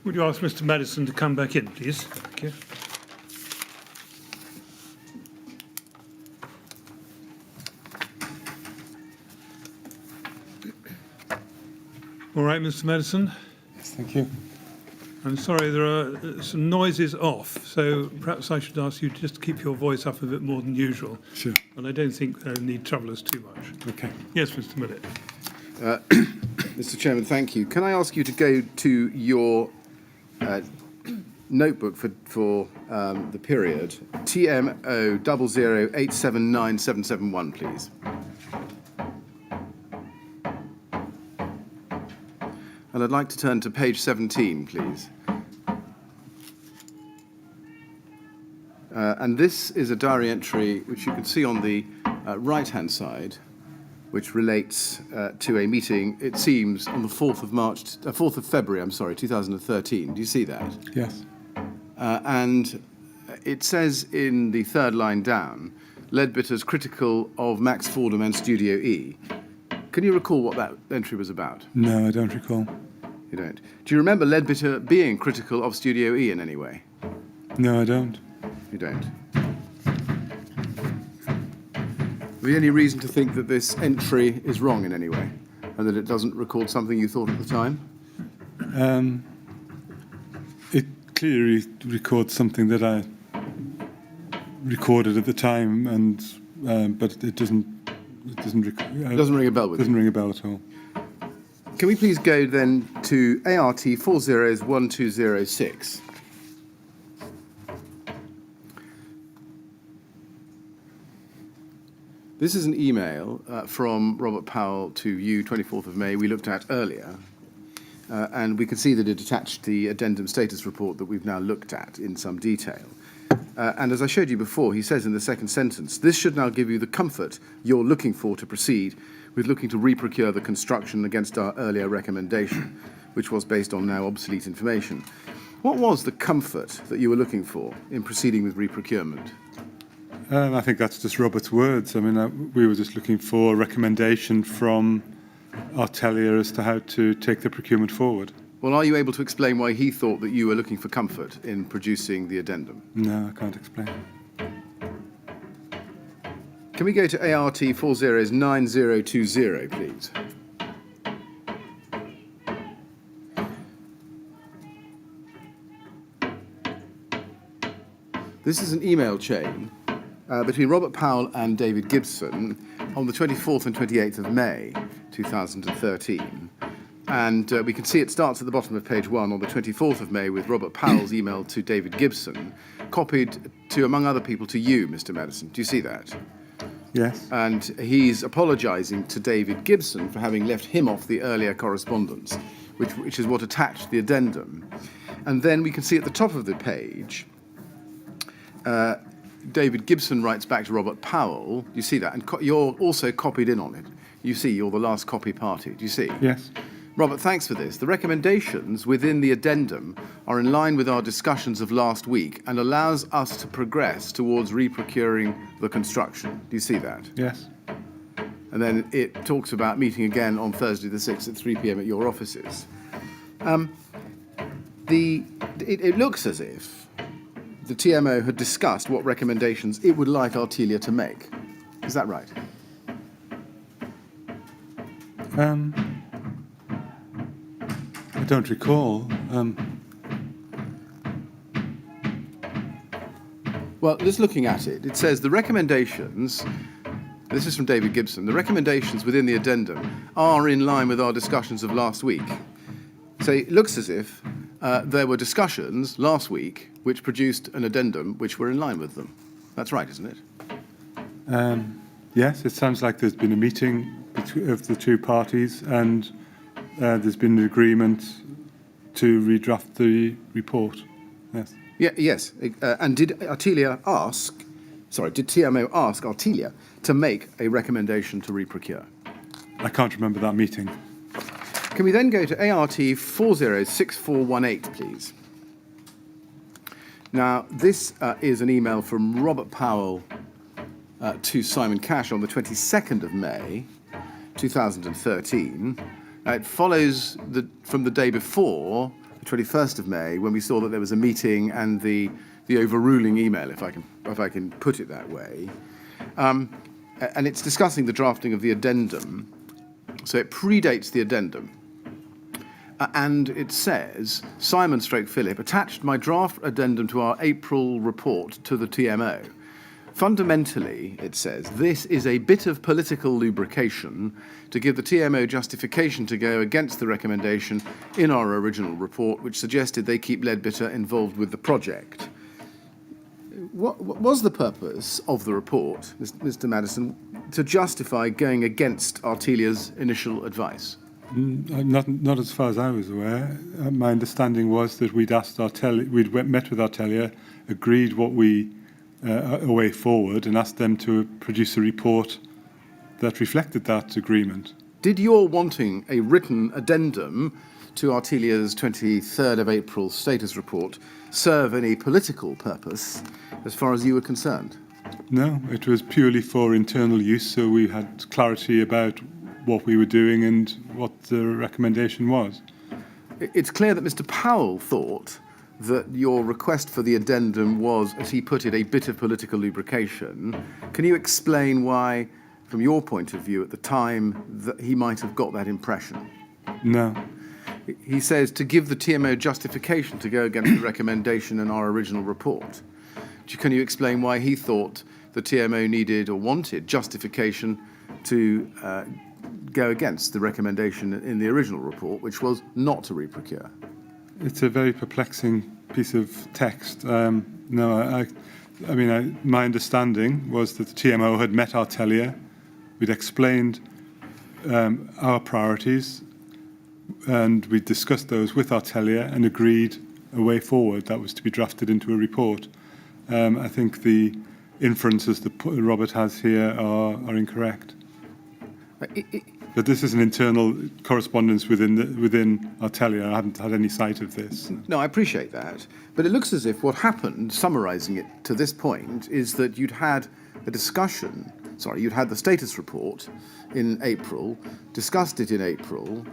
Would you ask Mr. Maddison to come back in, please? Thank you. All right, Mr. Maddison. Yes, thank you. I'm sorry, there are some noises off, so perhaps I should ask you to just keep your voice up a bit more than usual. Sure. And I don't think they'll need trouble us too much. Okay. Yes, Mr. Millett. Mr. Chairman, thank you. Can I ask you to go to your notebook for the period TMO 008797771, please? And I'd like to turn to page 17, please. And this is a diary entry which you can see on the right-hand side, which relates to a meeting, it seems, on the 4th of February, 2013. Do you see that? Yes. And it says in the third line down, Leadbitter's critical of Max Fordham and Studio E. Can you recall what that entry was about? No, I don't recall. You don't. Do you remember Leadbitter being critical of Studio E in any way? No, I don't. You don't. Have you any reason to think that this entry is wrong in any way, and that it doesn't record something you thought at the time? It clearly records something that I recorded at the time, and but it doesn't. It doesn't. It doesn't ring a bell with you? Doesn't ring a bell at all. Can we please go then to ART 401206? This is an email from Robert Powell to you, 24th of May, we looked at earlier. And we can see that it attached the addendum status report that we've now looked at in some detail. And as I showed you before, he says in the second sentence, this should now give you the comfort you're looking for to proceed with looking to reprocure the construction against our earlier recommendation, which was based on now obsolete information. What was the comfort that you were looking for in proceeding with reprocurement? I think that's just Robert's words. I mean, we were just looking for a recommendation from Artelia as to how to take the procurement forward. Well, are you able to explain why he thought that you were looking for comfort in producing the addendum? No, I can't explain. Can we go to ART 409020, please? This is an email chain between Robert Powell and David Gibson on the 24th and 28th of May 2013. And we can see it starts at the bottom of page 1 on the 24th of May with Robert Powell's email to David Gibson, copied to, among other people, to you, Mr. Maddison. Do you see that? Yes. And he's apologising to David Gibson for having left him off the earlier correspondence, which is what attached the addendum. And then we can see at the top of the page, David Gibson writes back to Robert Powell. You see that? And you're also copied in on it. You see, you're the last copy party. Do you see? Yes. Robert, thanks for this. The recommendations within the addendum are in line with our discussions of last week and allows us to progress towards reprocuring the construction. Do you see that? Yes. And then it talks about meeting again on Thursday the 6th at 3 p.m. at your offices. It looks as if the TMO had discussed what recommendations it would like Artelia to make. Is that right? I don't recall. Well, just looking at it, it says the recommendations, this is from David Gibson, the recommendations within the addendum are in line with our discussions of last week. So it looks as if there were discussions last week which produced an addendum which were in line with them. That's right, isn't it? Yes, it sounds like there's been a meeting of the two parties and there's been an agreement to redraft the report. Yes. Yeah, yes. And did TMO ask Artelia to make a recommendation to reprocure? I can't remember that meeting. Can we then go to ART 406418, please? Now, this is an email from Robert Powell to Simon Cash on the 22nd of May, 2013. It follows from the day before, the 21st of May, when we saw that there was a meeting and the overruling email, if I can put it that way. And it's discussing the drafting of the addendum. So it predates the addendum. And it says, Simon / Philip attached my draft addendum to our April report to the TMO. Fundamentally, it says, this is a bit of political lubrication to give the TMO justification to go against the recommendation in our original report, which suggested they keep Leadbitter involved with the project. What was the purpose of the report, Mr. Maddison, to justify going against Artelia's initial advice? Not as far as I was aware. My understanding was that we'd met with Artelia, agreed what a way forward, and asked them to produce a report that reflected that agreement. Did your wanting a written addendum to Artelia's 23rd of April status report serve any political purpose as far as you were concerned? No, it was purely for internal use, so we had clarity about what we were doing and what the recommendation was. It's clear that Mr. Powell thought that your request for the addendum was, as he put it, a bit of political lubrication. Can you explain why, from your point of view at the time, that he might have got that impression? No. He says to give the TMO justification to go against the recommendation in our original report. Can you explain why he thought the TMO needed or wanted justification to go against the recommendation in the original report, which was not to reprocure? It's a very perplexing piece of text. My understanding was that the TMO had met Artelia. We'd explained our priorities, and we discussed those with Artelia and agreed a way forward that was to be drafted into a report. I think the inferences that Robert has here are incorrect. But this is an internal correspondence within Artelia. I haven't had any sight of this. No, I appreciate that. But it looks as if what happened, summarising it to this point, is that you'd had the status report in April, discussed it in April,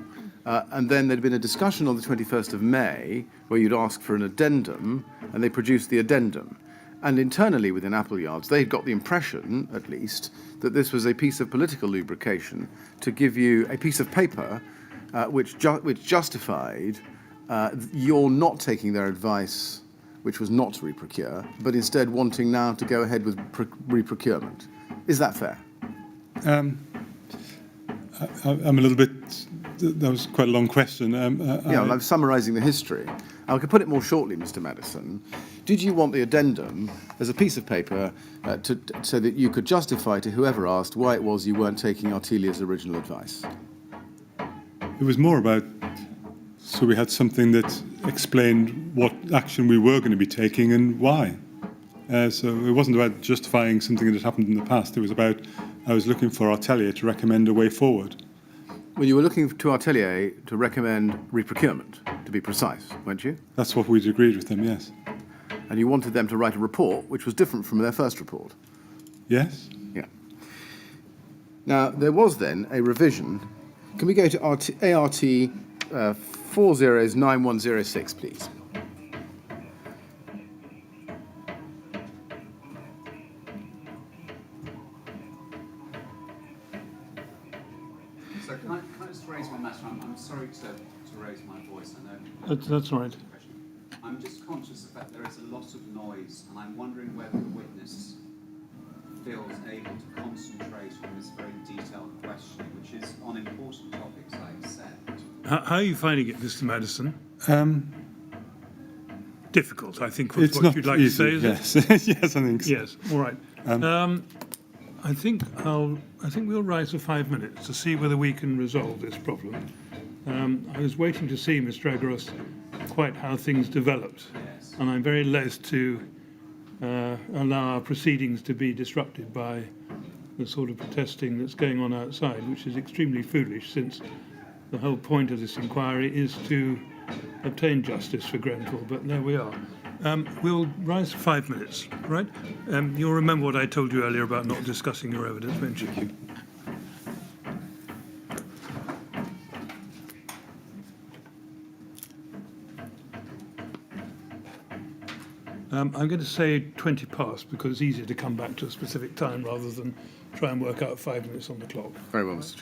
and then there'd been a discussion on the 21st of May where you'd asked for an addendum, and they produced the addendum. And internally within Appleyards, they'd got the impression, at least, that this was a piece of political lubrication to give you a piece of paper which justified your not taking their advice, which was not to reprocure, but instead wanting now to go ahead with reprocurement. Is that fair? I'm a little bit... That was quite a long question. I'm summarising the history. I could put it more shortly, Mr. Maddison. Did you want the addendum as a piece of paper so that you could justify to whoever asked why it was you weren't taking Artelia's original advice? It was more about, so we had something that explained what action we were going to be taking and why. So it wasn't about justifying something that had happened in the past. It was about, I was looking for Artelia to recommend a way forward. Well, you were looking to Artelia to recommend reprocurement, to be precise, weren't you? That's what we'd agreed with them, yes. And you wanted them to write a report which was different from their first report? Yes. Yeah. Now, there was then a revision. Can we go to ART 409106, please? So can I just raise one matter? I'm sorry to raise my voice. I know That's right. I'm just conscious of that there is a lot of noise, and I'm wondering whether the witness feels able to concentrate on this very detailed question, which is on important topics, I accept. How are you finding it, Mr. Maddison? Difficult, I think, was It's what not you'd like easy, to say, is yes. it? Yes, I think so. Yes, all right. I think we'll rise for 5 minutes to see whether we can resolve this problem. I was waiting to see, Mr. Agros, quite how things developed, and I'm very loath to allow our proceedings to be disrupted by the sort of protesting that's going on outside, which is extremely foolish, since the whole point of this inquiry is to obtain justice for Grenfell, but there we are. We'll rise for 5 minutes, right? You'll remember what I told you earlier about not discussing your evidence, won't you? I'm going to say 20 past because it's easier to come back to a specific time rather than try and work out 5 minutes on the clock. Very well, Mr.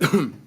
Chairman.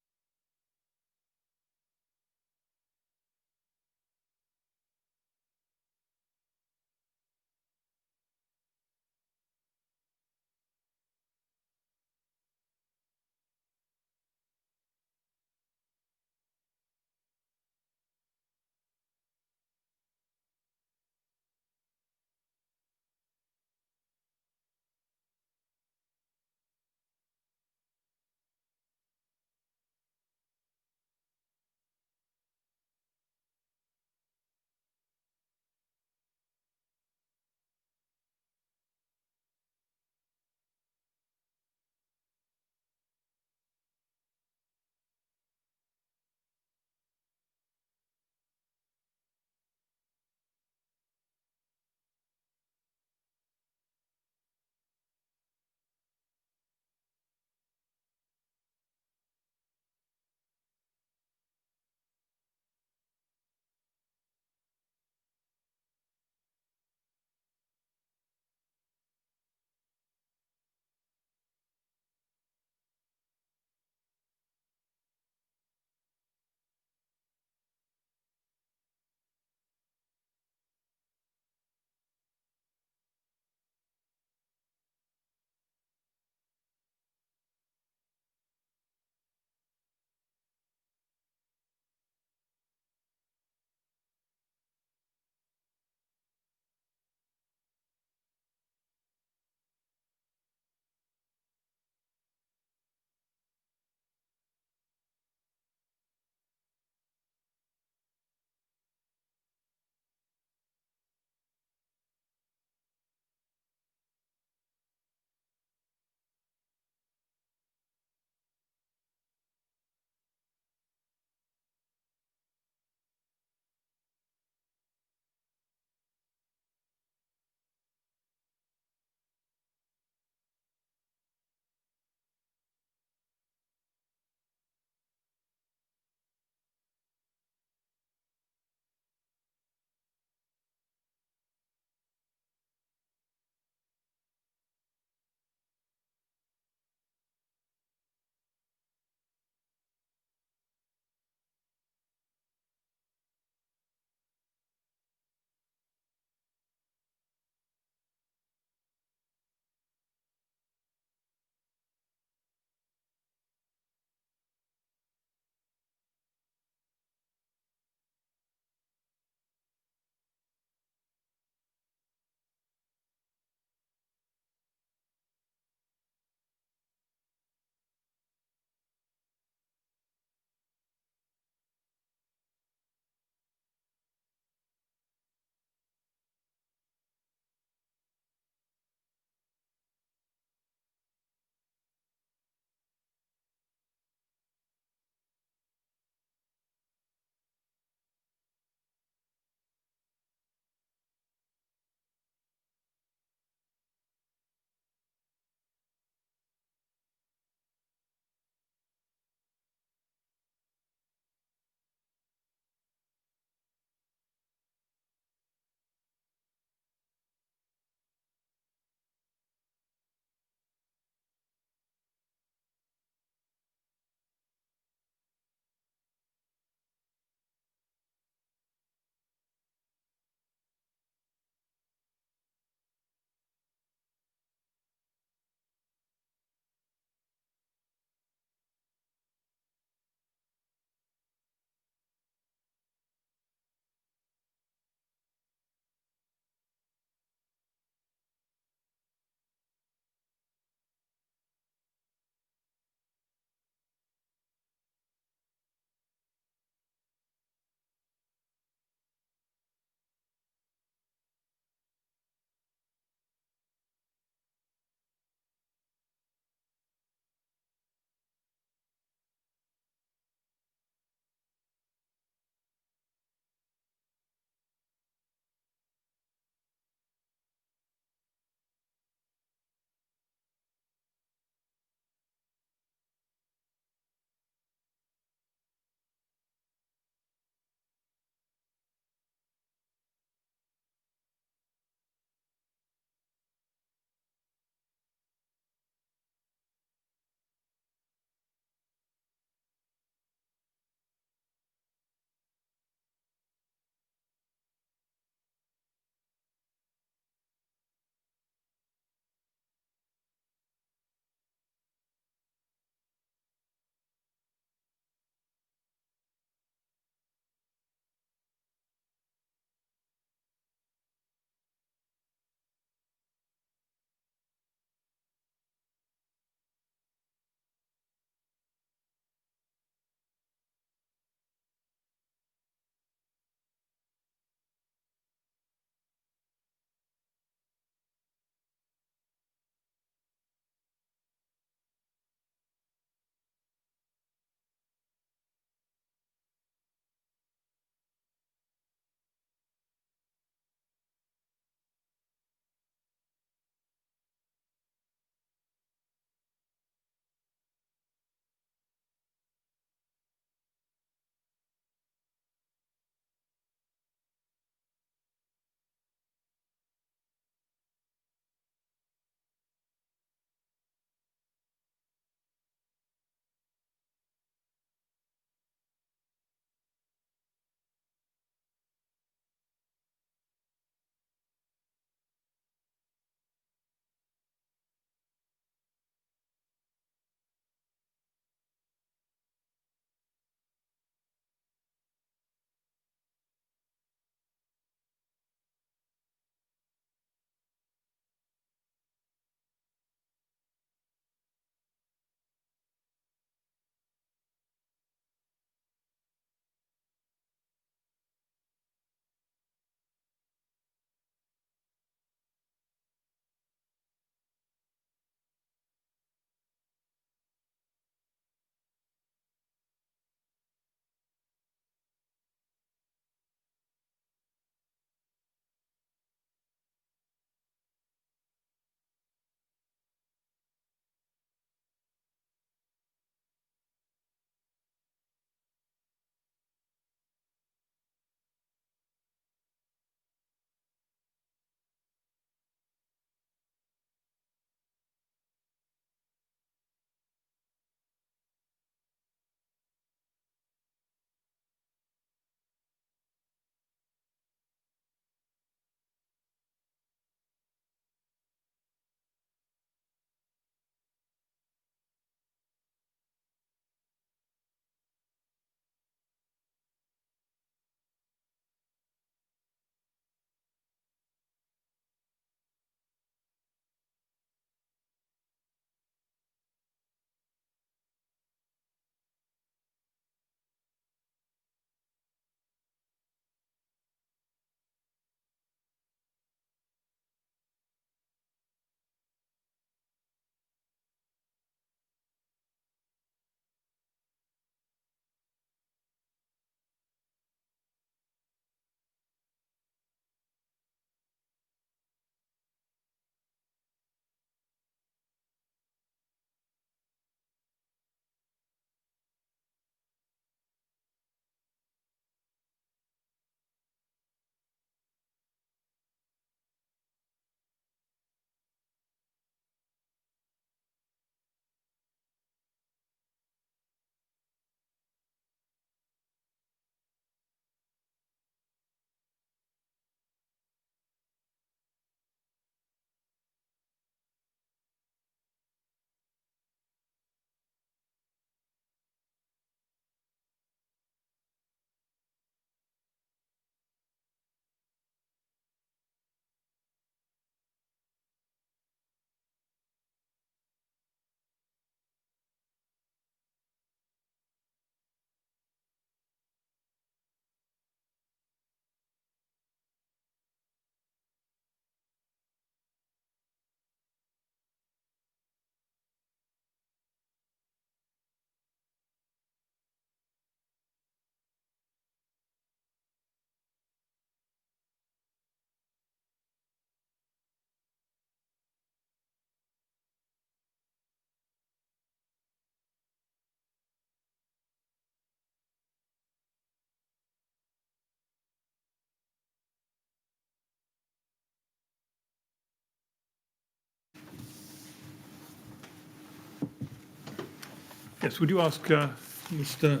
Yes, would you ask Mr.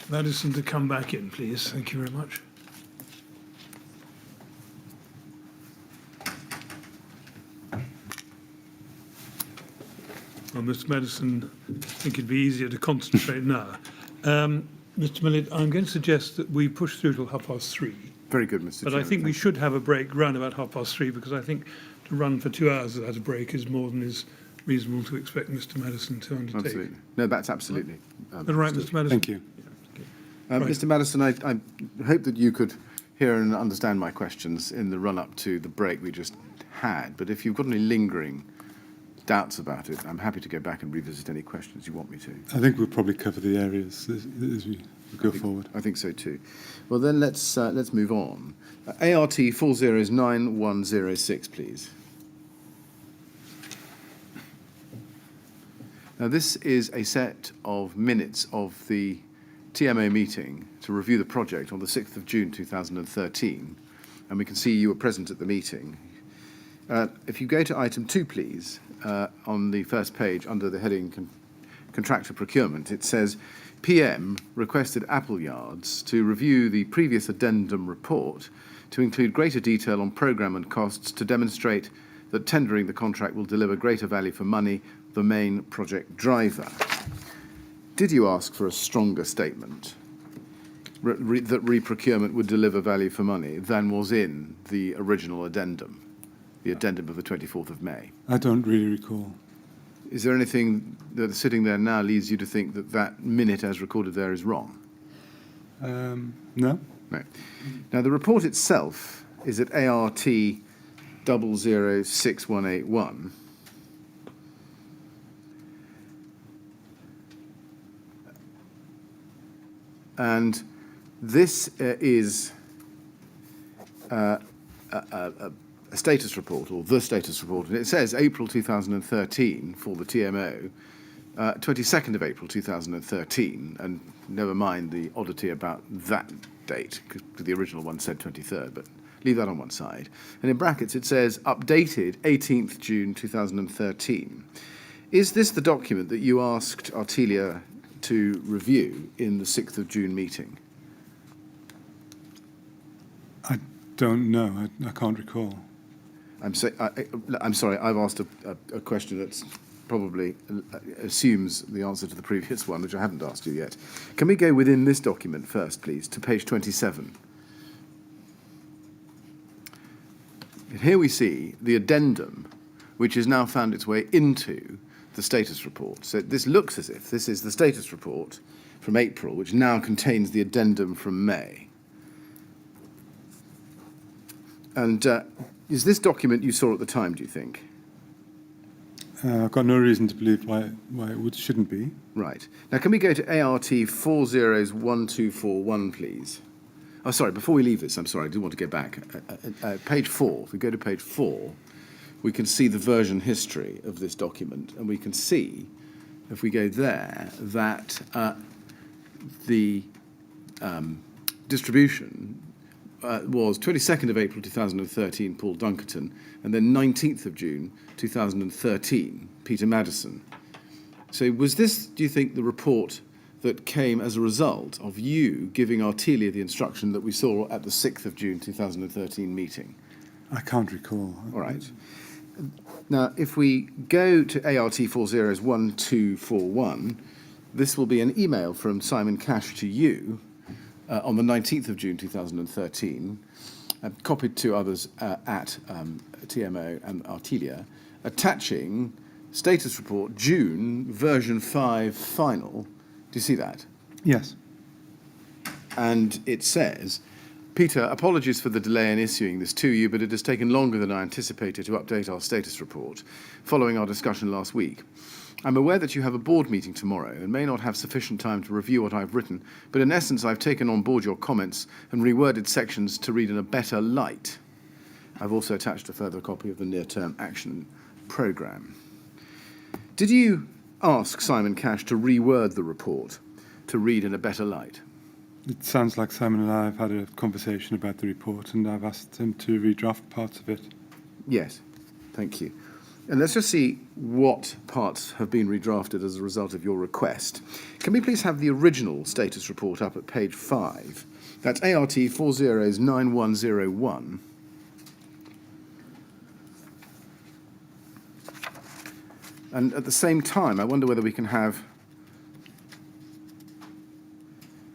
Maddison to come back in, please? Thank you very much. Well, Mr. Maddison, I think it'd be easier to concentrate now. Mr. Millett, I'm going to suggest that we push through till 3:30. Very good, Mr. But Chairman. I think we thank should have a break round about 3:30, because I think to run for 2 hours without a break is more than is reasonable to expect Mr. Maddison to you. undertake. Absolutely. No, that's absolutely. Is that right, Mr. Maddison? Thank you. Right. Mr. Maddison, I hope that you could hear and understand my questions in the run-up to the break we just had. But if you've got any lingering doubts about it, I'm happy to go back and revisit any questions you want me to. I think we'll probably cover the areas as we go forward. I think so too. Well, then let's move on. ART 409106, please. Now, this is a set of minutes of the TMO meeting to review the project on the 6th of June 2013, and we can see you were present at the meeting. If you go to item 2, please, on the first page under the heading Contractor Procurement, it says, PM requested Appleyards to review the previous addendum report to include greater detail on programme and costs to demonstrate that tendering the contract will deliver greater value for money, the main project driver. Did you ask for a stronger statement that reprocurement would deliver value for money than was in the original addendum, the addendum of the 24th of May? I don't really recall. Is there anything that sitting there now leads you to think that that minute as recorded there is wrong? No? No. Now, the report itself is at ART 006181. And this is a status report, or the status report, and it says April 2013 for the TMO, 22nd of April 2013, and never mind the oddity about that date, because the original one said 23rd, but leave that on one side. And in brackets it says updated 18th June 2013. Is this the document that you asked Artelia to review in the 6th of June meeting? I don't know. I can't recall. I'm sorry, I've asked a question that's probably assumes the answer to the previous one, which I haven't asked you yet. Can we go within this document first, please, to page 27? And here we see the addendum, which has now found its way into the status report. So this looks as if this is the status report from April, which now contains the addendum from May. And is this document you saw at the time, do you think? I've got no reason to believe why it shouldn't be. Right. Now, can we go to ART 401241, please? Oh, sorry, before we leave this, I'm sorry, I do want to go back. Page 4, if we go to page 4, we can see the version history of this document, and we can see, if we go there, that the distribution was 22nd of April 2013, Paul Dunkerton, and then 19th of June 2013, Peter Maddison. So was this, do you think, the report that came as a result of you giving Artelia the instruction that we saw at the 6th of June 2013 meeting? I can't recall. All right. Now, if we go to ART 401241, this will be an email from Simon Cash to you on the 19th of June 2013, copied to others at TMO and Artelia, attaching status report June version 5 final. Do you see that? Yes. And it says, Peter, apologies for the delay in issuing this to you, but it has taken longer than I anticipated to update our status report following our discussion last week. I'm aware that you have a board meeting tomorrow and may not have sufficient time to review what I've written, but in essence I've taken on board your comments and reworded sections to read in a better light. I've also attached a further copy of the near-term action programme. Did you ask Simon Cash to reword the report to read in a better light? It sounds like Simon and I have had a conversation about the report, and I've asked him to redraft parts of it. Yes, thank you. And let's just see what parts have been redrafted as a result of your request. Can we please have the original status report up at page 5? That's ART 409101. And at the same time, I wonder whether we can have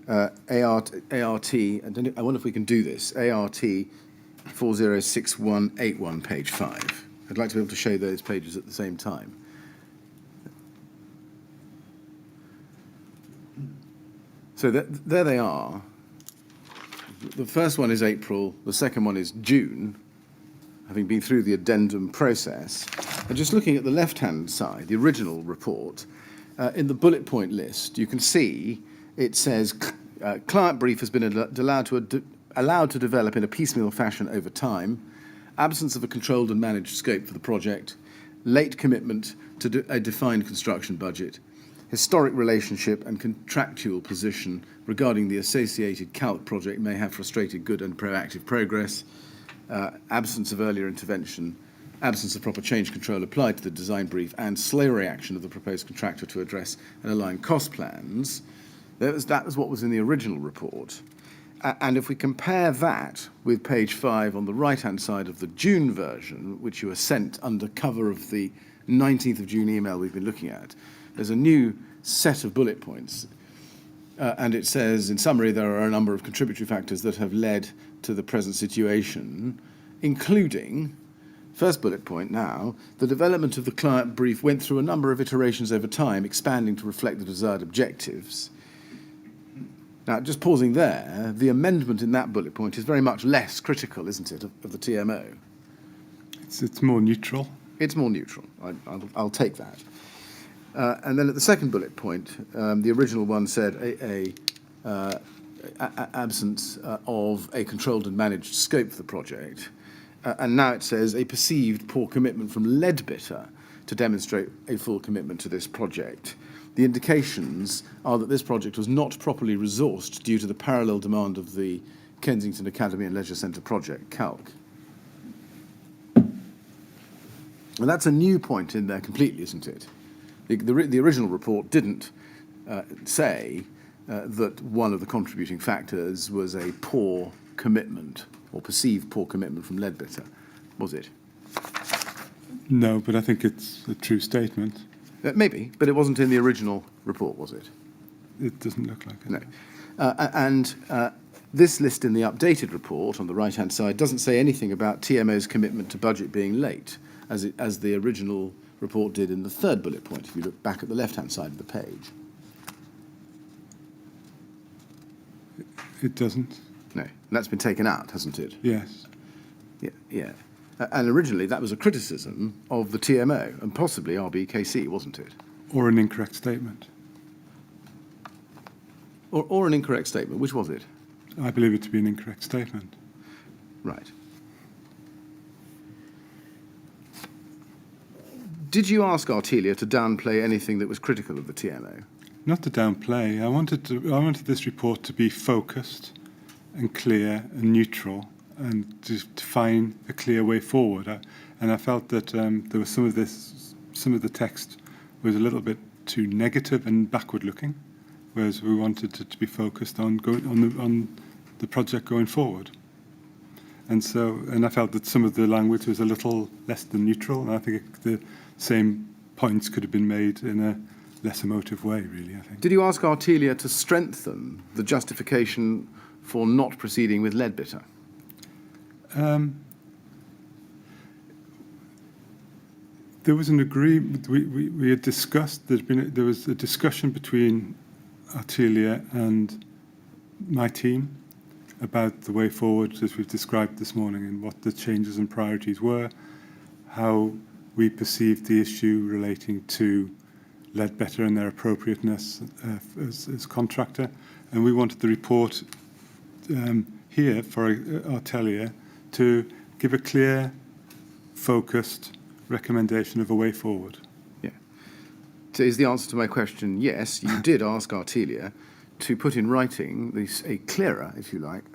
ART, I wonder if we can do this, ART 406181, page 5. I'd like to be able to show those pages at the same time. So there they are. The first one is April, the second one is June, having been through the addendum process. And just looking at the left-hand side, the original report, in the bullet point list, you can see it says client brief has been allowed to develop in a piecemeal fashion over time, absence of a controlled and managed scope for the project, late commitment to a defined construction budget, historic relationship and contractual position regarding the associated calc project may have frustrated good and proactive progress, absence of earlier intervention, absence of proper change control applied to the design brief, and slow reaction of the proposed contractor to address and align cost plans. That was what was in the original report. And if we compare that with page 5 on the right-hand side of the June version, which you were sent under cover of the 19th of June email we've been looking at, there's a new set of bullet points. And it says, in summary, there are a number of contributory factors that have led to the present situation, including, first bullet point now, the development of the client brief went through a number of iterations over time, expanding to reflect the desired objectives. Now, just pausing there, the amendment in that bullet point is very much less critical, isn't it, of the TMO? It's more neutral. It's more neutral. I'll take that. And then at the second bullet point, the original one said absence of a controlled and managed scope for the project. And now it says a perceived poor commitment from Leadbitter to demonstrate a full commitment to this project. The indications are that this project was not properly resourced due to the parallel demand of the Kensington Academy and Leisure Centre project, CALC. And that's a new point in there completely, isn't it? The original report didn't say that one of the contributing factors was a poor commitment or perceived poor commitment from Leadbitter, was it? No, but I think it's a true statement. Maybe, but it wasn't in the original report, was it? It doesn't look like it. No. And this list in the updated report on the right-hand side doesn't say anything about TMO's commitment to budget being late, as the original report did in the third bullet point, if you look back at the left-hand side of the page. It doesn't. No, and that's been taken out, hasn't it? Yes. Yeah. And originally that was a criticism of the TMO and possibly RBKC, wasn't it? Or an incorrect statement. Or an incorrect statement. Which was it? I believe it to be an incorrect statement. Right. Did you ask Artelia to downplay anything that was critical of the TMO? Not to downplay. I wanted this report to be focused and clear and neutral, and to find a clear way forward. And I felt that there was some of the text was a little bit too negative and backward-looking, whereas we wanted it to be focused on the project going forward. And I felt that some of the language was a little less than neutral, and I think the same points could have been made in a less emotive way, really, I think. Did you ask Artelia to strengthen the justification for not proceeding with Leadbitter? There was an agreement. We had discussed. There was a discussion between Artelia and my team about the way forward, as we've described this morning, and what the changes and priorities were, how we perceived the issue relating to Leadbitter and their appropriateness as contractor, and we wanted the report here for Artelia to give a clear, focused recommendation of a way forward. Yeah. So is the answer to my question yes, you did ask Artelia to put in writing a clearer, if you like,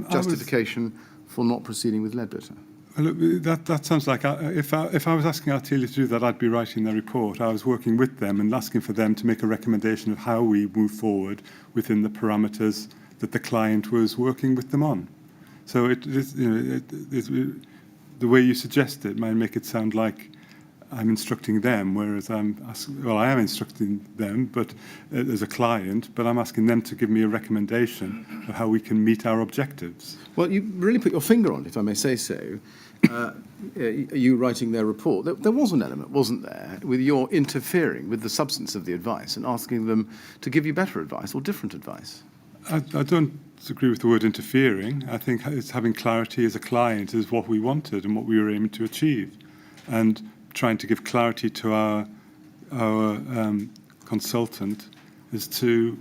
justification for not proceeding with Leadbitter? Well, look, that sounds like if I was asking Artelia to do that, I'd be writing their report. I was working with them and asking for them to make a recommendation of how we move forward within the parameters that the client was working with them on. So the way you suggest it might make it sound like I'm instructing them, whereas I am instructing them, but as a client, but I'm asking them to give me a recommendation of how we can meet our objectives. Well, you really put your finger on it, if I may say so. You writing their report. There was an element, wasn't there, with your interfering with the substance of the advice and asking them to give you better advice or different advice. I don't agree with the word interfering. I think it's having clarity as a client is what we wanted and what we were aiming to achieve, and trying to give clarity to our consultant as to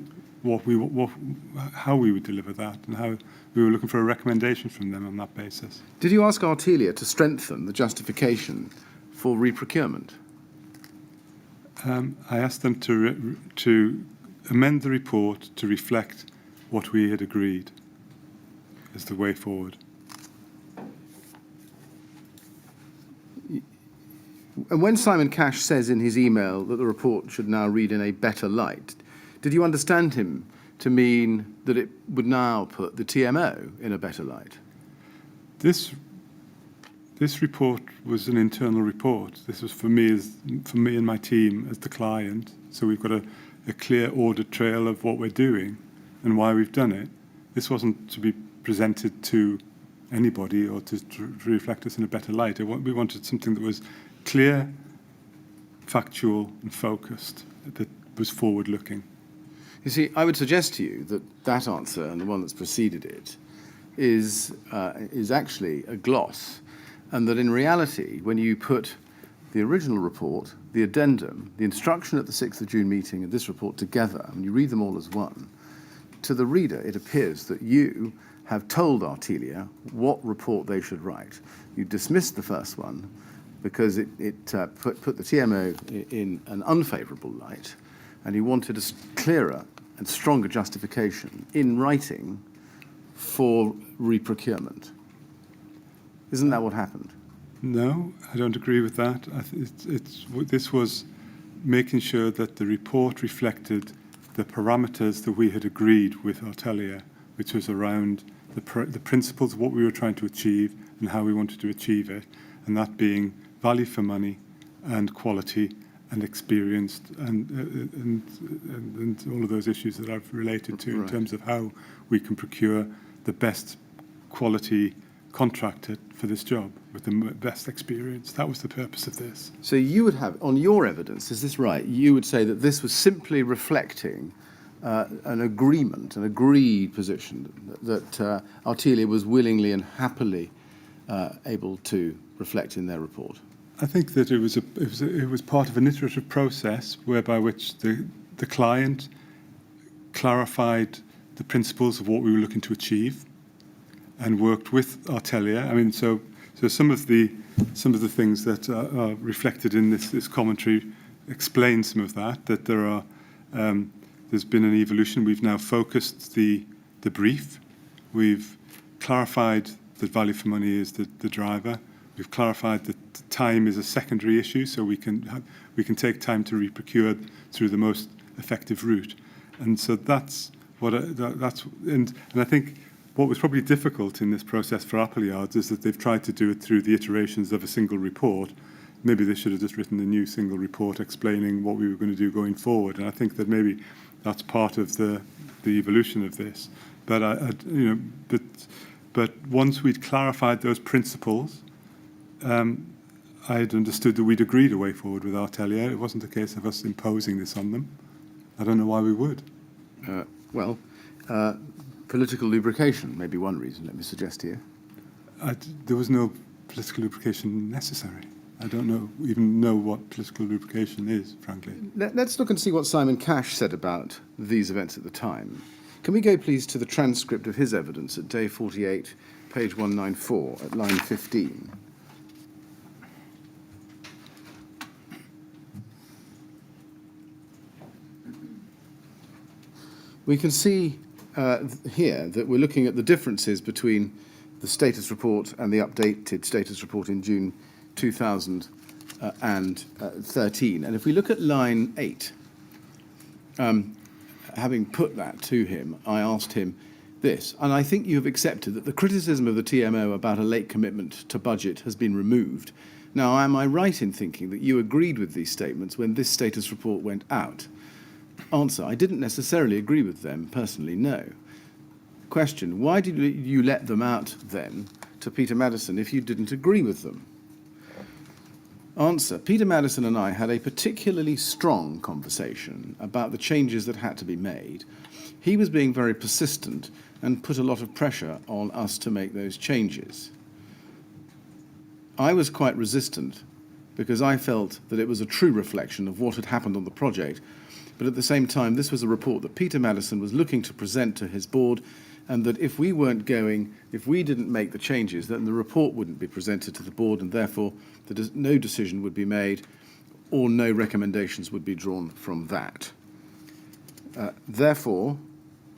how we would deliver that, and how we were looking for a recommendation from them on that basis. Did you ask Artelia to strengthen the justification for reprocurement? I asked them to amend the report to reflect what we had agreed as the way forward. And when Simon Cash says in his email that the report should now read in a better light, did you understand him to mean that it would now put the TMO in a better light? This report was an internal report. This was for me and my team as the client. So we've got a clear audit trail of what we're doing and why we've done it. This wasn't to be presented to anybody or to reflect us in a better light. We wanted something that was clear, factual, and focused, that was forward-looking. You see, I would suggest to you that that answer and the one that's preceded it is actually a gloss, and that in reality, when you put the original report, the addendum, the instruction at the 6th of June meeting, and this report together, and you read them all as one, to the reader, it appears that you have told Artelia what report they should write. You dismissed the first one because it put the TMO in an unfavourable light, and you wanted a clearer and stronger justification in writing for reprocurement. Isn't that what happened? No, I don't agree with that. This was making sure that the report reflected the parameters that we had agreed with Artelia, which was around the principles of what we were trying to achieve and how we wanted to achieve it, and that being value for money and quality and experienced and all of those issues that I've related to in terms of how we can procure the best quality contractor for this job with the best experience. That was the purpose of this. So you would have, on your evidence, is this right, you would say that this was simply reflecting an agreement, an agreed position that Artelia was willingly and happily able to reflect in their report? I think that it was part of an iterative process whereby which the client clarified the principles of what we were looking to achieve and worked with Artelia. I mean, so some of the things that are reflected in this commentary explain some of that. That there's been an evolution. We've now focused the brief. We've clarified that value for money is the driver. We've clarified that time is a secondary issue, so we can take time to reprocure through the most effective route. And so that's and I think what was probably difficult in this process for Appleyards is that they've tried to do it through the iterations of a single report. Maybe they should have just written a new single report explaining what we were going to do going forward. And I think that maybe that's part of the evolution of this. But but once we'd clarified those principles, I had understood that we'd agreed a way forward with Artelia. It wasn't a case of us imposing this on them. I don't know why we would. Political lubrication may be one reason, let me suggest to you. There was no political lubrication necessary. I don't even know what political lubrication is, frankly. Let's look and see what Simon Cash said about these events at the time. Can we go, please, to the transcript of his evidence at day 48, page 194, at line 15? We can see here that we're looking at the differences between the status report and the updated status report in June 2013. And if we look at line 8, having put that to him, I asked him this, and I think you have accepted that the criticism of the TMO about a late commitment to budget has been removed. Now, am I right in thinking that you agreed with these statements when this status report went out? Answer, I didn't necessarily agree with them personally, no. Question, why did you let them out then to Peter Maddison if you didn't agree with them? Answer, Peter Maddison and I had a particularly strong conversation about the changes that had to be made. He was being very persistent and put a lot of pressure on us to make those changes. I was quite resistant because I felt that it was a true reflection of what had happened on the project, but at the same time this was a report that Peter Maddison was looking to present to his board, and that if we didn't make the changes, then the report wouldn't be presented to the board, and therefore no decision would be made or no recommendations would be drawn from that. Therefore,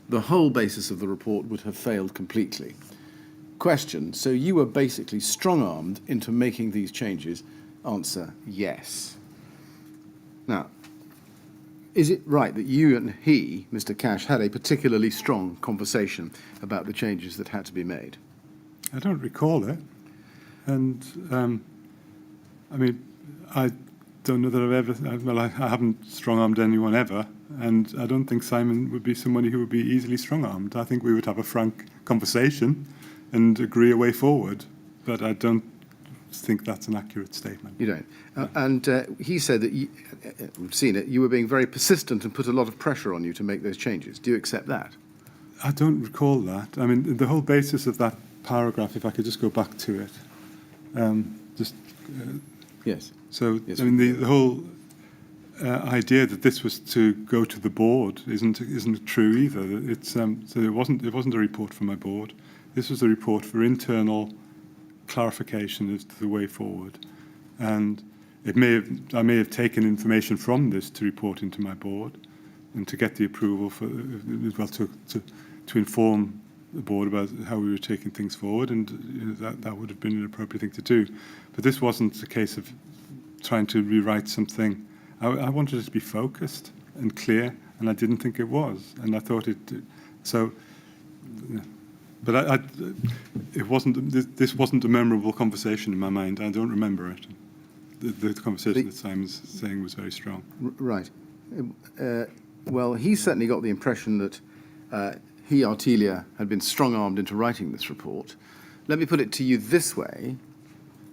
the whole basis of the report would have failed completely. Question, so you were basically strong-armed into making these changes? Answer, yes. Now, is it right that you and he, Mr. Cash, had a particularly strong conversation about the changes that had to be made? I don't recall it. And, I mean, I don't know that I haven't strong-armed anyone ever, and I don't think Simon would be somebody who would be easily strong-armed. I think we would have a frank conversation and agree a way forward, but I don't think that's an accurate statement. You don't. And he said that, we've seen it, you were being very persistent and put a lot of pressure on you to make those changes. Do you accept that? I don't recall that. I mean, the whole basis of that paragraph, if I could just go back to it, Yes. So, Yes, I mean, the whole idea that this was to go to the board isn't true either. It's so it wasn't a report from my board. This was a report for internal clarification as to the way forward, and I may have taken information from this to report into my board, and to get the approval for as well to inform the board about how we were taking things forward, and that would have been an appropriate thing to do. But this wasn't a case of trying to rewrite something. I wanted it to be focused and clear, and I didn't think it was, and I thought it. So, but it wasn't. This wasn't a memorable conversation in my mind. I don't remember it. The conversation that Simon's saying was very strong. Right. Well, he certainly got the impression that he, Artelia, had been strong-armed into writing this report. Let me put it to you this way.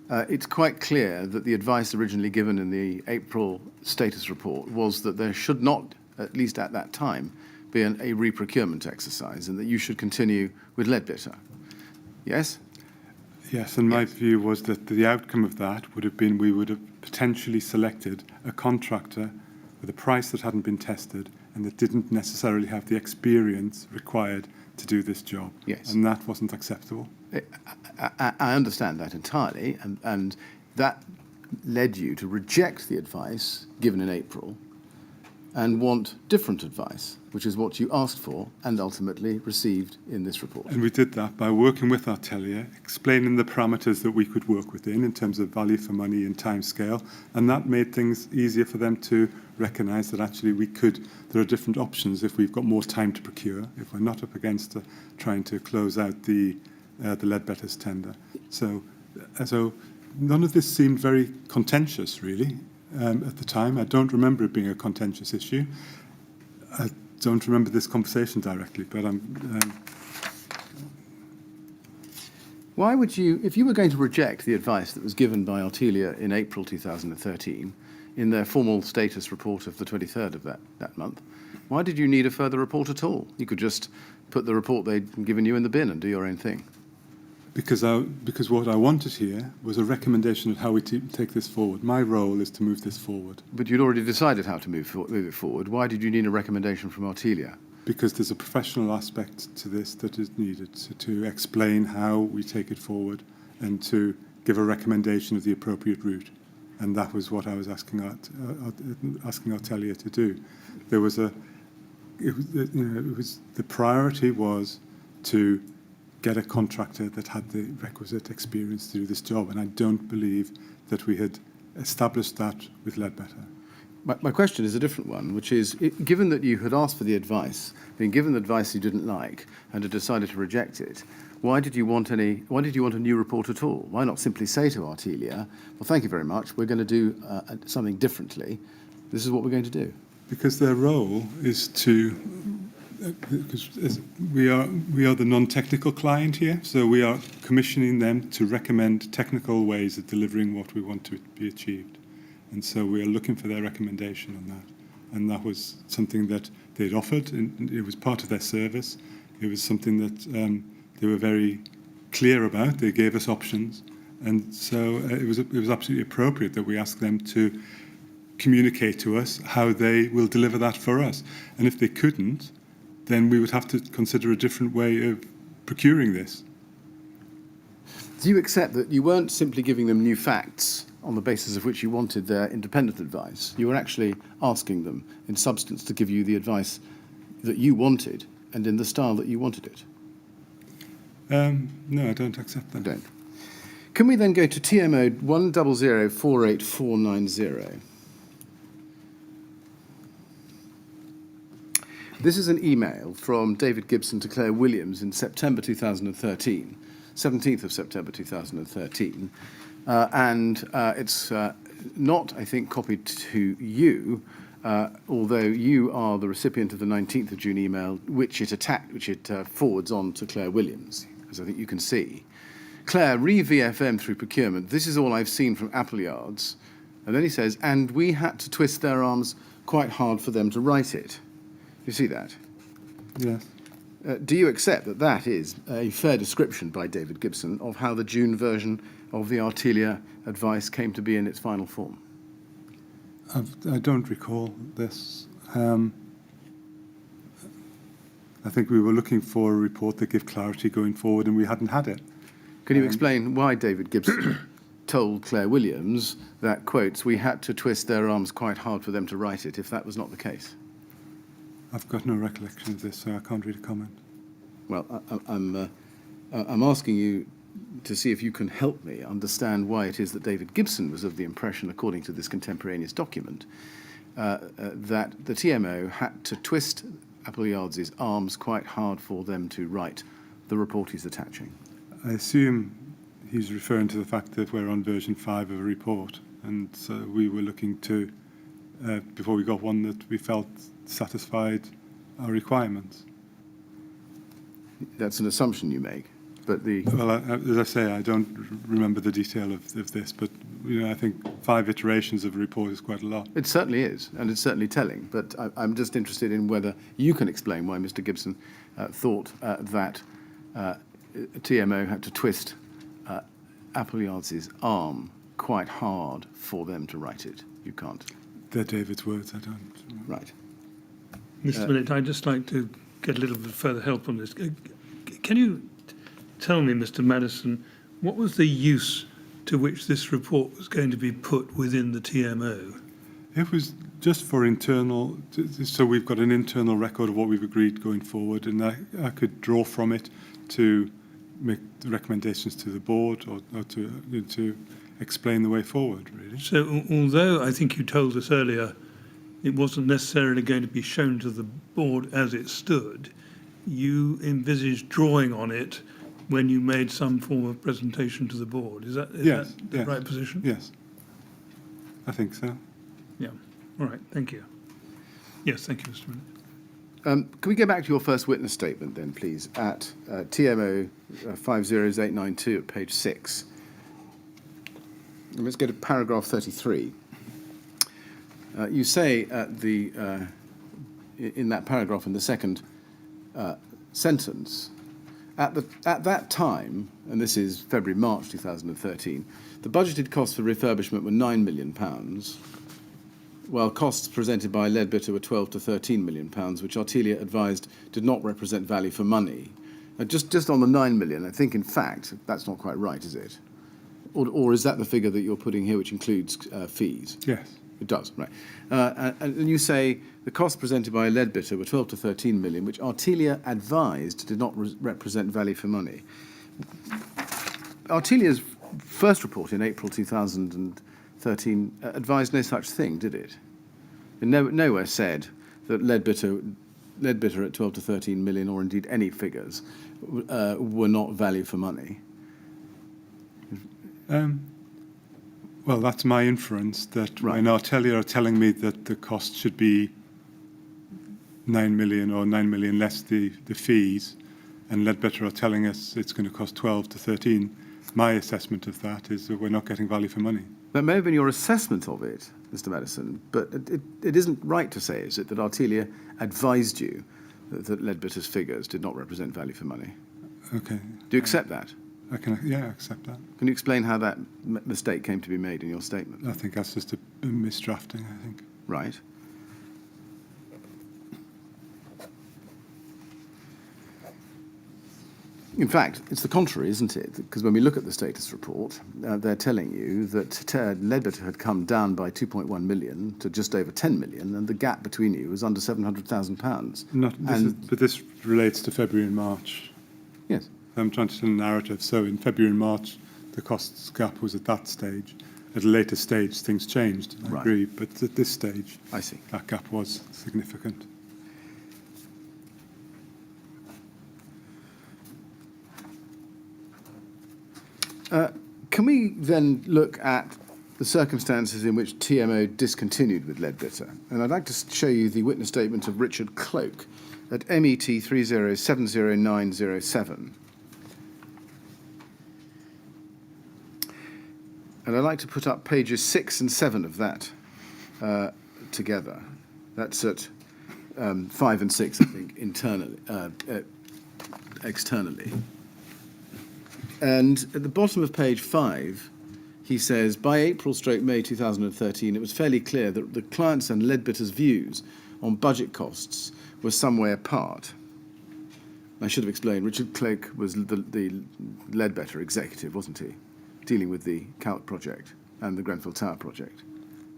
It's quite clear that the advice originally given in the April status report was that there should not, at least at that time, be a re-procurement exercise, and that you should continue with Leadbitter. Yes? Yes, and my view was that the outcome of that would have been we would have potentially selected a contractor with a price that hadn't been tested and that didn't necessarily have the experience required to do this job. Yes. And that wasn't acceptable. I understand that entirely, and that led you to reject the advice given in April and want different advice, which is what you asked for and ultimately received in this report. And we did that by working with Artelia, explaining the parameters that we could work within in terms of value for money and time scale, and that made things easier for them to recognise that actually there are different options if we've got more time to procure, if we're not up against trying to close out the Leadbetter's tender. So none of this seemed very contentious, really, at the time. I don't remember it being a contentious issue. I don't remember this conversation directly, but Why would you, if you were going to reject the advice that was given by Artelia in April 2013, in their formal status report of the 23rd of that month, why did you need a further report at all? You could just put the report they'd given you in the bin and do your own thing. Because what I wanted here was a recommendation of how we take this forward. My role is to move this forward. But you'd already decided how to move it forward. Why did you need a recommendation from Artelia? Because there's a professional aspect to this that is needed to explain how we take it forward and to give a recommendation of the appropriate route. And that was what I was asking Artelia to do. There was the priority was to get a contractor that had the requisite experience to do this job, and I don't believe that we had established that with Ledbetter. My question is a different one, which is, given that you had asked for the advice, been given the advice you didn't like, and had decided to reject it, why did you want a new report at all? Why not simply say to Artelia, well, thank you very much, we're going to do something differently. This is what we're going to do. Because their role is to, because we are the non-technical client here, so we are commissioning them to recommend technical ways of delivering what we want to be achieved. And so we are looking for their recommendation on that. And that was something that they'd offered, and it was part of their service. It was something that they were very clear about. They gave us options. And so it was absolutely appropriate that we asked them to communicate to us how they will deliver that for us. And if they couldn't, then we would have to consider a different way of procuring this. Do you accept that you weren't simply giving them new facts on the basis of which you wanted their independent advice? You were actually asking them, in substance, to give you the advice that you wanted and in the style that you wanted it? No, I don't accept that. I don't. Can we then go to TMO 100484490? This is an email from David Gibson to Claire Williams in September 2013, 17th of September 2013. And it's not, I think, copied to you, although you are the recipient of the 19th of June email, which it forwards on to Claire Williams, as I think you can see. Claire, re-VFM through procurement. This is all I've seen from Appleyards. And then he says, and we had to twist their arms quite hard for them to write it. You see that? Yes. Do you accept that that is a fair description by David Gibson of how the June version of the Artelia advice came to be in its final form? I don't recall this. I think we were looking for a report that gave clarity going forward, and we hadn't had it. Can you explain why David Gibson told Claire Williams that, quotes, we had to twist their arms quite hard for them to write it, if that was not the case? I've got no recollection of this, so I can't really comment. Well, I'm asking you to see if you can help me understand why it is that David Gibson was of the impression, according to this contemporaneous document, that the TMO had to twist Appleyards' arms quite hard for them to write the report he's attaching. I assume he's referring to the fact that we're on version 5 of a report, and so we were looking to, before we got one that we felt satisfied our requirements. That's an assumption you make, but the... Well, as I say, I don't remember the detail of this, but I think 5 iterations of a report is quite a lot. It certainly is, and it's certainly telling, but I'm just interested in whether you can explain why Mr. Gibson thought that TMO had to twist Appleyards' arm quite hard for them to write it. You can't. They're David's words, I don't. Right. Mr. Bennett, I'd just like to get a little bit further help on this. Can you tell me, Mr. Maddison, what was the use to which this report was going to be put within the TMO? It was just for internal, so we've got an internal record of what we've agreed going forward, and I could draw from it to make recommendations to the board or to explain the way forward, really. So although I think you told us earlier it wasn't necessarily going to be shown to the board as it stood, you envisaged drawing on it when you made some form of presentation to the board. Is that the right position? Yes. I think so. Yeah. All right. Thank you. Yes, thank you, Mr. Bennett. Can we go back to your first witness statement then, please, at TMO 50892 at page 6. And let's go to paragraph 33. You say in that paragraph, in the second sentence, at that time, and this is February, March 2013, the budgeted costs for refurbishment were £9 million, while costs presented by Ledbetter were £12 to £13 million, which Artelia advised did not represent value for money. Just on the £9 million, I think, in fact, that's not quite right, is it? Or is that the figure that you're putting here, which includes fees? Yes. It does, right. And you say the costs presented by Leadbitter were 12 to 13 million, which Artelia advised did not represent value for money. Artelia's first report in April 2013 advised no such thing, did it? It nowhere said that Leadbitter at 12 to 13 million, or indeed any figures, were not value for money. Well, that's my inference, that Right. when Artelia are telling me that the cost should be 9 million or 9 million less the fees, and Leadbitter are telling us it's going to cost 12 to 13, my assessment of that is that we're not getting value for money. That may have been your assessment of it, Mr. Maddison, but it isn't right to say, is it, that Artelia advised you that Leadbitter's figures did not represent value for money? Okay. Do you accept that? I accept that. Can you explain how that mistake came to be made in your statement? I think that's just a misdrafting, I think. Right. In fact, it's the contrary, isn't it? Because when we look at the status report, they're telling you that Leadbitter had come down by 2.1 million to just over 10 million, and the gap between you was under £700,000. But this relates to February and March. Yes. I'm trying to tell a narrative. So in February and March, the costs gap was at that stage. At a later stage, things changed. I agree. But at this stage, I see. That gap was significant. Can we then look at the circumstances in which TMO discontinued with Leadbitter? And I'd like to show you the witness statement of Richard Cloak at MET 3070907. And I'd like to put up pages 6 and 7 of that together. That's at 5 and 6, I think, externally. And at the bottom of page 5, he says, by April/May 2013, it was fairly clear that the client's and Leadbitter's views on budget costs were some way apart. I should have explained, Richard Cloak was the Leadbitter executive, wasn't he? Dealing with the Calc project and the Grenfell Tower project.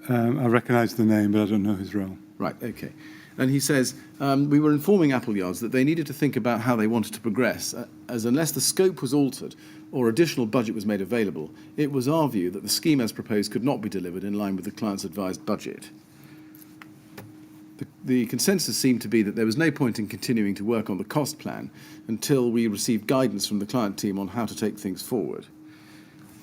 I recognise the name, but I don't know his role. Right, okay. And he says, we were informing Appleyards that they needed to think about how they wanted to progress, as unless the scope was altered or additional budget was made available, it was our view that the scheme as proposed could not be delivered in line with the client's advised budget. The consensus seemed to be that there was no point in continuing to work on the cost plan until we received guidance from the client team on how to take things forward.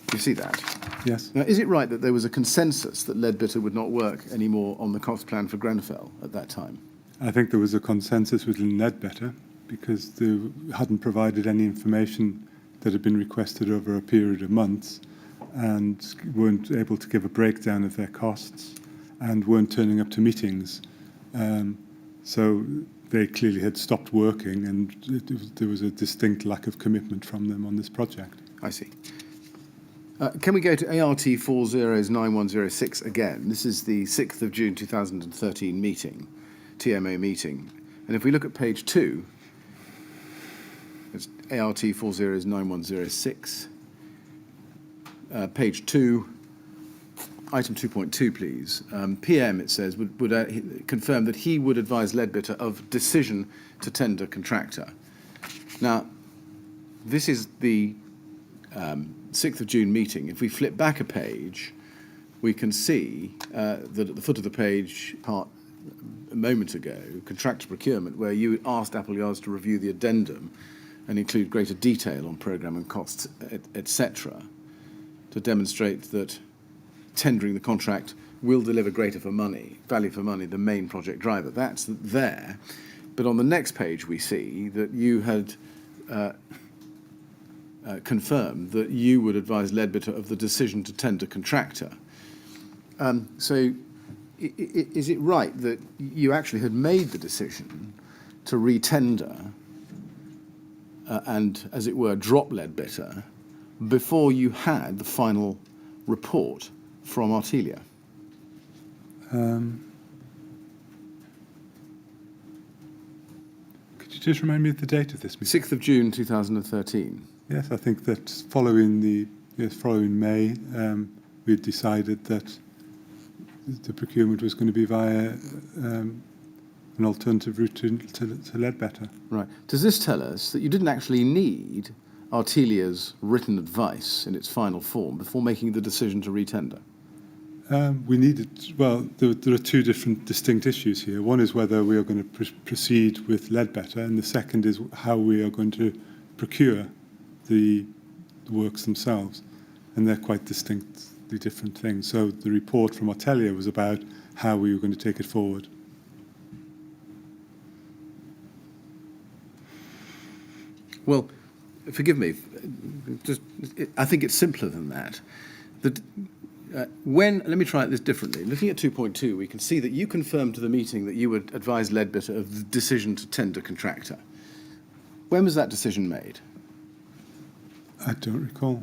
Do you see that? Yes. Now, is it right that there was a consensus that Leadbitter would not work anymore on the cost plan for Grenfell at that time? I think there was a consensus within Leadbitter because they hadn't provided any information that had been requested over a period of months and weren't able to give a breakdown of their costs and weren't turning up to meetings. So they clearly had stopped working and there was a distinct lack of commitment from them on this project. I see. Can we go to ART 409106 again? This is the 6th of June 2013 meeting, TMO meeting. And if we look at page 2, it's ART 409106. Page 2, item 2.2, please. PM, it says, would confirm that he would advise Leadbitter of decision to tender contractor. Now, this is the 6th of June meeting. If we flip back a page, we can see that at the foot of the page, a moment ago, Contractor Procurement, where you asked Appleyards to review the addendum and include greater detail on programme and costs, etc., to demonstrate that tendering the contract will deliver greater value for money, the main project driver. That's there. But on the next page, we see that you had confirmed that you would advise Leadbitter of the decision to tender contractor. So is it right that you actually had made the decision to re-tender and, as it were, drop Leadbitter before you had the final report from Artelia? Could you just remind me of the date of this meeting? 6th of June 2013. Yes, I think that following May, we had decided that the procurement was going to be via an alternative route to Ledbetter. Right. Does this tell us that you didn't actually need Artelia's written advice in its final form before making the decision to retender? We needed, well, there are two different distinct issues here. One is whether we are going to proceed with Ledbetter, and the second is how we are going to procure the works themselves. And they're quite distinctly different things. So the report from Artelia was about how we were going to take it forward. Well, forgive me. I think it's simpler than that. Let me try it this differently. Looking at 2.2, we can see that you confirmed to the meeting that you would advise Ledbetter of the decision to tender contractor. When was that decision made? I don't recall.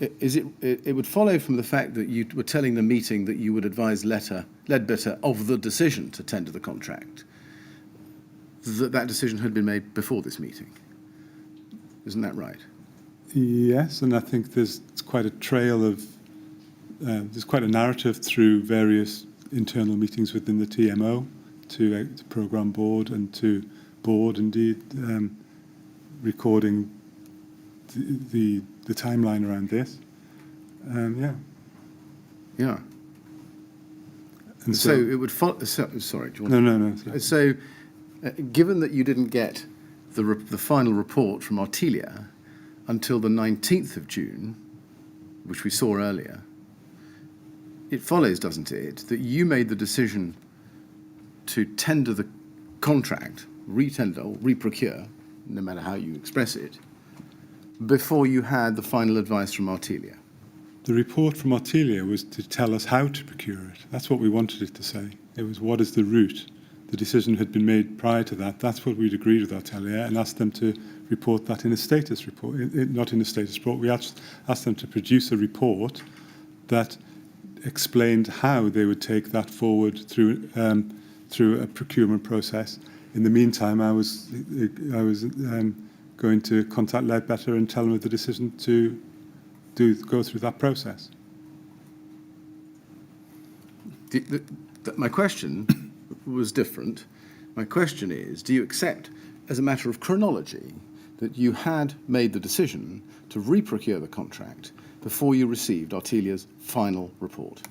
It would follow from the fact that you were telling the meeting that you would advise Ledbetter of the decision to tender the contract, that decision had been made before this meeting. Isn't that right? Yes, and I think there's quite a trail of, there's quite a narrative through various internal meetings within the TMO to the programme board and to board, indeed, recording the timeline around this. Yeah. Yeah. And So it would follow. Sorry, do you want No. So, given that you didn't get the final report from Artelia until the 19th of June, which we saw earlier, it follows, doesn't it, that you made the decision to tender the contract, retender or reprocure, no matter how you express it, before you had the final advice from Artelia. The report from Artelia was to tell us how to procure it. That's what we wanted it to say. It was what is the route. The decision had been made prior to that. That's what we'd agreed with Artelia and asked them to report that in a status report. Not in a status report. We asked them to produce a report that explained how they would take that forward through a procurement process. In the meantime, I was going to contact Ledbetter and tell them of the decision to go through that process. My question was different. My question is, do you accept, as a matter of chronology, that you had made the decision to reprocure the contract before you received Artelia's final report?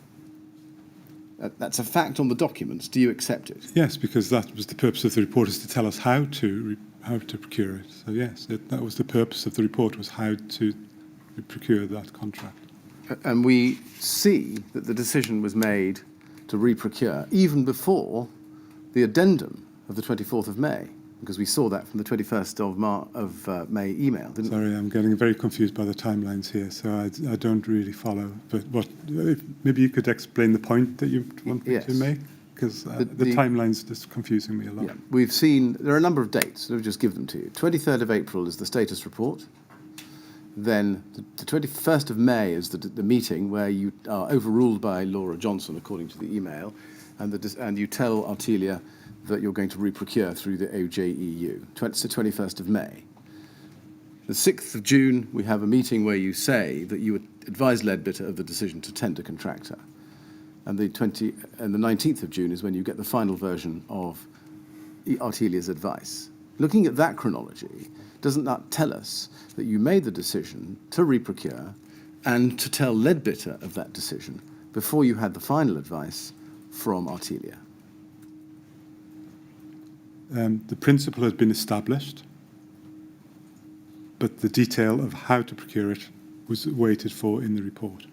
That's a fact on the documents. Do you accept it? Yes, because that was the purpose of the report, is to tell us how to procure it. So yes, that was the purpose of the report, was how to procure that contract. And we see that the decision was made to reprocure even before the addendum of the 24th of May, because we saw that from the 21st of May email, didn't we? Sorry, I'm getting very confused by the timelines here, so I don't really follow. But maybe you could explain the point that you want me to make? Because the timeline's just confusing me a lot. Yeah, we've seen, there are a number of dates, let me just give them to you. 23rd of April is the status report. Then the 21st of May is the meeting where you are overruled by Laura Johnson, according to the email, and you tell Artelia that you're going to reprocure through the OJEU. It's the 21st of May. The 6th of June, we have a meeting where you say that you would advise Ledbetter of the decision to tender contractor. And the 19th of June is when you get the final version of Artelia's advice. Looking at that chronology, doesn't that tell us that you made the decision to reprocure and to tell Ledbetter of that decision before you had the final advice from Artelia? The principle has been established, but the detail of how to procure it was waited for in the report.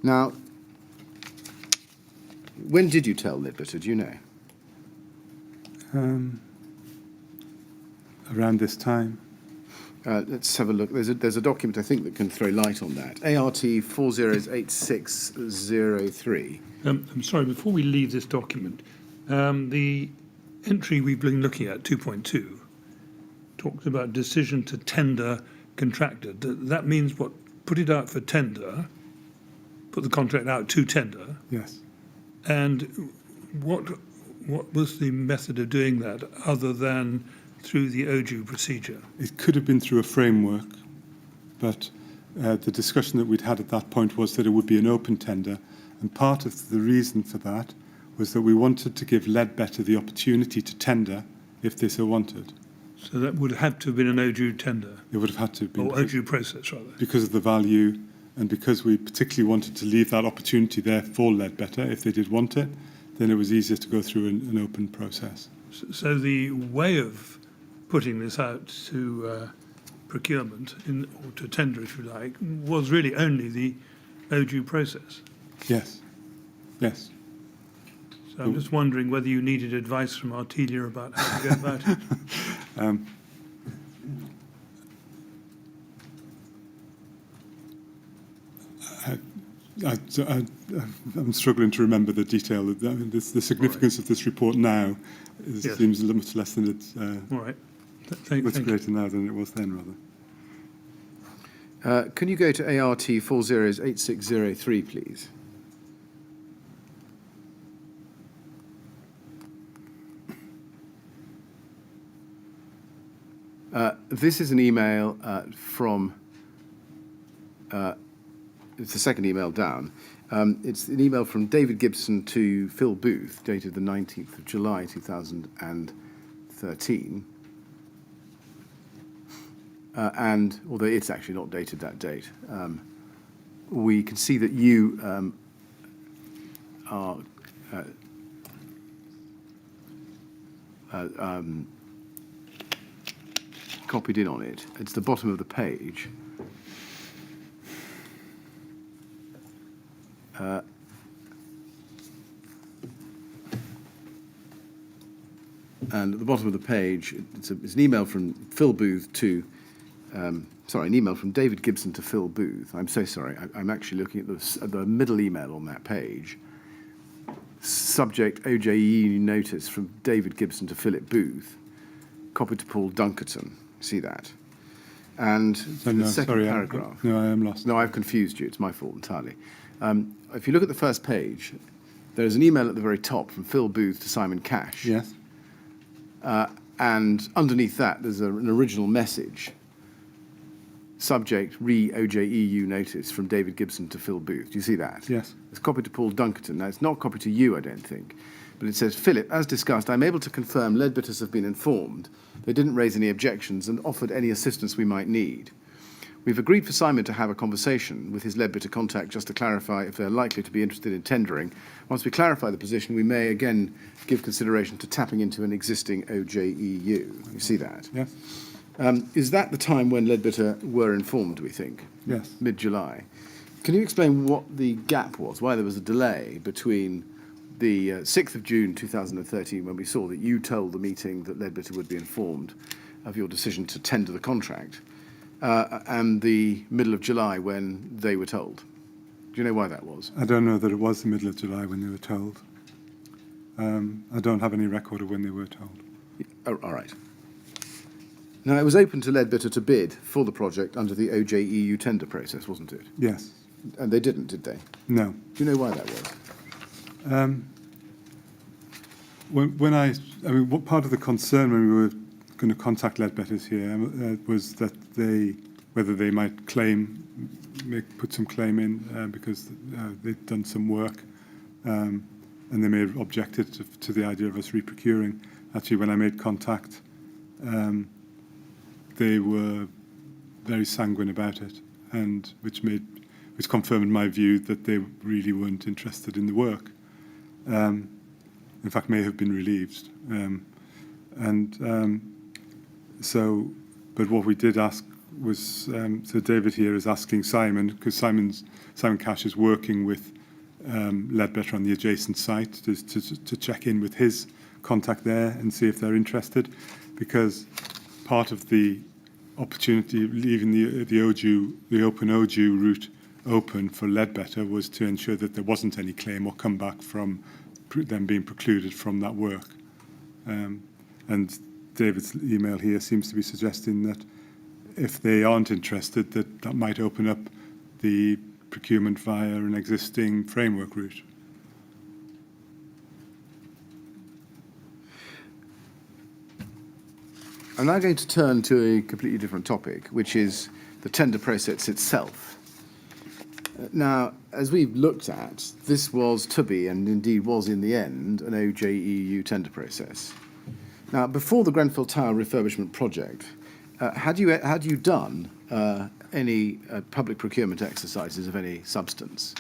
Now, when did you tell Ledbetter, do you know? Around this time. Let's have a look. There's a document, I think, that can throw light on that. ART 408603. I'm sorry, before we leave this document, the entry we've been looking at, 2.2, talks about decision to tender contractor. That means what? Put it out for tender, put the contract out to tender. Yes. And what was the method of doing that other than through the OJEU procedure? It could have been through a framework, but the discussion that we'd had at that point was that it would be an open tender, and part of the reason for that was that we wanted to give Ledbetter the opportunity to tender if they so wanted. So that would have to have been an ODU tender, It would have had to be or ODU process, rather. because of the value, and because we particularly wanted to leave that opportunity there for Ledbetter. If they did want it, then it was easier to go through an open process. So the way of putting this out to procurement, or to tender, if you like, was really only the ODU process. Yes, yes. So I'm just wondering whether you needed advice from Artelia about how to go about it. I'm struggling to remember the detail. The significance of this report now Yes. seems a little much less than it's All right. much Thank you. greater now than it was then, rather. Can you go to ART 408603, please? This is an email from, it's the second email down. It's an email from David Gibson to Phil Booth, dated the 19th of July 2013. And although it's actually not dated that date, we can see that you are copied in on it. It's the bottom of the page. And at the bottom of the page, it's an email from Phil Booth to, an email from David Gibson to Phil Booth. I'm so sorry. I'm actually looking at the middle email on that page. Subject OJE notice from David Gibson to Philip Booth, copied to Paul Dunkerton. See that? And the second paragraph. I am lost. No, I've confused you. It's my fault entirely. If you look at the first page, there's an email at the very top from Phil Booth to Simon Cash. Yes. And underneath that, there's an original message. Subject, OJEU notice from David Gibson to Phil Booth. Do you see that? Yes. It's copied to Paul Dunkerton. Now, it's not copied to you, I don't think. But it says, Philip, as discussed, I'm able to confirm Ledbetters have been informed. They didn't raise any objections and offered any assistance we might need. We've agreed for Simon to have a conversation with his Ledbetter contact just to clarify if they're likely to be interested in tendering. Once we clarify the position, we may again give consideration to tapping into an existing OJEU. You see that? Yes. Is that the time when Ledbetter were informed, do we think? Yes. Mid-July. Can you explain what the gap was, why there was a delay between the 6th of June 2013, when we saw that you told the meeting that Ledbetter would be informed of your decision to tender the contract, and the middle of July when they were told? Do you know why that was? I don't know that it was the middle of July when they were told. I don't have any record of when they were told. Oh, all right. Now, it was open to Ledbetter to bid for the project under the OJEU tender process, wasn't it? Yes. And they didn't, did they? No. Do you know why that was? What part of the concern when we were going to contact Ledbetters here was that whether they might put some claim in because they'd done some work, and they may have objected to the idea of us reprocuring. Actually, when I made contact, they were very sanguine about it, and which confirmed my view that they really weren't interested in the work. In fact, may have been relieved. But what we did ask was, so David here is asking Simon, because Simon Cash is working with Ledbetter on the adjacent site to check in with his contact there and see if they're interested, because part of the opportunity leaving the open ODU route open for Ledbetter was to ensure that there wasn't any claim or comeback from them being precluded from that work. And David's email here seems to be suggesting that if they aren't interested, that might open up the procurement via an existing framework route. I'm now going to turn to a completely different topic, which is the tender process itself. Now, as we've looked at, this was to be, and indeed was in the end, an OJEU tender process. Now, before the Grenfell Tower refurbishment project, had you done any public procurement exercises of any substance?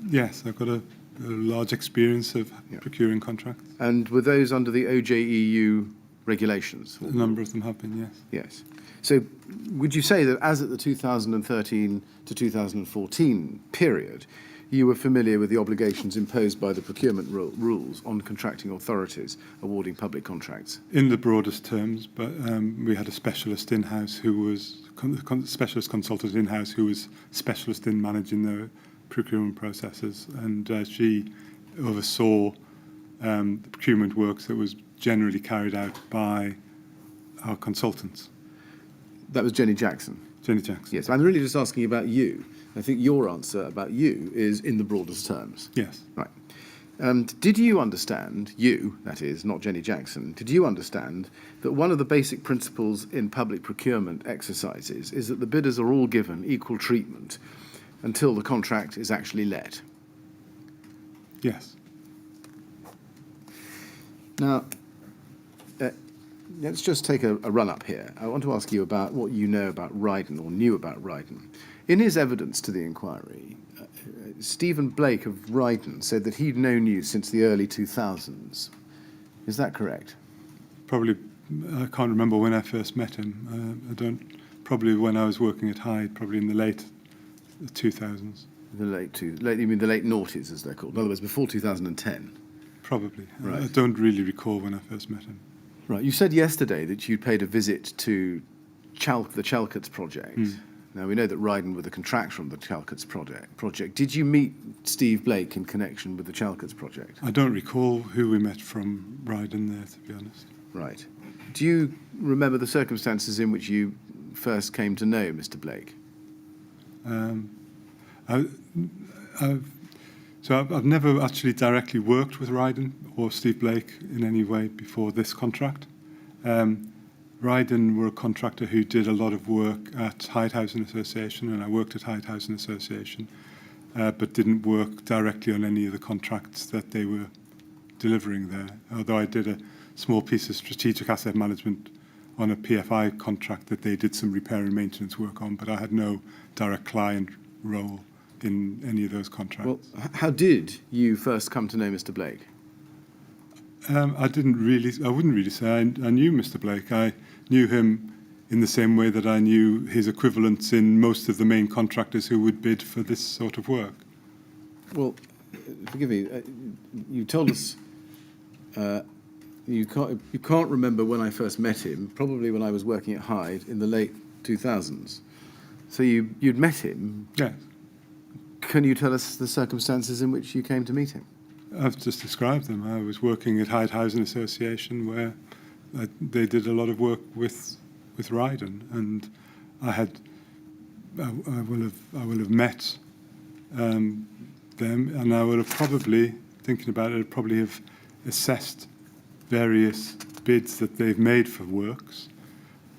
Yes, I've got a large experience of procuring contracts. And were those under the OJEU regulations? A number of them have been, yes. Yes. So would you say that as at the 2013 to 2014 period, you were familiar with the obligations imposed by the procurement rules on contracting authorities awarding public contracts? In the broadest terms, but we had a specialist in-house who was, specialist consultant in-house who was specialist in managing the procurement processes, and she oversaw the procurement works that was generally carried out by our consultants. That was Jenny Jackson? Jenny Jackson. Yes, I'm really just asking about you. I think your answer about you is in the broadest terms. Yes. Right. Did you understand, you, that is, not Jenny Jackson, did you understand that one of the basic principles in public procurement exercises is that the bidders are all given equal treatment until the contract is actually let? Yes. Now, let's just take a run-up here. I want to ask you about what you know about Ryden, or knew about Ryden. In his evidence to the inquiry, Stephen Blake of Ryden said that he'd known you since the early 2000s. Is that correct? Probably, I can't remember when I first met him. Probably when I was working at Hyde, probably in the late 2000s. You mean the late noughties, as they're called? In other words, before 2010? Probably. Right. I don't really recall when I first met him. Right. You said yesterday that you'd paid a visit to the Chalcots project. Now, we know that Ryden were the contractor on the Chalcots project. Did you meet Steve Blake in connection with the Chalcots project? I don't recall who we met from Ryden there, to be honest. Right. Do you remember the circumstances in which you first came to know Mr. Blake? I've never actually directly worked with Ryden or Steve Blake in any way before this contract. Ryden were a contractor who did a lot of work at Hyde Housing Association, and I worked at Hyde Housing Association, but didn't work directly on any of the contracts that they were delivering there. Although I did a small piece of strategic asset management on a PFI contract that they did some repair and maintenance work on, but I had no direct client role in any of those contracts. Well, how did you first come to know Mr. Blake? I wouldn't really say I knew Mr. Blake. I knew him in the same way that I knew his equivalents in most of the main contractors who would bid for this sort of work. Well, forgive me, you told us you can't remember when I first met him, probably when I was working at Hyde in the late 2000s. So you'd met him? Yes. Can you tell us the circumstances in which you came to meet him? I've just described them. I was working at Hyde Housing Association where they did a lot of work with Ryden, and I will have met them, and I would have probably, thinking about it, I'd probably have assessed various bids that they've made for works,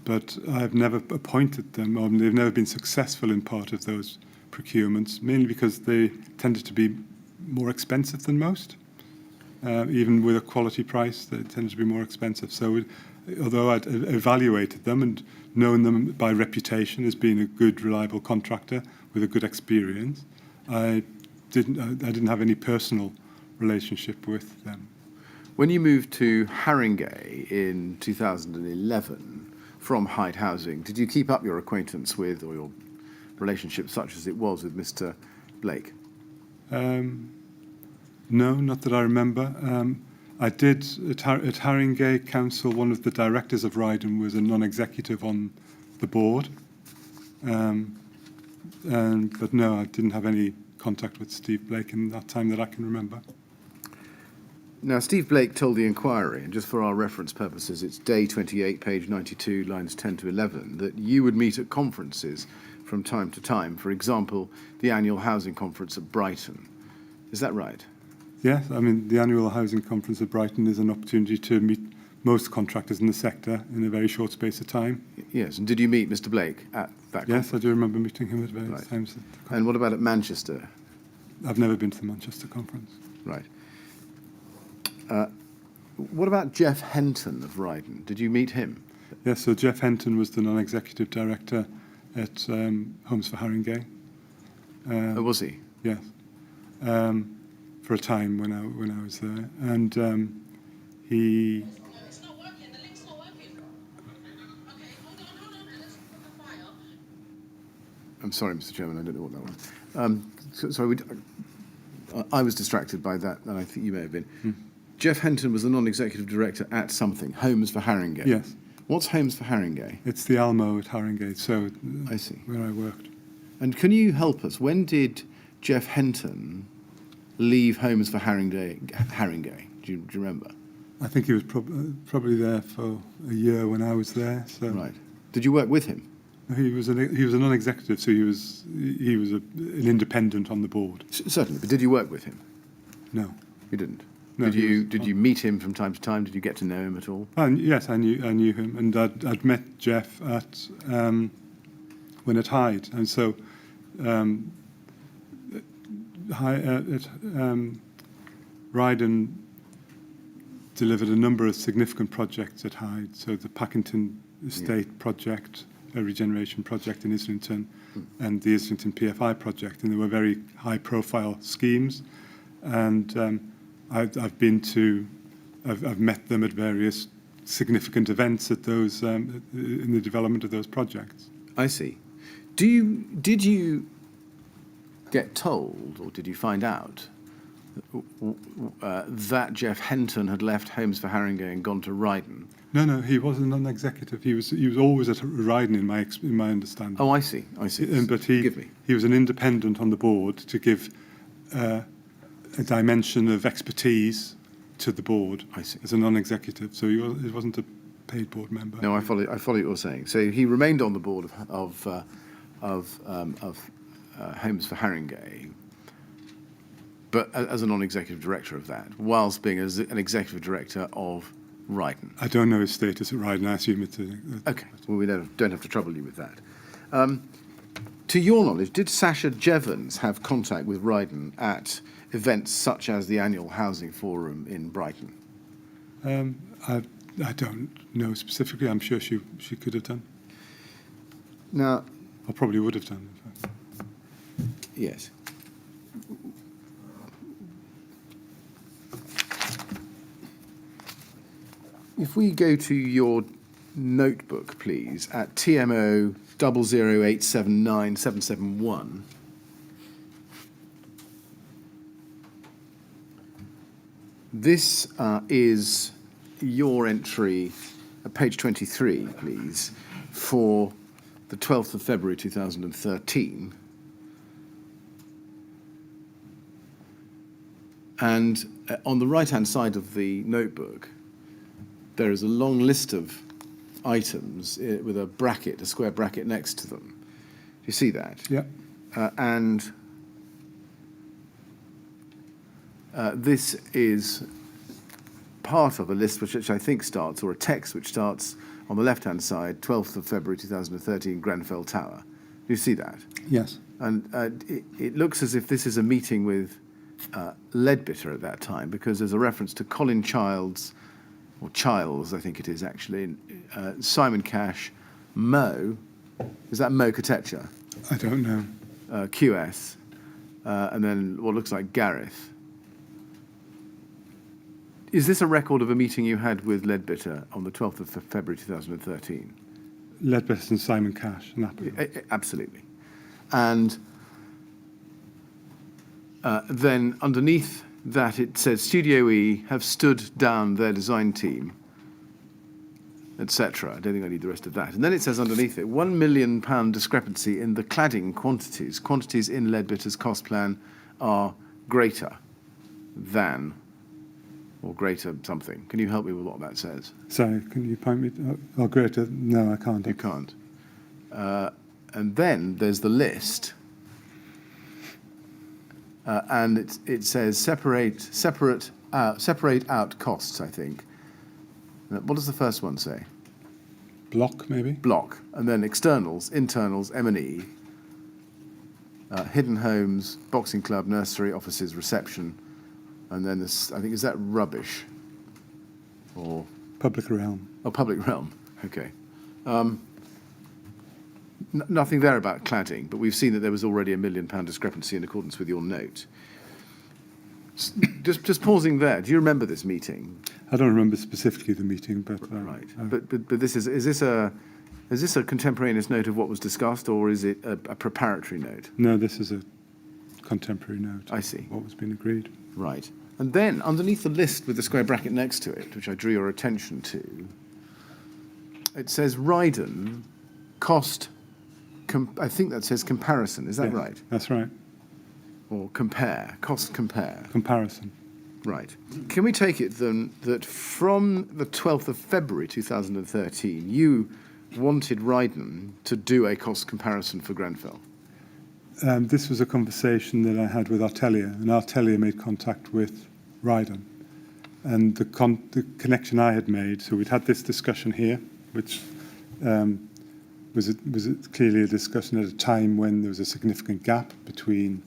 but I've never appointed them, or they've never been successful in part of those procurements, mainly because they tended to be more expensive than most. Even with a quality price, they tended to be more expensive. So although I'd evaluated them and known them by reputation as being a good, reliable contractor with a good experience, I didn't have any personal relationship with them. When you moved to Haringey in 2011 from Hyde Housing, did you keep up your acquaintance with, or your relationship such as it was with Mr. Blake? No, not that I remember. I did at Haringey Council. One of the directors of Ryden was a non-executive on the board, but no, I didn't have any contact with Steve Blake in that time that I can remember. Now, Steve Blake told the inquiry, and just for our reference purposes, it's day 28, page 92, lines 10 to 11, that you would meet at conferences from time to time. For example, the annual housing conference at Brighton. Is that right? Yes, I mean, the annual housing conference at Brighton is an opportunity to meet most contractors in the sector in a very short space of time. Yes, and did you meet Mr. Blake at that Yes, conference? I do remember meeting him at various Right. times. And what about at Manchester? I've never been to the Manchester conference. Right. What about Jeff Henton of Ryden? Did you meet him? Yes, so Jeff Henton was the non-executive director at Homes for Haringey. Oh, was he? Yes, for a time when I was there, and he. It's not working. The link's not working. Okay, hold on. Let's put the file. I'm sorry, Mr. Chairman, I don't know what that was. Sorry, I was distracted by that, and I think you may have been. Jeff Henton was the non-executive director at something, Homes for Haringey. Yes, What's Homes for Haringey? it's the Almo at Haringey. So I see. where I worked. And can you help us? When did Jeff Henton leave Homes for Haringey? Do you remember? I think he was probably there for a year when I was there. So Right. Did you work with him? he was a non-executive, so he was an independent on the board. Certainly, but did you work with him? No. You didn't. No, Did you meet him from time to time? Did you get to know him at all? Yes, I knew him, and I'd met Jeff at when at Hyde, and so Ryden delivered a number of significant projects at Hyde. So the Packington Estate project, a regeneration project in Islington, and the Islington PFI project, and they were very high-profile schemes. And I've met them at various significant events at those in the development of those projects. I see. Did you get told, or did you find out, that Jeff Henton had left Homes for Haringey and gone to Ryden? No, he wasn't an executive. He was always at Ryden in my understanding. Oh, I see. But Forgive me. he was an independent on the board to give a dimension of expertise to the board. I see. As a non-executive, so he wasn't a paid board member. No, I follow what you're saying. So he remained on the board of Homes for Haringey, but as a non-executive director of that, whilst being an executive director of Ryden. I don't know his status at Ryden. I assume it's Okay, well, we don't have to trouble you with that. To your knowledge, did Sasha Jevons have contact with Ryden at events such as the annual Housing Forum in Brighton? I don't know specifically. I'm sure she could have done, Now, or probably would have done. In fact. yes. If we go to your notebook, please, at TMO 00879-771. This is your entry, page 23, please, for the 12th of February 2013. And on the right-hand side of the notebook, there is a long list of items with a bracket, a square bracket next to them. Do you see that? Yeah. And this is part of a list which I think starts, or a text which starts on the left-hand side, 12th of February 2013, Grenfell Tower. Do you see that? Yes. And it looks as if this is a meeting with Leadbitter at that time, because there's a reference to Colin Childs, or Childs, I think it is actually, Simon Cash, Mo, is that Mo Katecha? I don't know. QS, and then what looks like Gareth. Is this a record of a meeting you had with Leadbitter on the 12th of February 2013? Leadbitter and Simon Cash, Napoli. Absolutely. And then underneath that it says Studio E have stood down their design team, etc. I don't think I need the rest of that. And then it says underneath it, £1 million discrepancy in the cladding quantities. Quantities in Leadbitter's cost plan are greater than, or greater something. Can you help me with what that says? Sorry, can you point me? Oh, greater. No, I can't. You can't. And then there's the list. And it says separate out costs, I think. What does the first one say? Block, maybe? Block. And then externals, internals, M&E, hidden homes, boxing club, nursery, offices, reception, and then this, I think, is that rubbish? Or, Public realm. oh, public realm, okay. Nothing there about cladding, but we've seen that there was already a £1 million discrepancy in accordance with your note. Just pausing there, do you remember this meeting? I don't remember specifically the meeting, but... Right, but this is this a contemporaneous note of what was discussed, or is it a preparatory note? No, this is a contemporary note. I see. What was being agreed. Right. And then, underneath the list with the square bracket next to it, which I drew your attention to, it says Ryden cost, I think that says comparison, is that Yes, right? That's right. Or compare, cost compare. Comparison. Right. Can we take it then that from the 12th of February 2013, you wanted Ryden to do a cost comparison for Grenfell? This was a conversation that I had with Artelia, and Artelia made contact with Ryden. And the connection I had made, so we'd had this discussion here, which was clearly a discussion at a time when there was a significant gap between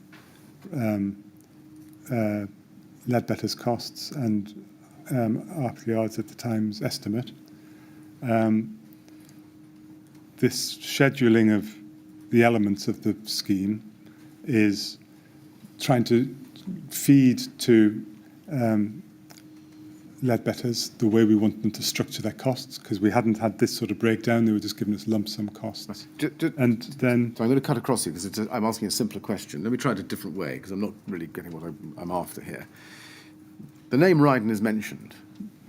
Ledbetter's costs and Arkleyard's at the time's estimate. This scheduling of the elements of the scheme is trying to feed to Ledbetter's the way we want them to structure their costs, because we hadn't had this sort of breakdown. They were just giving us lump sum costs. And then... So I'm going to cut across here because I'm asking a simpler question. Let me try it a different way because I'm not really getting what I'm after here. The name Ryden is mentioned.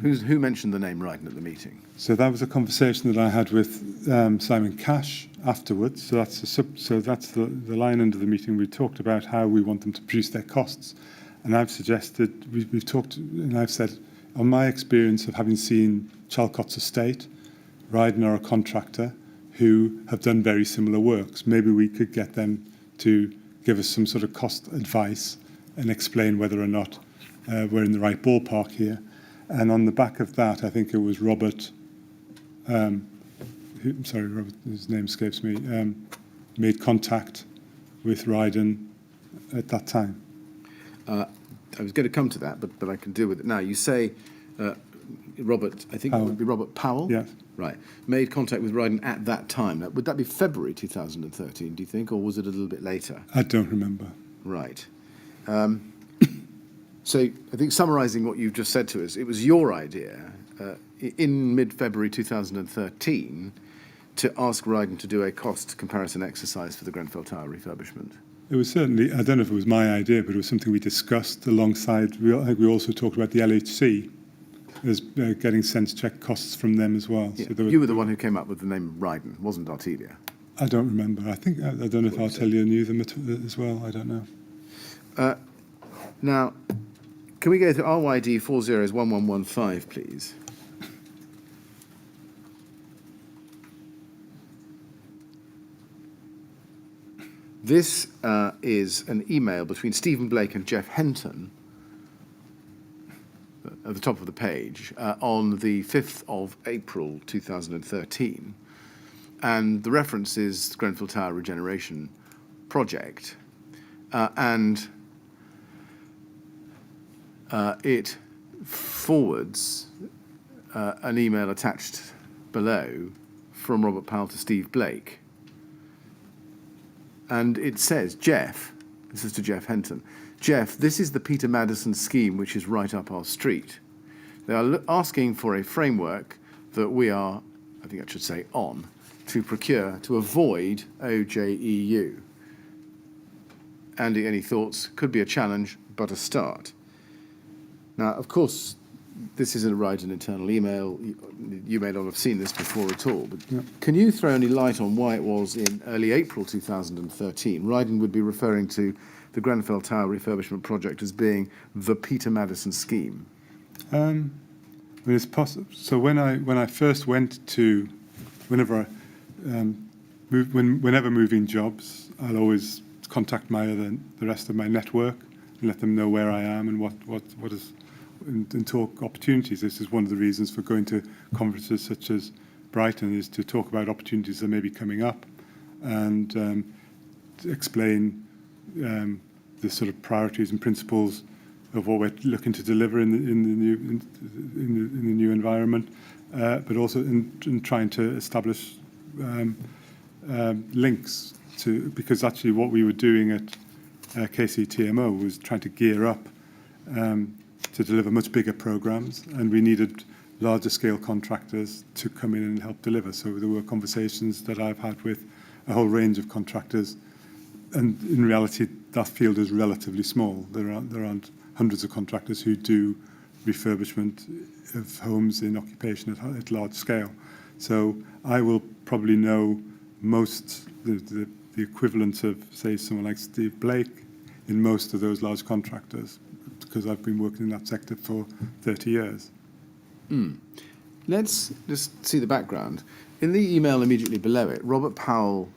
Who mentioned the name Ryden at the meeting? So that was a conversation that I had with Simon Cash afterwards. So that's the line under the meeting. We talked about how we want them to produce their costs, and I've suggested we've talked, and I've said, on my experience of having seen Chalcott's estate, Ryden are a contractor who have done very similar works. Maybe we could get them to give us some sort of cost advice and explain whether or not we're in the right ballpark here. And on the back of that, I think it was Robert, Robert, his name escapes me, made contact with Ryden at that time. I was going to come to that, but I can deal with it now. You say Robert, I think it would be Robert Powell? Yes. Right. Made contact with Ryden at that time. Would that be February 2013, do you think, or was it a little bit later? I don't remember. Right. So I think summarising what you've just said to us, it was your idea in mid-February 2013 to ask Ryden to do a cost comparison exercise for the Grenfell Tower refurbishment. It was certainly, I don't know if it was my idea, but it was something we discussed alongside, I think we also talked about the LHC as getting sense check costs from them as well. Yeah. So You were the one who came up with the name Ryden, wasn't Artelia? I don't remember. I don't know if Artelia knew them as well. I don't know. Now, can we go to RYD 401115, please? This is an email between Stephen Blake and Jeff Henton at the top of the page on the 5th of April 2013. And the reference is the Grenfell Tower Regeneration Project. And it forwards an email attached below from Robert Powell to Steve Blake. And it says, Jeff, this is to Jeff Henton, Jeff, this is the Peter Maddison scheme, which is right up our street. They are asking for a framework that we are, I think I should say, on, to procure to avoid OJEU. Andy, any thoughts? Could be a challenge, but a start. Now, of course, this isn't a Ryden internal email. You may not have seen this before at all, but can you throw any light on why it was in early April 2013 Ryden would be referring to the Grenfell Tower refurbishment project as being the Peter Maddison scheme? It's possible. So when I first went to, whenever moving jobs, I'll always contact the rest of my network and let them know where I am and and talk opportunities. This is one of the reasons for going to conferences such as Brighton, is to talk about opportunities that may be coming up and to explain the sort of priorities and principles of what we're looking to deliver in the new environment, but also in trying to establish links to, because actually what we were doing at TMO was trying to gear up to deliver much bigger programs, and we needed larger scale contractors to come in and help deliver. So there were conversations that I've had with a whole range of contractors, and in reality that field is relatively small. There aren't hundreds of contractors who do refurbishment of homes in occupation at large scale. So I will probably know most, the equivalent of, say, someone like Steve Blake in most of those large contractors, because I've been working in that sector for 30 years. Let's just see the background. In the email immediately below it, Robert Powell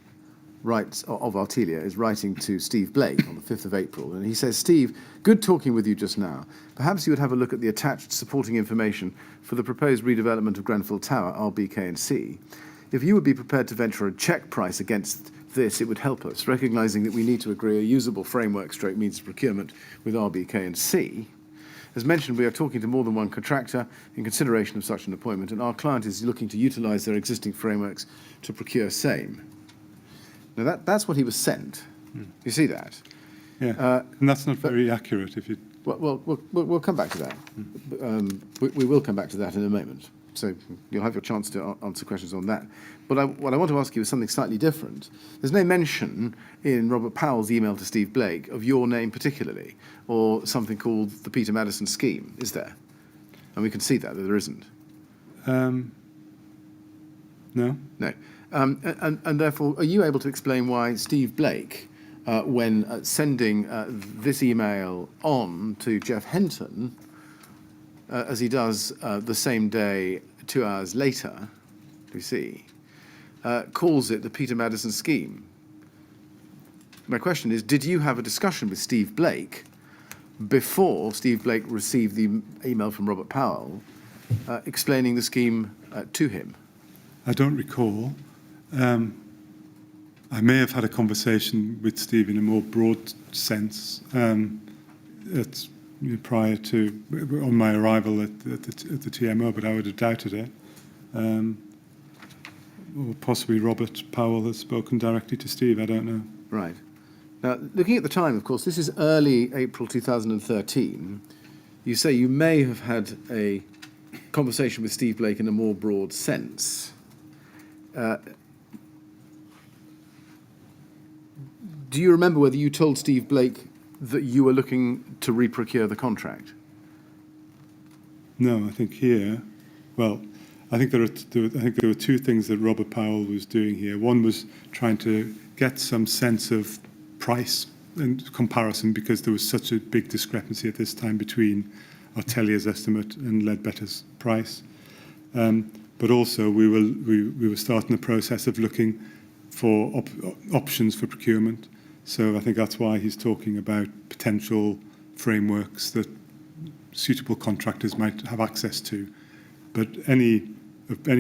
writes, of Artelia, is writing to Steve Blake on the 5th of April, and he says, "Steve, good talking with you just now. Perhaps you would have a look at the attached supporting information for the proposed redevelopment of Grenfell Tower, RBK and C. If you would be prepared to venture a check price against this, it would help us, recognising that we need to agree a usable framework stroke means of procurement with RBK and C. As mentioned, we are talking to more than one contractor in consideration of such an appointment, and our client is looking to utilise their existing frameworks to procure same." Now that's what he was sent. You see that? Yeah, and that's not very accurate. If you We'll come back to that. We will come back to that in a moment. So you'll have your chance to answer questions on that. But what I want to ask you is something slightly different. There's no mention in Robert Powell's email to Steve Blake of your name particularly, or something called the Peter Maddison scheme, is there? And we can see that there isn't. no. No. And therefore, are you able to explain why Steve Blake, when sending this email on to Jeff Henton, as he does the same day, 2 hours later, you see, calls it the Peter Maddison scheme? My question is, did you have a discussion with Steve Blake before Steve Blake received the email from Robert Powell explaining the scheme to him? I don't recall. I may have had a conversation with Steve in a more broad sense prior to, on my arrival at the TMO, but I would have doubted it. Or possibly Robert Powell has spoken directly to Steve, I don't know. Right. Now, looking at the time, of course, this is early April 2013. You say you may have had a conversation with Steve Blake in a more broad sense. Do you remember whether you told Steve Blake that you were looking to reprocure the contract? No, I think here, well, I think there were two things that Robert Powell was doing here. One was trying to get some sense of price and comparison, because there was such a big discrepancy at this time between Artelia's estimate and Ledbetter's price. But also we were starting the process of looking for options for procurement. So I think that's why he's talking about potential frameworks that suitable contractors might have access to. But any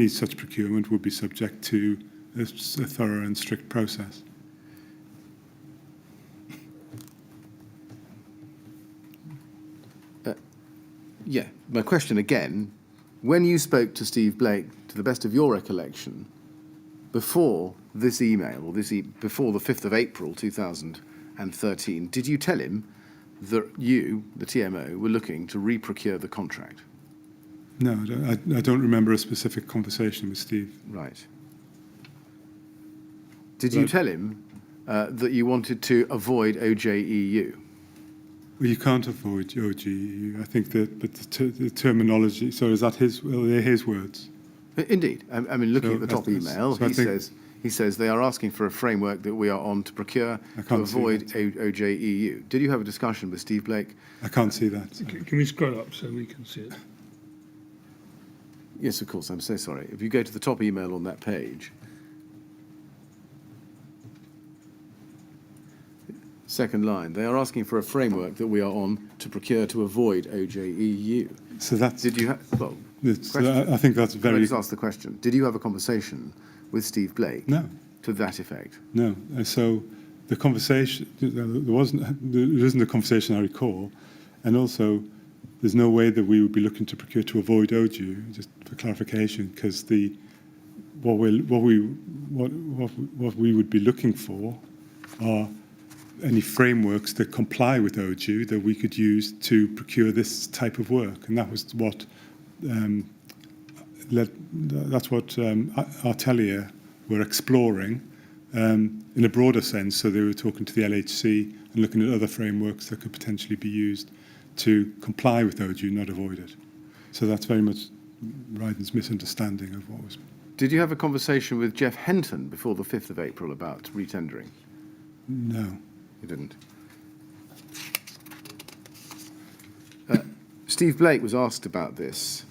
such procurement would be subject to a thorough and strict process. Yeah, my question again, when you spoke to Steve Blake, to the best of your recollection, before this email, or before the 5th of April 2013, did you tell him that you, the TMO, were looking to reprocure the contract? No, I don't remember a specific conversation with Steve. Right. Did you tell him that you wanted to avoid OJEU? Well, you can't avoid OGEU. I think that, but the terminology. So is that his? Well, they're his words. Indeed. I mean, looking So at the top email, so he says they are asking for a framework that we are on to procure to avoid OJEU. Did you have a discussion with Steve Blake? I can't see that. Can we scroll up so we can see it? Yes, of course. I'm so sorry. If you go to the top email on that page. Second line. They are asking for a framework that we are on to procure to avoid OJEU. So that's. Did you have, well, I think that's can I very. just ask the question? Did you have a conversation with Steve Blake? No. To that effect? No. So the conversation, there isn't a conversation I recall, and also there's no way that we would be looking to procure to avoid OJEU, just for clarification, because what we would be looking for are any frameworks that comply with OJEU that we could use to procure this type of work, and that was what Artelia were exploring in a broader sense. So they were talking to the LHC and looking at other frameworks that could potentially be used to comply with OJEU, not avoid it. So that's very much Ryden's misunderstanding of what was. Did you have a conversation with Jeff Henton before the 5th of April about retendering? No. You didn't. Steve Blake was asked about this,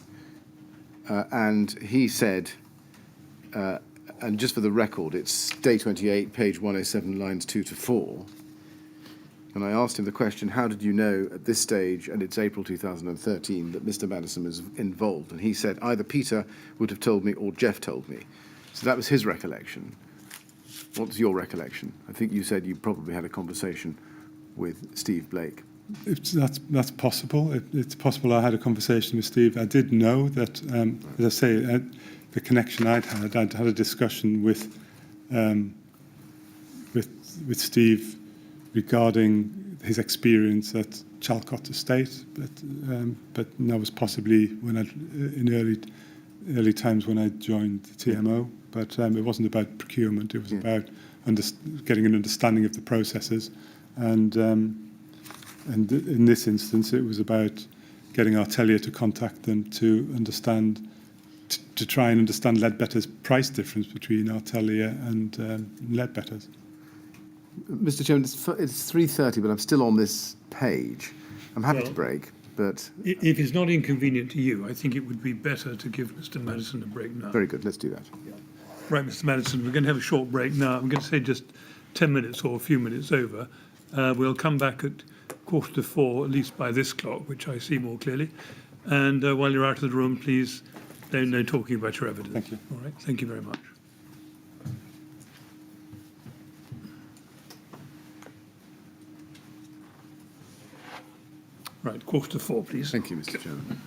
and he said, and just for the record, it's day 28, page 107, lines 2 to 4. And I asked him the question, how did you know at this stage, and it's April 2013, that Mr. Maddison was involved? And he said, either Peter would have told me or Jeff told me. So that was his recollection. What's your recollection? I think you said you probably had a conversation with Steve Blake. That's possible. It's possible I had a conversation with Steve. I did know that, as I say, the connection I'd had a discussion with Steve regarding his experience at Chalcott Estate, but that was possibly when in early times when I joined the TMO. But it wasn't about procurement. It was about getting an understanding of the processes, and in this instance, it was about getting Artelia to contact them to understand, to try and understand Leadbetter's price difference between Artelia and Leadbetter's. Mr. Chairman, it's 3:30, but I'm still on this page. I'm happy to break, but... If it's not inconvenient to you, I think it would be better to give Mr. Maddison a break now. Very good, let's do that. Right, Mr. Maddison, we're going to have a short break now. I'm going to say just 10 minutes or a few minutes over. We'll come back at 3:45, at least by this clock, which I see more clearly. And while you're out of the room, please, no talking about your evidence. Thank you. All right, thank you very much. Right, 3:45, please. Thank you, Mr. Chairman.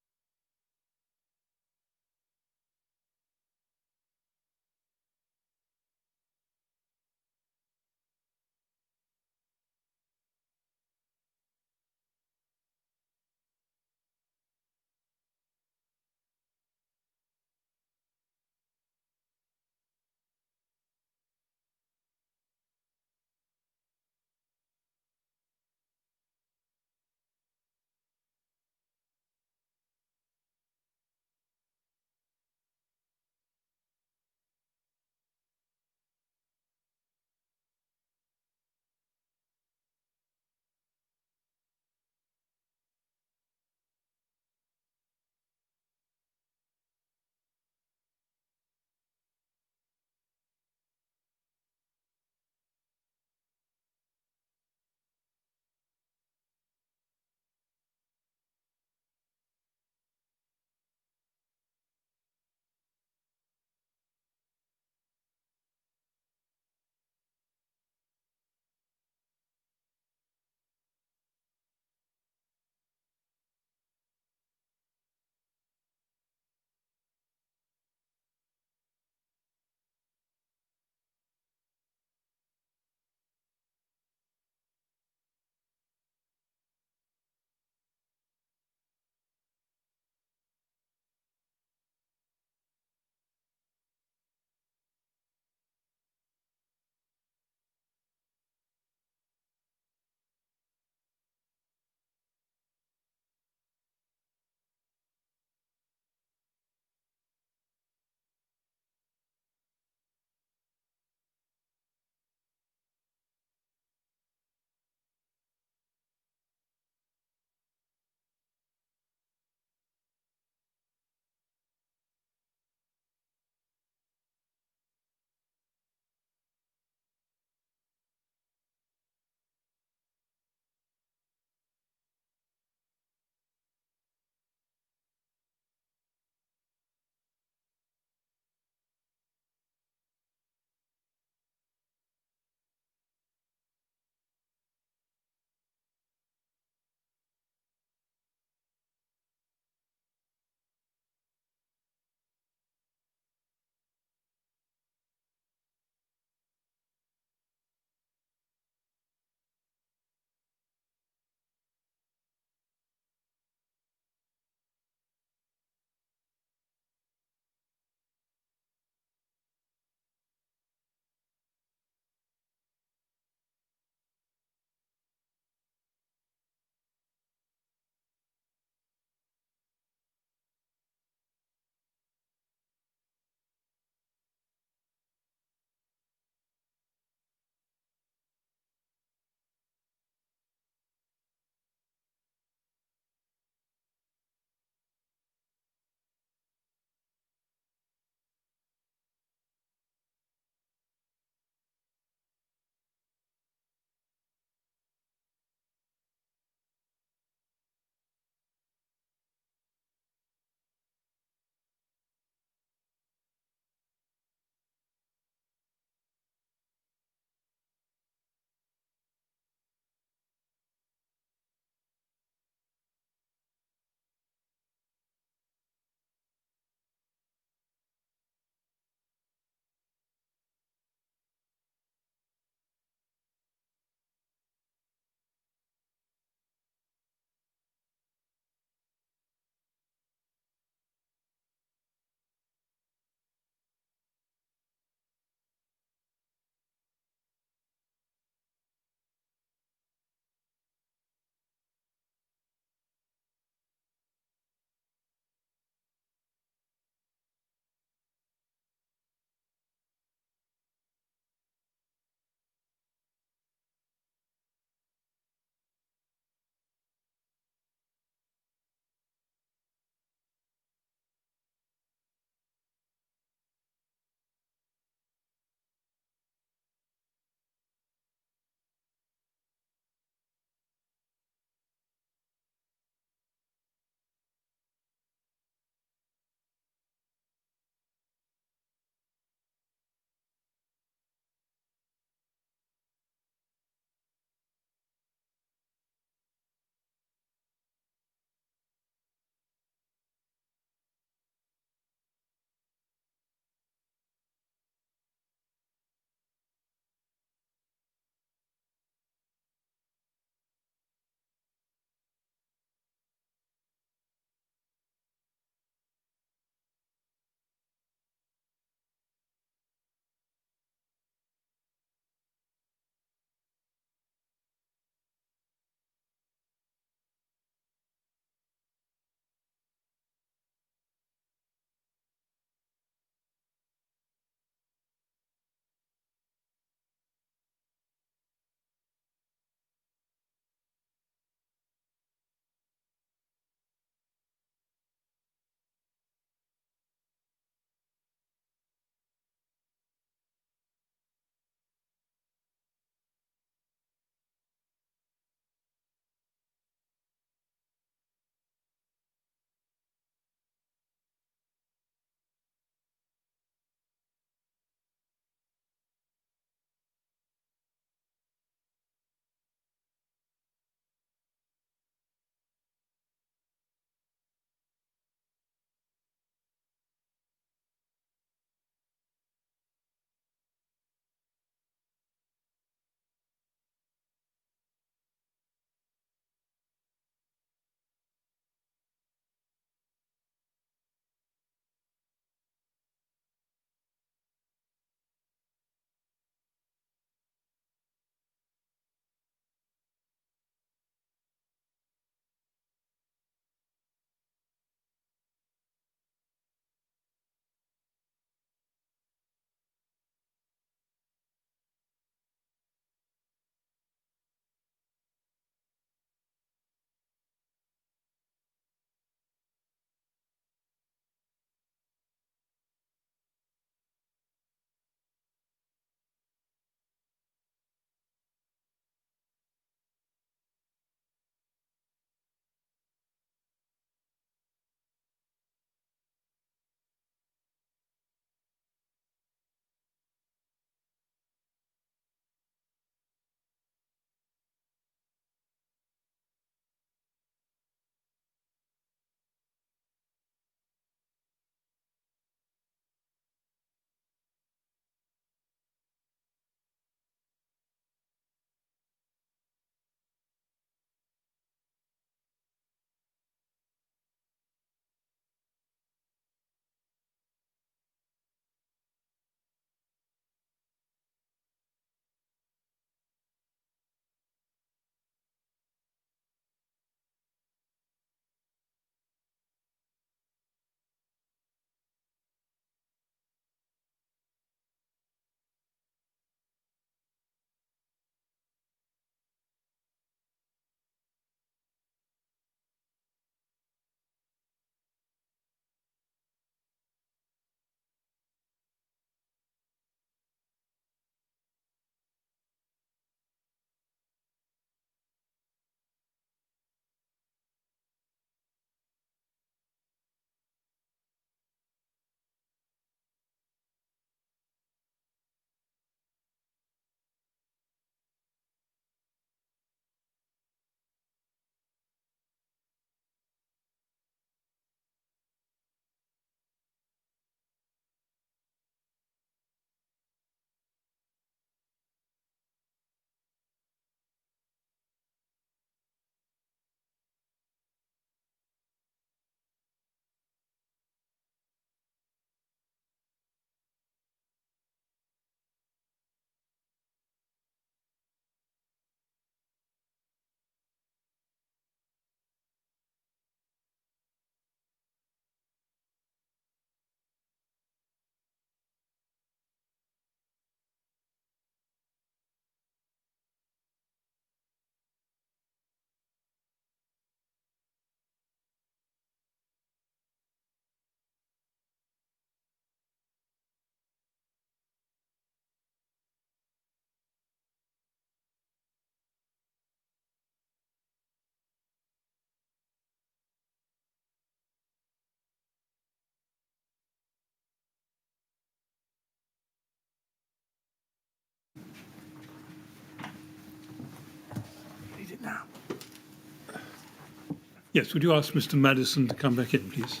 Yes, would you ask Mr. Maddison to come back in, please?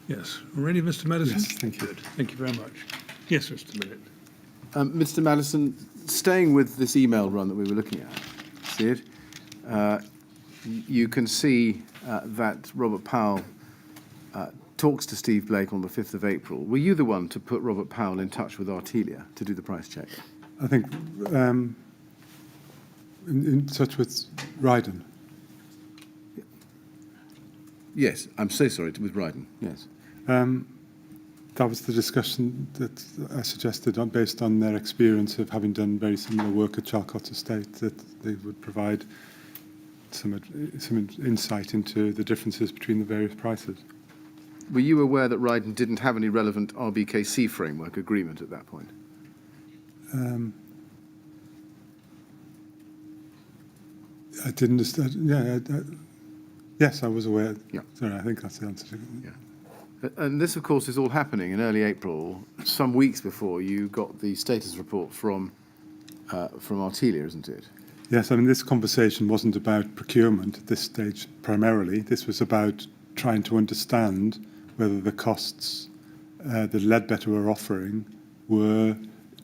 Yes, ready, Mr. Maddison? Yes, thank you. Good. Thank you very much. Yes, Mr. Millett. Mr. Maddison, staying with this email run that we were looking at, see it? You can see that Robert Powell talks to Steve Blake on the 5th of April. Were you the one to put Robert Powell in touch with Artelia to do the price check? I think in touch with Ryden. Yes, I'm so sorry, with Ryden, yes. That was the discussion that I suggested based on their experience of having done very similar work at Charcot Estate, that they would provide some insight into the differences between the various prices. Were you aware that Ryden didn't have any relevant RBKC framework agreement at that point? I didn't understand. Yeah, yes, I was aware. Yeah. Sorry, I think that's the answer to it. Yeah. And this, of course, is all happening in early April, some weeks before you got the status report from Artelia, isn't it? Yes, I mean, this conversation wasn't about procurement at this stage primarily. This was about trying to understand whether the costs that Leadbetter were offering were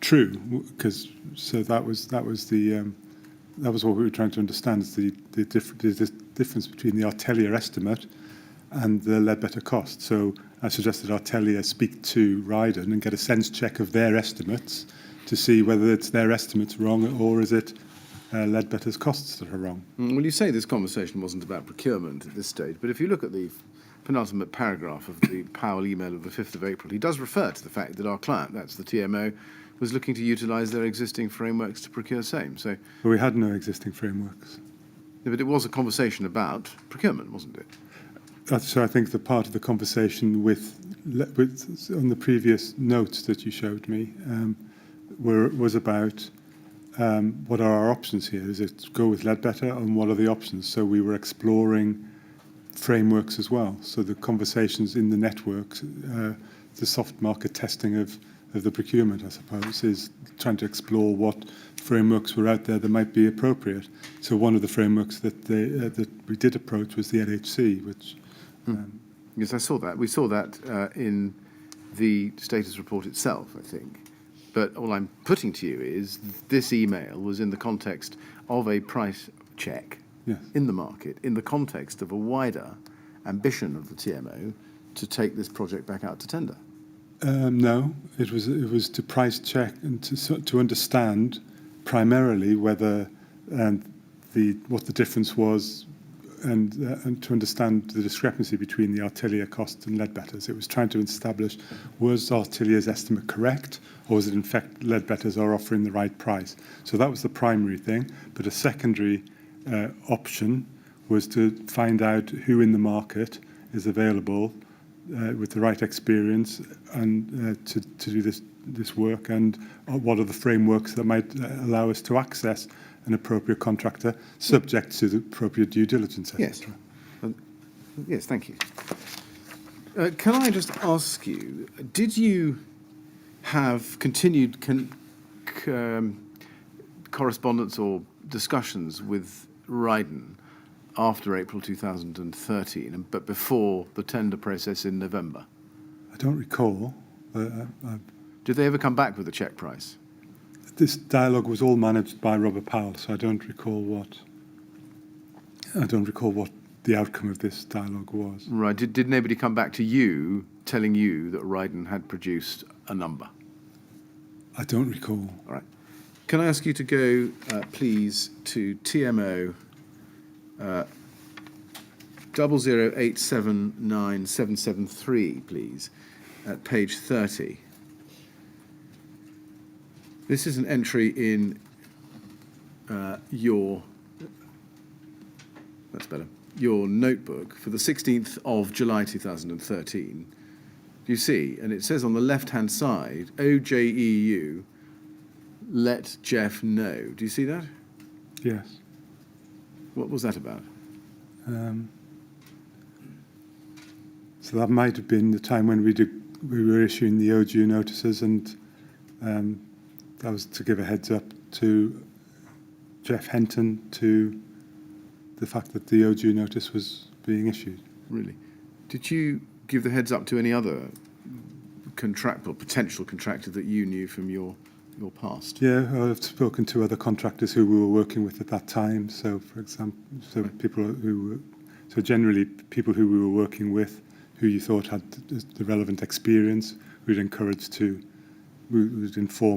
true, because that was what we were trying to understand, is the difference between the Artelia estimate and the Leadbetter cost. So I suggested Artelia speak to Ryden and get a sense check of their estimates to see whether it's their estimates wrong or is it Leadbetter's costs that are wrong. Well, you say this conversation wasn't about procurement at this stage, but if you look at the penultimate paragraph of the Powell email of the 5th of April, he does refer to the fact that our client, that's the TMO, was looking to utilise their existing frameworks to procure same. So, But we had no existing frameworks. but it was a conversation about procurement, wasn't it? So I think the part of the conversation with on the previous notes that you showed me was about what are our options here? Is it go with Leadbetter, and what are the options? So we were exploring frameworks as well. So the conversations in the network, the soft market testing of the procurement, I suppose, is trying to explore what frameworks were out there that might be appropriate. So one of the frameworks that we did approach was the LHC, which. Yes, I saw that. We saw that in the status report itself, I think. But all I'm putting to you is this email was in the context of a price check in the market, in the context of a wider ambition of the TMO to take this project back out to tender. No, it was to price check and to understand primarily whether what the difference was, and to understand the discrepancy between the Artelia costs and Leadbetter's. It was trying to establish, was Artelia's estimate correct, or was it in fact Leadbetter's are offering the right price? So that was the primary thing. But a secondary option was to find out who in the market is available with the right experience and to do this work, and what are the frameworks that might allow us to access an appropriate contractor, subject to the appropriate due diligence, etc. Yes. Yes, thank you. Can I just ask you, did you have continued correspondence or discussions with Ryden after April 2013, but before the tender process in November? I don't recall. Did they ever come back with a check price? This dialogue was all managed by Robert Powell, so I don't recall what the outcome of this dialogue was. Right. Did nobody come back to you telling you that Ryden had produced a number? I don't recall. All right. Can I ask you to go, please, to TMO 008797773, please, at page 30. This is an entry in your notebook for the 16th of July 2013. Do you see? And it says on the left-hand side, OJEU, let Jeff know. Do you see that? Yes. What was that about? So that might have been the time when we'd we were issuing the ODU notices, and that was to give a heads up to Jeff Henton to the fact that the ODU notice was being issued. Really? Did you give the heads up to any other potential contractor that you knew from your past? Yeah, I've spoken to other contractors who we were working with at that time. So, for example, generally people who we were working with, who you thought had the relevant experience, we'd inform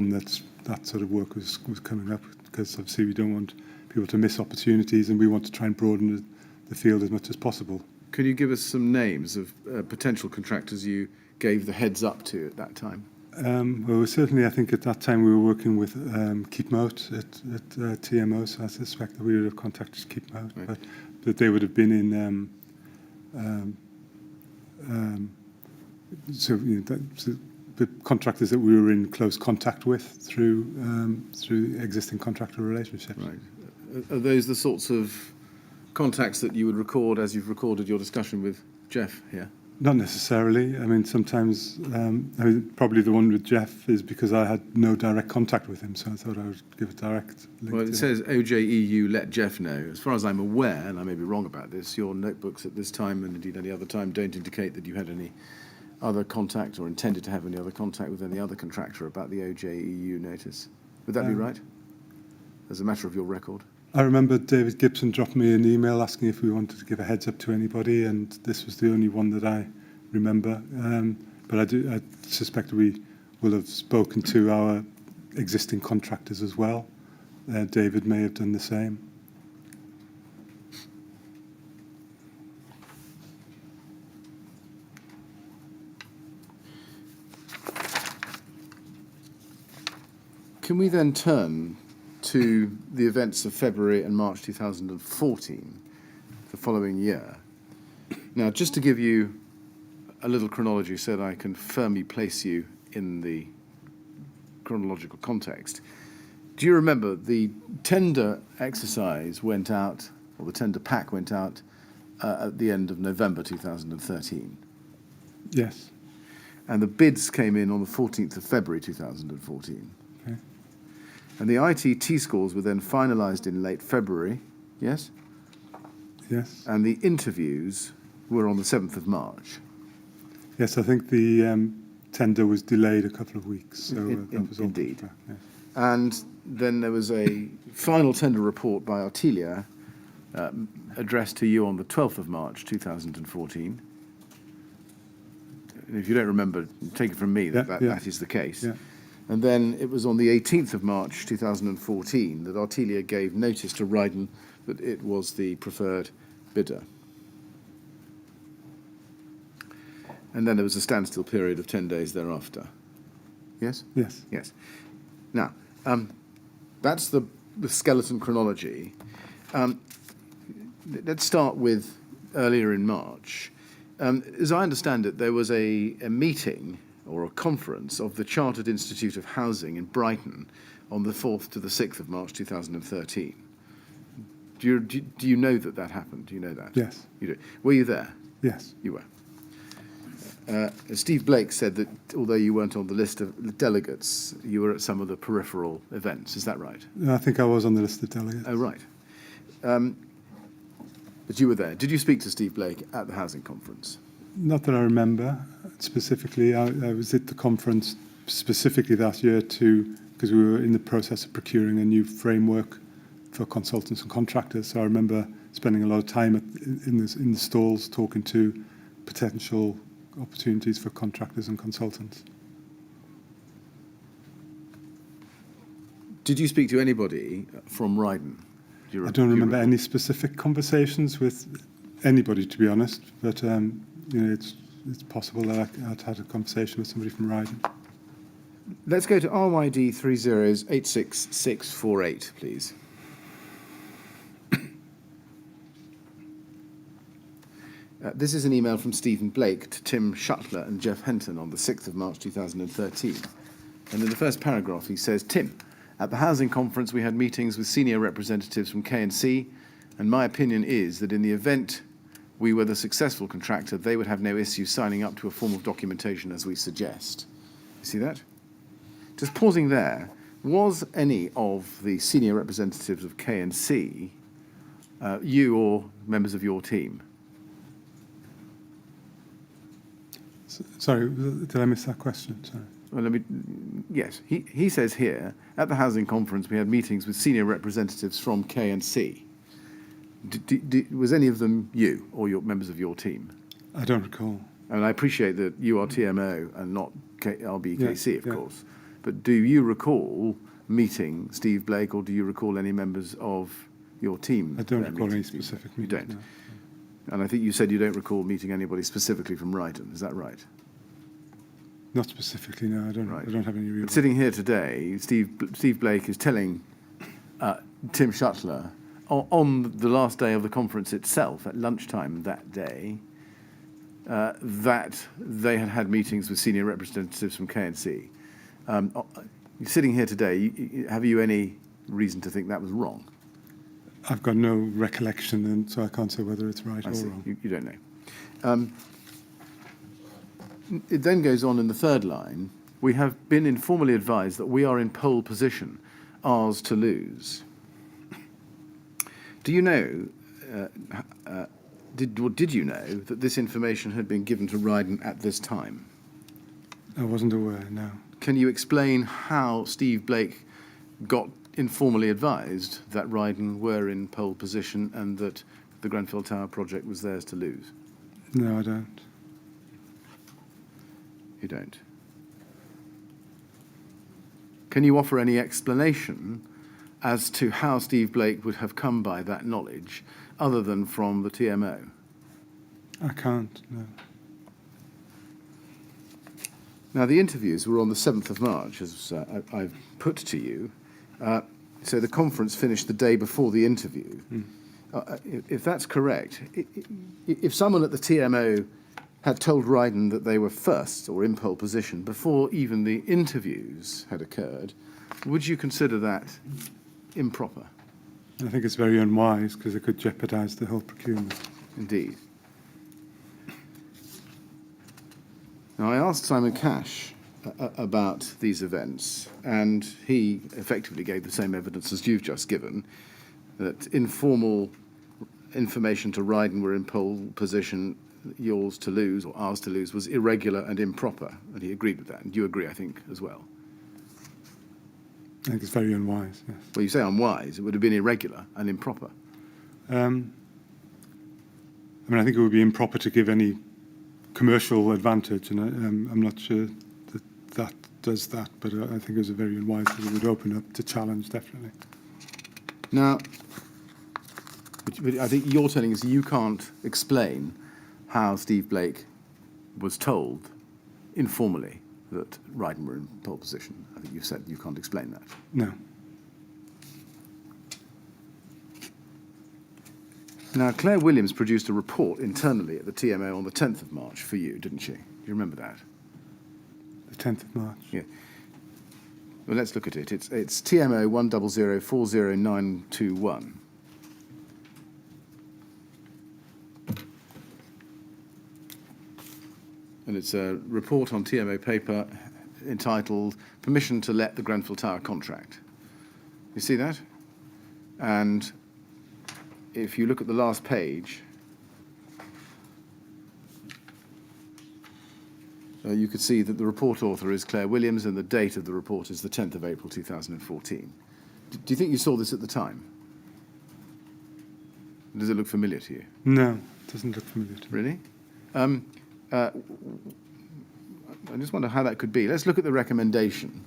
that that sort of work was coming up, because obviously we don't want people to miss opportunities, and we want to try and broaden the field as much as possible. Could you give us some names of potential contractors you gave the heads up to at that time? Well, certainly, I think at that time we were working with Keepmoat at TMO, so I suspect that we would have contacted Keepmoat, right. But that they would have been in. The contractors that we were in close contact with through existing contractor relationships. Right. Are those the sorts of contacts that you would record as you've recorded your discussion with Jeff here? Not necessarily. I mean, sometimes, probably the one with Jeff is because I had no direct contact with him, so I thought I would give a direct link. Well, it says OJEU let Jeff know. As far as I'm aware, and I may be wrong about this, your notebooks at this time, and indeed any other time, don't indicate that you had any other contact or intended to have any other contact with any other contractor about the OJEU notice. Would that be right? As a matter of your record? I remember David Gibson dropped me an email asking if we wanted to give a heads up to anybody, and this was the only one that I remember. But I suspect we will have spoken to our existing contractors as well. David may have done the same. Can we then turn to the events of February and March 2014, the following year? Now, just to give you a little chronology so that I can firmly place you in the chronological context, do you remember the tender exercise went out, or the tender pack went out at the end of November 2013? Yes. And the bids came in on the 14th of February 2014. Okay. And the ITT scores were then finalised in late February, yes? Yes. And the interviews were on the 7th of March. Yes, I think the tender was delayed a couple of weeks. So that was all. Indeed. Yes. And then there was a final tender report by Artelia addressed to you on the 12th of March 2014. And if you don't remember, take it from me that is the case. Yeah. And then it was on the 18th of March 2014 that Artelia gave notice to Ryden that it was the preferred bidder. And then there was a standstill period of 10 days thereafter. Yes? Yes. Yes. Now, that's the skeleton chronology. Let's start with earlier in March. As I understand it, there was a meeting or a conference of the Chartered Institute of Housing in Brighton on the 4th to the 6th of March 2013. Do you know that happened? Do you know that? Yes. You do. Were you there? Yes. You were. Steve Blake said that although you weren't on the list of delegates, you were at some of the peripheral events. Is that right? I think I was on the list of delegates. Oh, right. But you were there. Did you speak to Steve Blake at the housing conference? Not that I remember specifically. I was at the conference specifically that year because we were in the process of procuring a new framework for consultants and contractors. So I remember spending a lot of time in the stalls talking to potential opportunities for contractors and consultants. Did you speak to anybody from Ryden? I don't remember any specific conversations with anybody, to be honest, but it's possible that I'd had a conversation with somebody from Ryden. Let's go to RYD 30866648, please. This is an email from Stephen Blake to Tim Shuttler and Jeff Henton on the 6th of March 2013. And in the first paragraph he says, Tim, at the housing conference we had meetings with senior representatives from K&C, and my opinion is that in the event we were the successful contractor, they would have no issue signing up to a form of documentation as we suggest. You see that? Just pausing there, was any of the senior representatives of K&C you or members of your team? Sorry, did I miss that question? Sorry. Well, yes, he says here, at the housing conference, we had meetings with senior representatives from K&C. Was any of them you or your members of your team? I don't recall. And I appreciate that you are TMO and not RBKC, Yeah, of yeah. course. But do you recall meeting Steve Blake, or do you recall any members of your team? I don't there recall any meeting Steve specific Blake? You meeting, don't. no. And I think you said you don't recall meeting anybody specifically from Ryden. Is that right? Not specifically, no. I don't have any real... But sitting here today, Steve Blake is telling Tim Shuttler on the last day of the conference itself, at lunchtime that day, that they had had meetings with senior representatives from K&C. Sitting here today, have you any reason to think that was wrong? I've got no recollection, and so I can't say whether it's right I or see. wrong. You don't know. It then goes on in the third line. We have been informally advised that we are in pole position, ours to lose. Do you know, did you know that this information had been given to Ryden at this time? I wasn't aware, no. Can you explain how Steve Blake got informally advised that Ryden were in pole position and that the Grenfell Tower project was theirs to lose? No, I don't. You don't. Can you offer any explanation as to how Steve Blake would have come by that knowledge other than from the TMO? I can't, no. Now, the interviews were on the 7th of March, as I've put to you. So the conference finished the day before the interview. If that's correct, if someone at the TMO had told Ryden that they were first or in pole position before even the interviews had occurred, would you consider that improper? I think it's very unwise because it could jeopardise the whole procurement. Indeed. Now, I asked Simon Cash about these events, and he effectively gave the same evidence as you've just given, that informal information to Ryden were in pole position, yours to lose, or ours to lose, was irregular and improper, and he agreed with that. And you agree, I think, as well. I think it's very unwise, yes. Well, you say unwise. It would have been irregular and improper. I mean, I think it would be improper to give any commercial advantage, and I'm not sure that does that, but I think it was a very unwise because it would open up to challenge, definitely. Now, but I think you're telling us you can't explain how Steve Blake was told informally that Ryden were in pole position. I think you've said you can't explain that. No. Now, Claire Williams produced a report internally at the TMO on the 10th of March for you, didn't she? Do you remember that? The 10th of March. Yeah. Well, let's look at it. It's TMO 100400921. And it's a report on TMO paper entitled Permission to Let the Grenfell Tower Contract. You see that? And if you look at the last page, you could see that the report author is Claire Williams and the date of the report is the 10th of April 2014. Do you think you saw this at the time? Does it look familiar to you? No, it doesn't look familiar to me. Really? I just wonder how that could be. Let's look at the recommendation.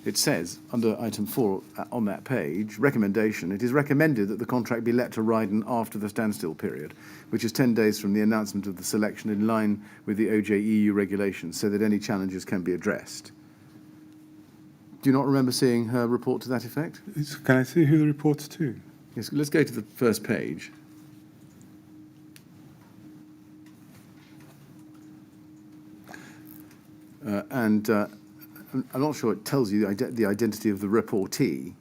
It says, under item 4 on that page, recommendation, it is recommended that the contract be let to Ryden after the standstill period, which is 10 days from the announcement of the selection in line with the OJEU regulations, so that any challenges can be addressed. Do you not remember seeing her report to that effect? Can I see who the report's to? Yes, let's go to the first page. I'm not sure it tells you the identity of the reportee,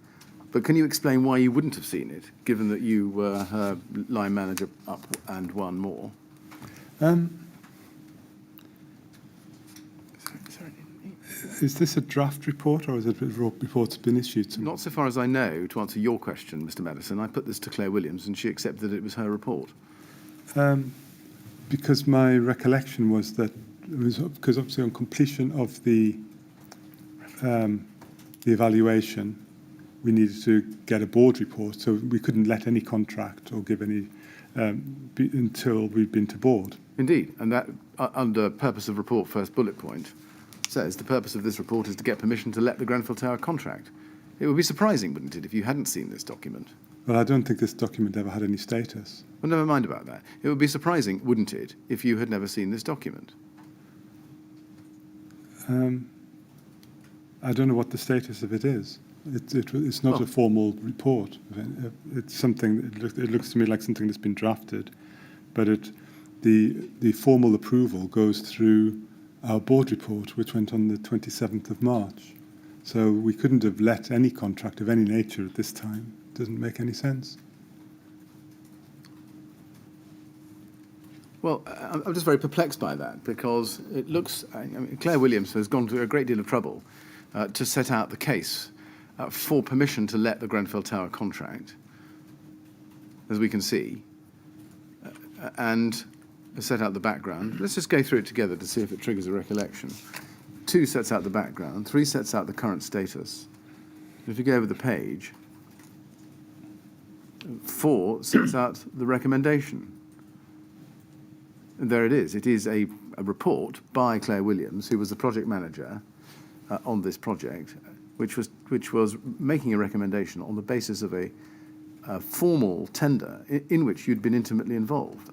but can you explain why you wouldn't have seen it, given that you were her line manager up and one more? Is this a draft report, or is it a report that's been issued to me? Not so far as I know, to answer your question, Mr. Maddison. I put this to Claire Williams, and she accepted that it was her report. Because my recollection was that it was because obviously on completion of the evaluation, we needed to get a board report, so we couldn't let any contract or give any until we'd been to board. Indeed, and that, under purpose of report, first bullet point, says the purpose of this report is to get permission to let the Grenfell Tower contract. It would be surprising, wouldn't it, if you hadn't seen this document? Well, I don't think this document ever had any status. Well, never mind about that. It would be surprising, wouldn't it, if you had never seen this document? I don't know what the status of it is. It's not a formal report. It's something. It looks to me like something that's been drafted, but the formal approval goes through our board report, which went on the 27th of March. So we couldn't have let any contract of any nature at this time. It doesn't make any sense. Well, I'm just very perplexed by that, because it looks, Claire Williams has gone to a great deal of trouble to set out the case for permission to let the Grenfell Tower contract, as we can see, and set out the background. Let's just go through it together to see if it triggers a recollection. 2 sets out the background, 3 sets out the current status. If you go over the page, 4 sets out the recommendation. And there it is. It is a report by Claire Williams, who was the project manager on this project, which was making a recommendation on the basis of a formal tender in which you'd been intimately involved.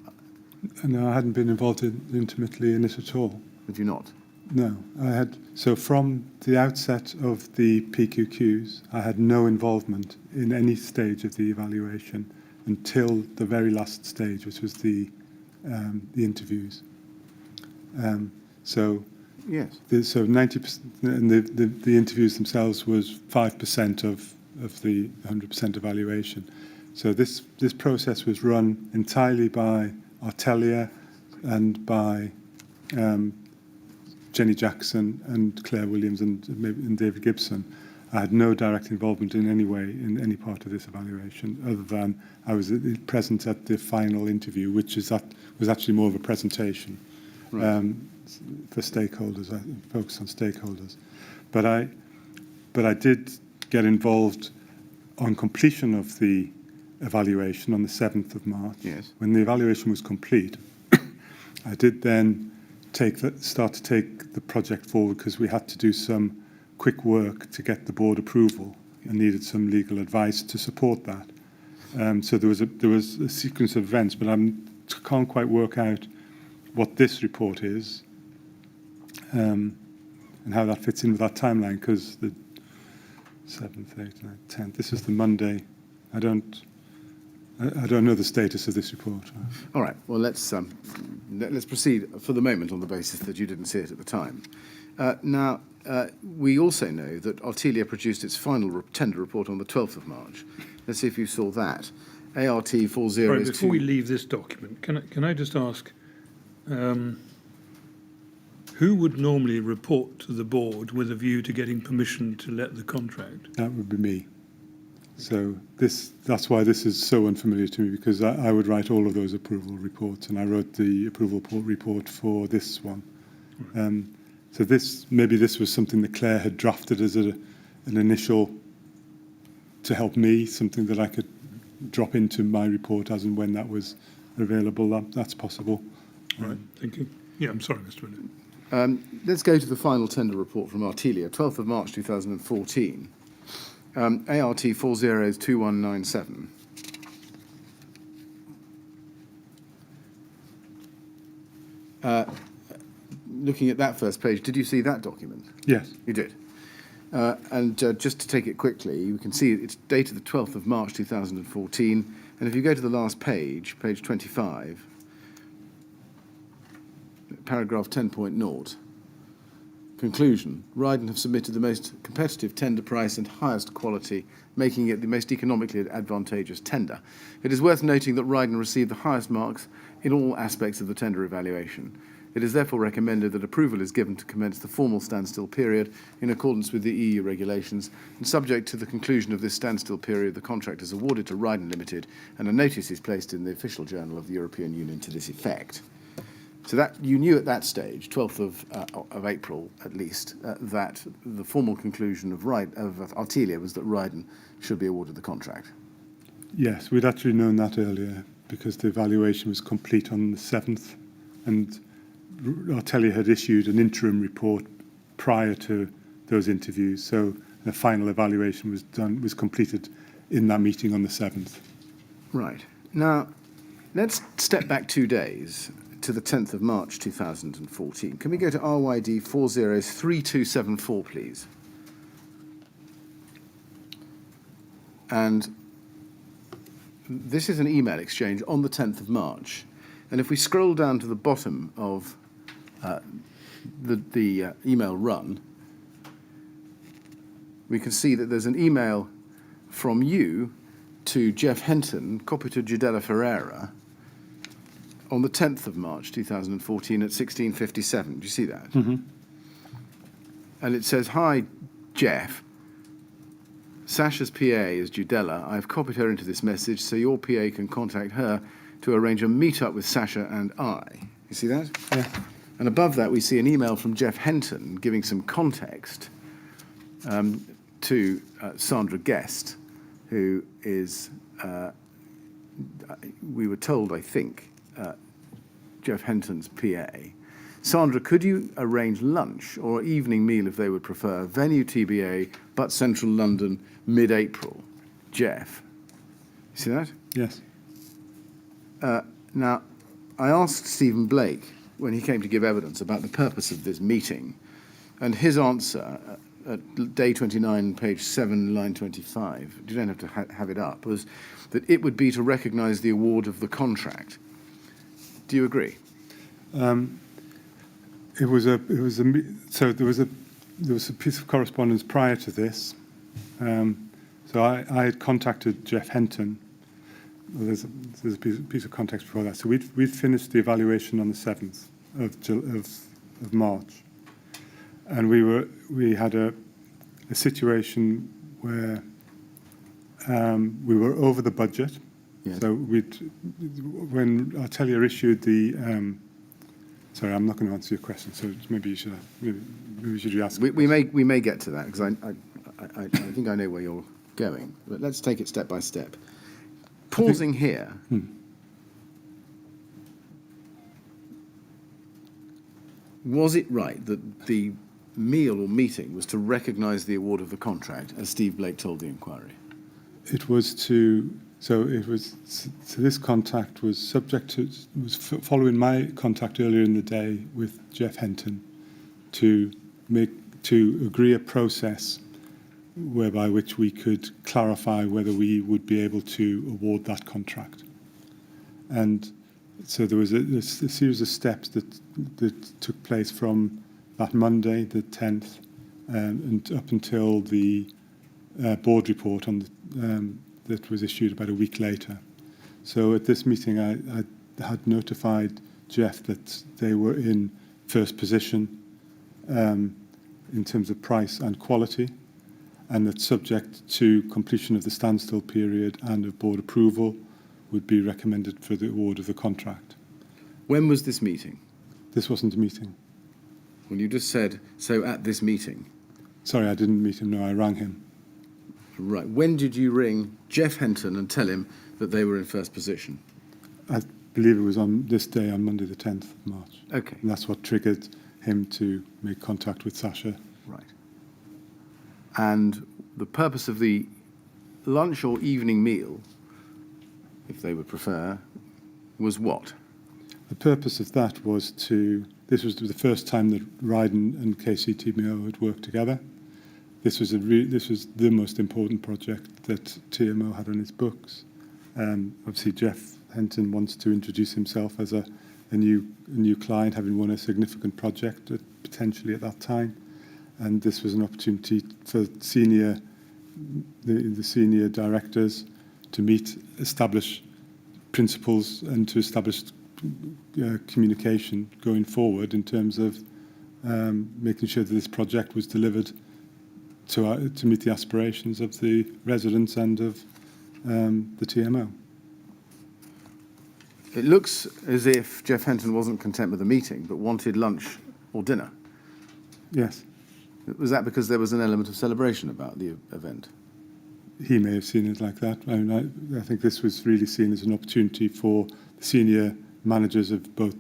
No, I hadn't been involved intimately in it at all. Did you not? No, I had. So from the outset of the PQQs, I had no involvement in any stage of the evaluation until the very last stage, which was the interviews. So Yes. so 90%, and the interviews themselves was 5% of the 100% evaluation. So this process was run entirely by Artelia and by Jenny Jackson and Claire Williams and David Gibson. I had no direct involvement in any way in any part of this evaluation, other than I was present at the final interview, which was actually more of a presentation for stakeholders, focused on stakeholders. But I did get involved on completion of the evaluation on the 7th of March. Yes. When the evaluation was complete, I did then start to take the project forward, because we had to do some quick work to get the board approval and needed some legal advice to support that. So there was a sequence of events, but I can't quite work out what this report is and how that fits in with that timeline, because the 7th, 8th, 9th, 10th, this is the Monday. I don't know the status of this report. All right. Well, let's proceed for the moment on the basis that you didn't see it at the time. Now, we also know that Artelia produced its final tender report on the 12th of March. Let's see if you saw that. ART 40. Right, before we leave this document, can I just ask, who would normally report to the board with a view to getting permission to let the contract? That would be me. So that's why this is so unfamiliar to me, because I would write all of those approval reports, and I wrote the approval report for this one. So maybe this was something that Claire had drafted as an initial to help me, something that I could drop into my report as and when that was available. That's possible. Right, thank you. Yeah, I'm sorry, Mr. Willett. Let's go to the final tender report from Artelia, 12th of March 2014. ART 402197. Looking at that first page, did you see that document? Yes. You did. And just to take it quickly, you can see it's dated the 12th of March 2014. And if you go to the last page, page 25, paragraph 10.0, conclusion, Ryden have submitted the most competitive tender price and highest quality, making it the most economically advantageous tender. It is worth noting that Ryden received the highest marks in all aspects of the tender evaluation. It is therefore recommended that approval is given to commence the formal standstill period in accordance with the EU regulations, and subject to the conclusion of this standstill period, the contract is awarded to Ryden Limited, and a notice is placed in the official journal of the European Union to this effect. So that you knew at that stage, 12th of April at least, that the formal conclusion of Artelia was that Ryden should be awarded the contract. Yes, we'd actually known that earlier because the evaluation was complete on the 7th, and Artelia had issued an interim report prior to those interviews, so the final evaluation was completed in that meeting on the 7th. Right. Now, let's step back 2 days to the 10th of March 2014. Can we go to RYD 403274, please? And this is an email exchange on the 10th of March. And if we scroll down to the bottom of the email run, we can see that there's an email from you to Jeff Henton, copy to Giudella Ferreira, on the 10th of March 2014 at 16:57. Do you see that? Mm-hmm. And it says, "Hi, Jeff. Sasha's PA is Giudella. I've copied her into this message so your PA can contact her to arrange a meet-up with Sasha and I." You see that? Yeah. And above that, we see an email from Jeff Henton giving some context to Sandra Guest, who is, we were told, I think, Jeff Henton's PA. "Sandra, could you arrange lunch or evening meal if they would prefer? Venue TBA, but central London, mid-April. Jeff." You see that? Yes. Now, I asked Stephen Blake when he came to give evidence about the purpose of this meeting, and his answer at day 29, page 7, line 25, you don't have to have it up, was that it would be to recognise the award of the contract. Do you agree? So there was a piece of correspondence prior to this. So I had contacted Jeff Henton. Well, there's a piece of context before that. So we'd finished the evaluation on the 7th of March, and we had a situation where we were over the budget. Yes. So when Artelia issued the, sorry, I'm not going to answer your question. So maybe you should ask. We may get to that because I think I know where you're going. But let's take it step by step. Pausing here. Was it right that the meal or meeting was to recognise the award of the contract, as Steve Blake told the inquiry? It was to. So this contact was subject to, following my contact earlier in the day with Jeff Henton to agree a process whereby which we could clarify whether we would be able to award that contract. And so there was a series of steps that took place from that Monday, the 10th, and up until the board report on the that was issued about a week later. So at this meeting, I had notified Jeff that they were in first position in terms of price and quality, and that subject to completion of the standstill period and of board approval would be recommended for the award of the contract. When was this meeting? This wasn't a meeting. Well, you just said, so at this meeting. Sorry, I didn't meet him, no, I rang him. Right. When did you ring Jeff Henton and tell him that they were in first position? I believe it was on this day, on Monday the 10th of March. Okay. And that's what triggered him to make contact with Sasha. Right. And the purpose of the lunch or evening meal, if they would prefer, was what? The purpose of that was this was the first time that Ryden and TMO had worked together. This was the most important project that TMO had on its books. Obviously, Jeff Henton wants to introduce himself as a new client, having won a significant project potentially at that time. and this was an opportunity for the senior directors to meet, establish principles, and to establish communication going forward in terms of making sure that this project was delivered to meet the aspirations of the residents and of the TMO. It looks as if Jeff Henton wasn't content with the meeting, but wanted lunch or dinner. Yes, Was that because there was an element of celebration about the event? he may have seen it like that. I mean, I think this was really seen as an opportunity for the senior managers of both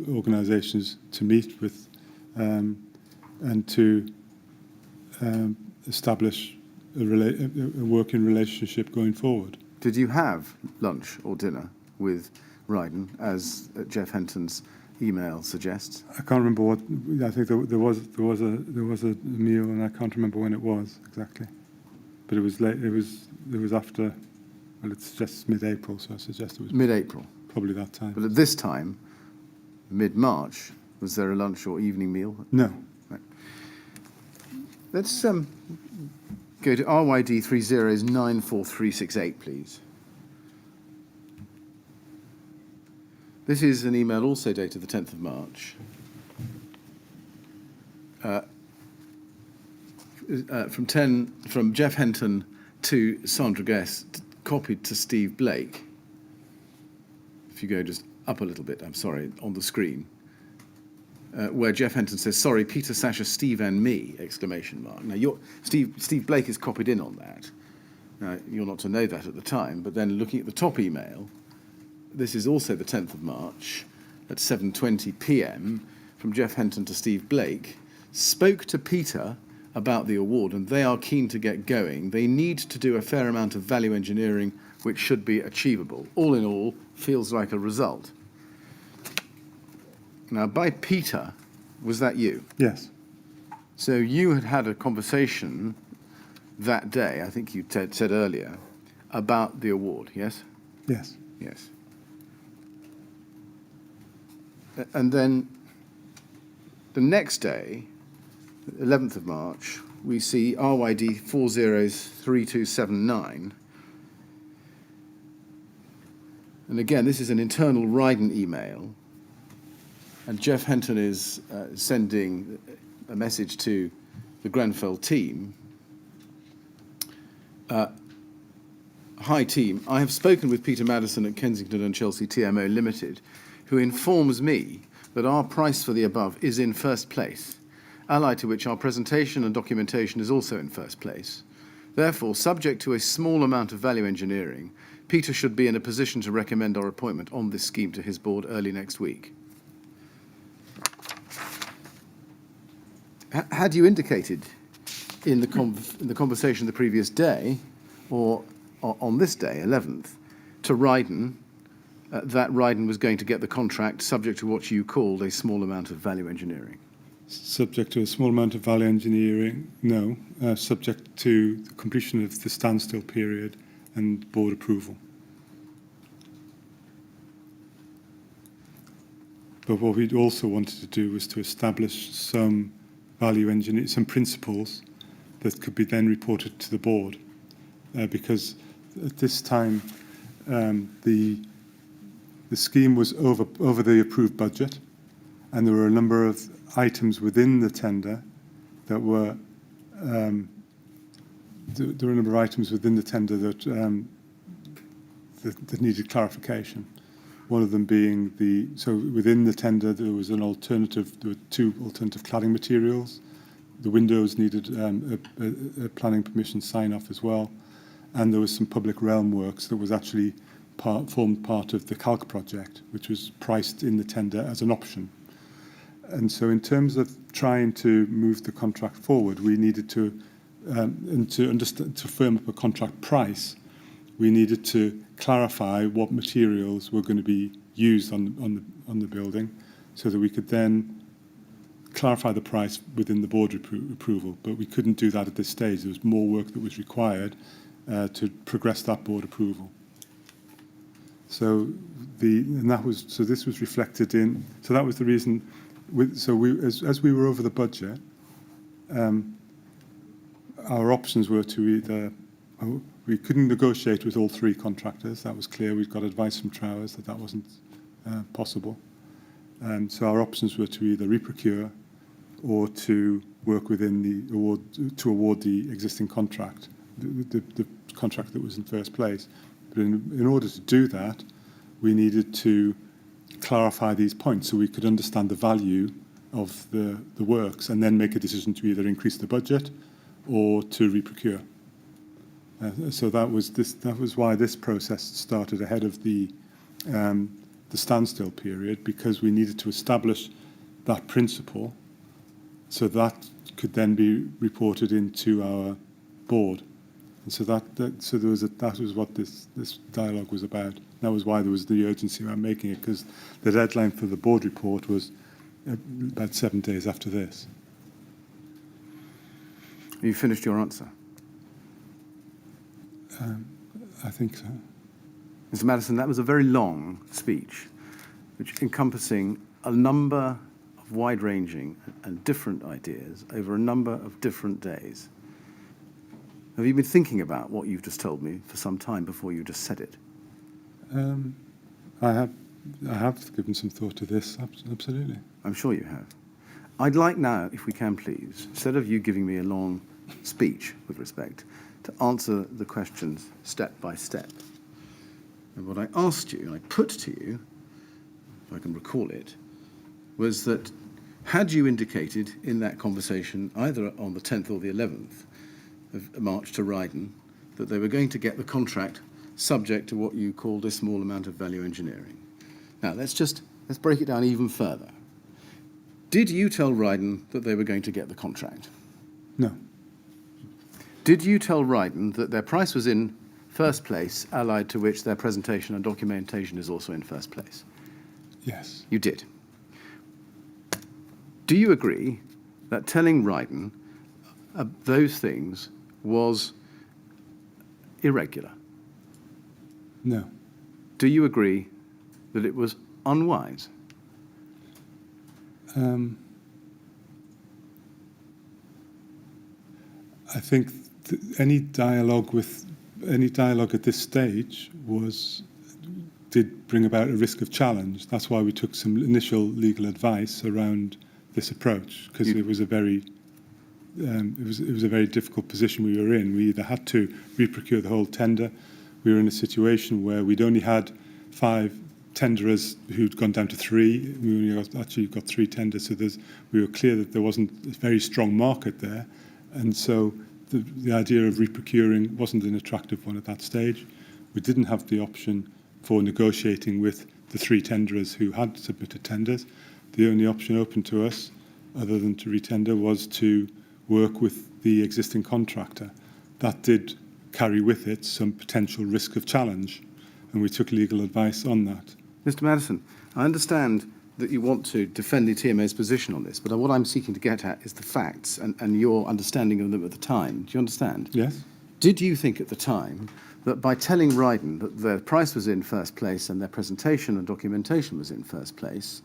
organisations to meet with and to establish a working relationship going forward. Did you have lunch or dinner with Ryden, as Jeff Henton's email suggests? I can't remember what. I think there was a meal, and I can't remember when it was exactly. But it was late. It was after. Well, it suggests mid-April, so I suggest it was Mid-April. probably that time. But at this time, mid-March, was there a lunch or evening meal? No. Right. Let's go to RYD 30944368, please. This is an email also dated the 10th of March. From Jeff Henton to Sandra Guest, copied to Steve Blake. If you go just up a little bit, I'm sorry, on the screen, where Jeff Henton says, "Sorry, Peter, Sasha, Steve, and me!" Exclamation mark. Now, Steve Blake is copied in on that. Now, you're not to know that at the time, but then looking at the top email, this is also the 10th of March at 7:20 p.m. from Jeff Henton to Steve Blake. Spoke to Peter about the award, and they are keen to get going. They need to do a fair amount of value engineering, which should be achievable. All in all, feels like a result. Now, by Peter, was that you? Yes. So you had a conversation that day, I think you said earlier, about the award, yes? Yes. Yes. And then the next day, 11th of March, we see RYD 403279. And again, this is an internal Ryden email. And Jeff Henton is sending a message to the Grenfell team. Hi team, I have spoken with Peter Maddison at Kensington and Chelsea TMO Limited, who informs me that our price for the above is in first place, allied to which our presentation and documentation is also in first place. Therefore, subject to a small amount of value engineering, Peter should be in a position to recommend our appointment on this scheme to his board early next week. Had you indicated in the conversation the previous day, or on this day, 11th, to Ryden, that Ryden was going to get the contract subject to what you called a small amount of value engineering? Subject to a small amount of value engineering, no. Subject to the completion of the standstill period and board approval. But what we'd also wanted to do was to establish some some principles that could be then reported to the board, because at this time the scheme was over the approved budget, and there were a number of items within the tender that were there were a number of items within the tender that that needed clarification. One of them being within the tender there were two alternative cladding materials. The windows needed a planning permission sign-off as well, and there was some public realm works that was actually formed part of the calc project, which was priced in the tender as an option. And so in terms of trying to move the contract forward, we needed to, and to firm up a contract price, we needed to clarify what materials were going to be used on the building, so that we could then clarify the price within the board approval. But we couldn't do that at this stage. There was more work that was required to progress that board approval. So this was reflected in. So that was the reason. As we were over the budget, our options were to either, we couldn't negotiate with all three contractors, that was clear. We'd got advice from Trowers that that wasn't possible. So our options were to either reprocure or to work within the award, to award the existing contract, the contract that was in first place. But in order to do that, we needed to clarify these points so we could understand the value of the works and then make a decision to either increase the budget or to reprocure. So that was why this process started ahead of the standstill period, because we needed to establish that principle so that could then be reported into our board. And so that was what this dialogue was about. That was why there was the urgency around making it, because the deadline for the board report was about 7 days after this. You finished your answer? I think so. Mr. Maddison, that was a very long speech, which encompassing a number of wide-ranging and different ideas over a number of different days. Have you been thinking about what you've just told me for some time before you just said it? I have given some thought to this, absolutely. I'm sure you have. I'd like now, if we can please, instead of you giving me a long speech with respect, to answer the questions step by step. And what I asked you, and I put to you, if I can recall it, was that had you indicated in that conversation, either on the 10th or the 11th of March to Ryden, that they were going to get the contract subject to what you called a small amount of value engineering. Now, let's break it down even further. Did you tell Ryden that they were going to get the contract? No. Did you tell Ryden that their price was in first place, allied to which their presentation and documentation is also in first place? Yes. You did. Do you agree that telling Ryden those things was irregular? No. Do you agree that it was unwise? I think any dialogue at this stage did bring about a risk of challenge. That's why we took some initial legal advice around this approach, because it was a very difficult position we were in. We either had to reprocure the whole tender. We were in a situation where we'd only had 5 tenderers who'd gone down to 3. We only got 3 tenders, so we were clear that there wasn't a very strong market there, and so the idea of reprocuring wasn't an attractive one at that stage. We didn't have the option for negotiating with the 3 tenderers who had submitted tenders. The only option open to us, other than to retender, was to work with the existing contractor. That did carry with it some potential risk of challenge, and we took legal advice on that. Mr. Maddison, I understand that you want to defend the TMO's position on this, but what I'm seeking to get at is the facts and your understanding of them at the time. Do you understand? Yes. Did you think at the time that by telling Ryden that their price was in first place and their presentation and documentation was in first place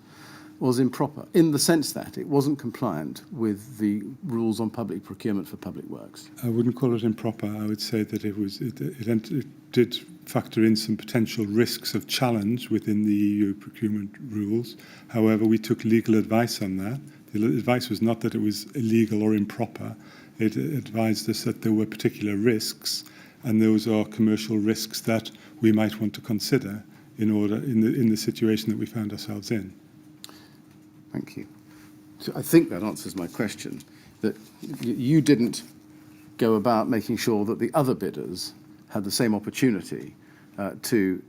was improper, in the sense that it wasn't compliant with the rules on public procurement for public works? I wouldn't call it improper. I would say that it did factor in some potential risks of challenge within the EU procurement rules. However, we took legal advice on that. The advice was not that it was illegal or improper. It advised us that there were particular risks, and those are commercial risks that we might want to consider in the situation that we found ourselves in. Thank you. So I think that answers my question, that you didn't go about making sure that the other bidders had the same opportunity to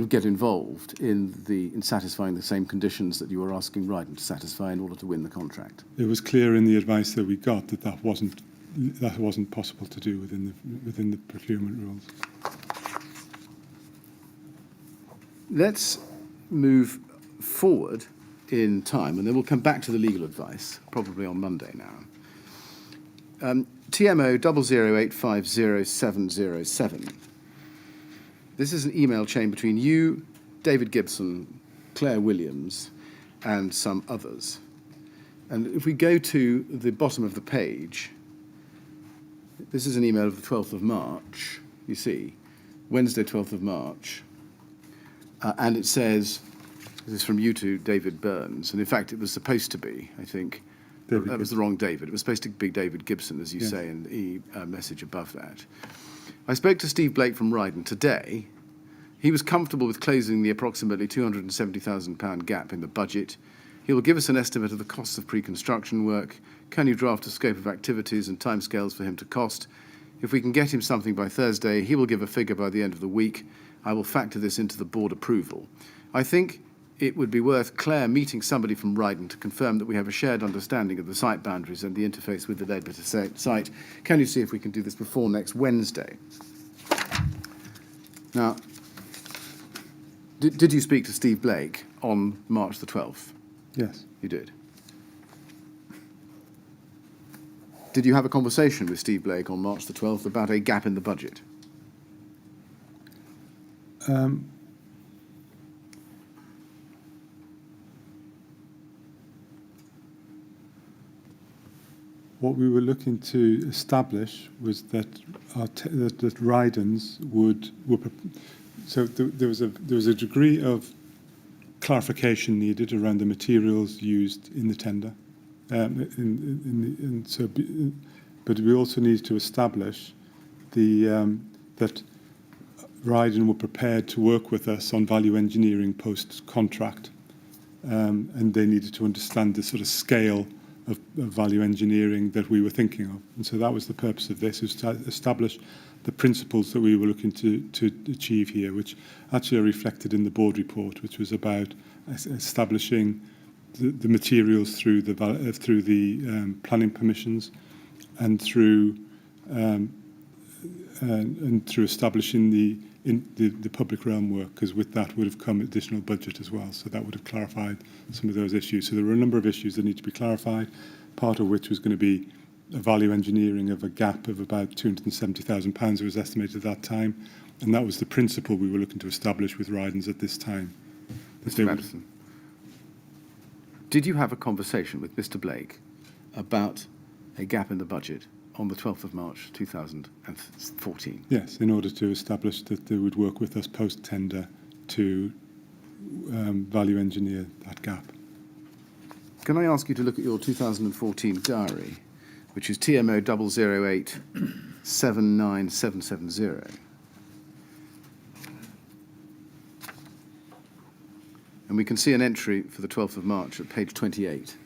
get involved in satisfying the same conditions that you were asking Ryden to satisfy in order to win the contract. It was clear in the advice that we got that wasn't possible to do within the procurement rules. Let's move forward in time, and then we'll come back to the legal advice, probably on Monday now. TMO 00850707. This is an email chain between you, David Gibson, Claire Williams, and some others. And if we go to the bottom of the page, this is an email of the 12th of March, you see, Wednesday, 12th of March. And it says, this is from you to David Burns, and in fact it was supposed to be, I think, that was the wrong David. It was supposed to be David Gibson, as you say in the message above that. I spoke to Steve Blake from Ryden today. He was comfortable with closing the approximately £270,000 gap in the budget. He will give us an estimate of the costs of pre-construction work. Can you draft a scope of activities and timescales for him to cost? If we can get him something by Thursday, he will give a figure by the end of the week. I will factor this into the board approval. I think it would be worth Claire meeting somebody from Ryden to confirm that we have a shared understanding of the site boundaries and the interface with the Ledbetter site. Can you see if we can do this before next Wednesday? Now, did you speak to Steve Blake on March the 12th? Yes. You did. Did you have a conversation with Steve Blake on March the 12th about a gap in the budget? What we were looking to establish was that that Rydens there was a degree of clarification needed around the materials used in the tender, but we also needed to establish that Ryden were prepared to work with us on value engineering post-contract, and they needed to understand the sort of scale of value engineering that we were thinking of. And so that was the purpose of this, is to establish the principles that we were looking to achieve here, which actually are reflected in the board report, which was about establishing the materials through the planning permissions and through establishing the public realm work, because with that would have come additional budget as well. So that would have clarified some of those issues. So there were a number of issues that need to be clarified, part of which was going to be a value engineering of a gap of about £270,000 was estimated at that time. And that was the principle we were looking to establish with Rydens at this time. Mr. Maddison, did you have a conversation with Mr. Blake about a gap in the budget on the 12th of March 2014? Yes, in order to establish that they would work with us post-tender to value engineer that gap. Can I ask you to look at your 2014 diary, which is TMO 008 79770. And we can see an entry for the 12th of March at page 28.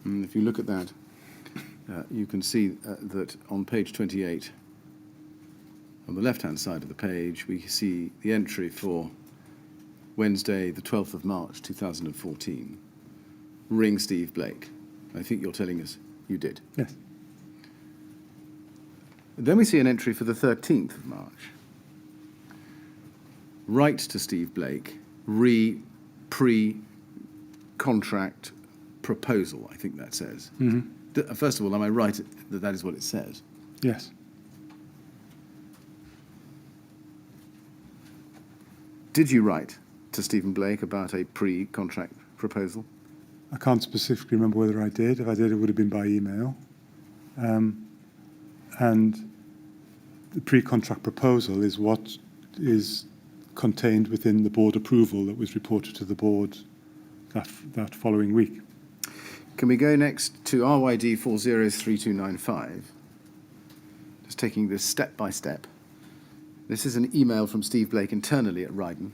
And if you look at that, you can see that on page 28, on the left-hand side of the page, we see the entry for Wednesday, the 12th of March, 2014. Ring Steve Blake. I think you're telling us you did. Yes. Then we see an entry for the 13th of March. Write to Steve Blake, pre-contract proposal, I think that says. Mm-hmm. First of all, am I right that that is what it says? Yes. Did you write to Stephen Blake about a pre-contract proposal? I can't specifically remember whether I did. If I did, it would have been by email. And the pre-contract proposal is what is contained within the board approval that was reported to the board that following week. Can we go next to RYD 403295? Just taking this step by step. This is an email from Steve Blake internally at Ryden.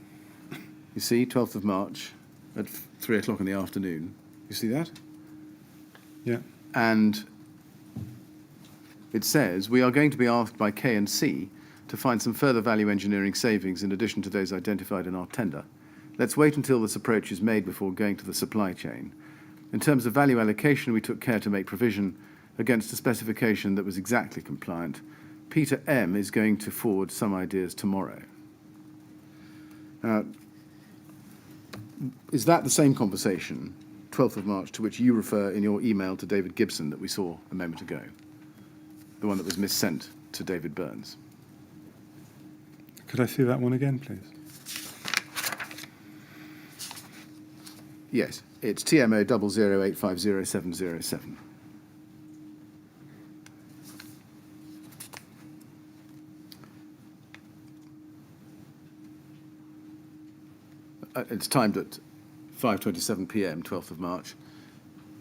You see, 12th of March at 3 o'clock in the afternoon. You see that? Yeah. And it says, we are going to be asked by K&C to find some further value engineering savings in addition to those identified in our tender. Let's wait until this approach is made before going to the supply chain. In terms of value allocation, we took care to make provision against a specification that was exactly compliant. Peter M. is going to forward some ideas tomorrow. Now, is that the same conversation, 12th of March, to which you refer in your email to David Gibson that we saw a moment ago? The one that was missent to David Burns. Could I see that one again, please? Yes, it's TMO 0008500707. It's timed at 5:27 p.m., 12th of March.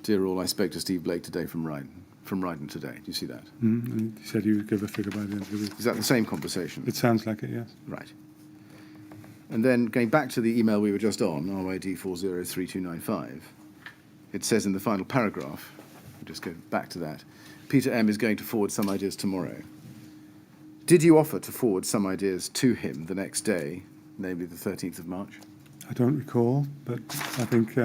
Dear all, I spoke to Steve Blake today from Ryden today. Do you see that? And you said you would give a figure by the end of the week. Is that the same conversation? It sounds like it, yes. Right. And then going back to the email we were just on, RYD 403295, it says in the final paragraph, I'll just go back to that, Peter M. is going to forward some ideas tomorrow. Did you offer to forward some ideas to him the next day, namely the 13th of March? I don't recall, but I think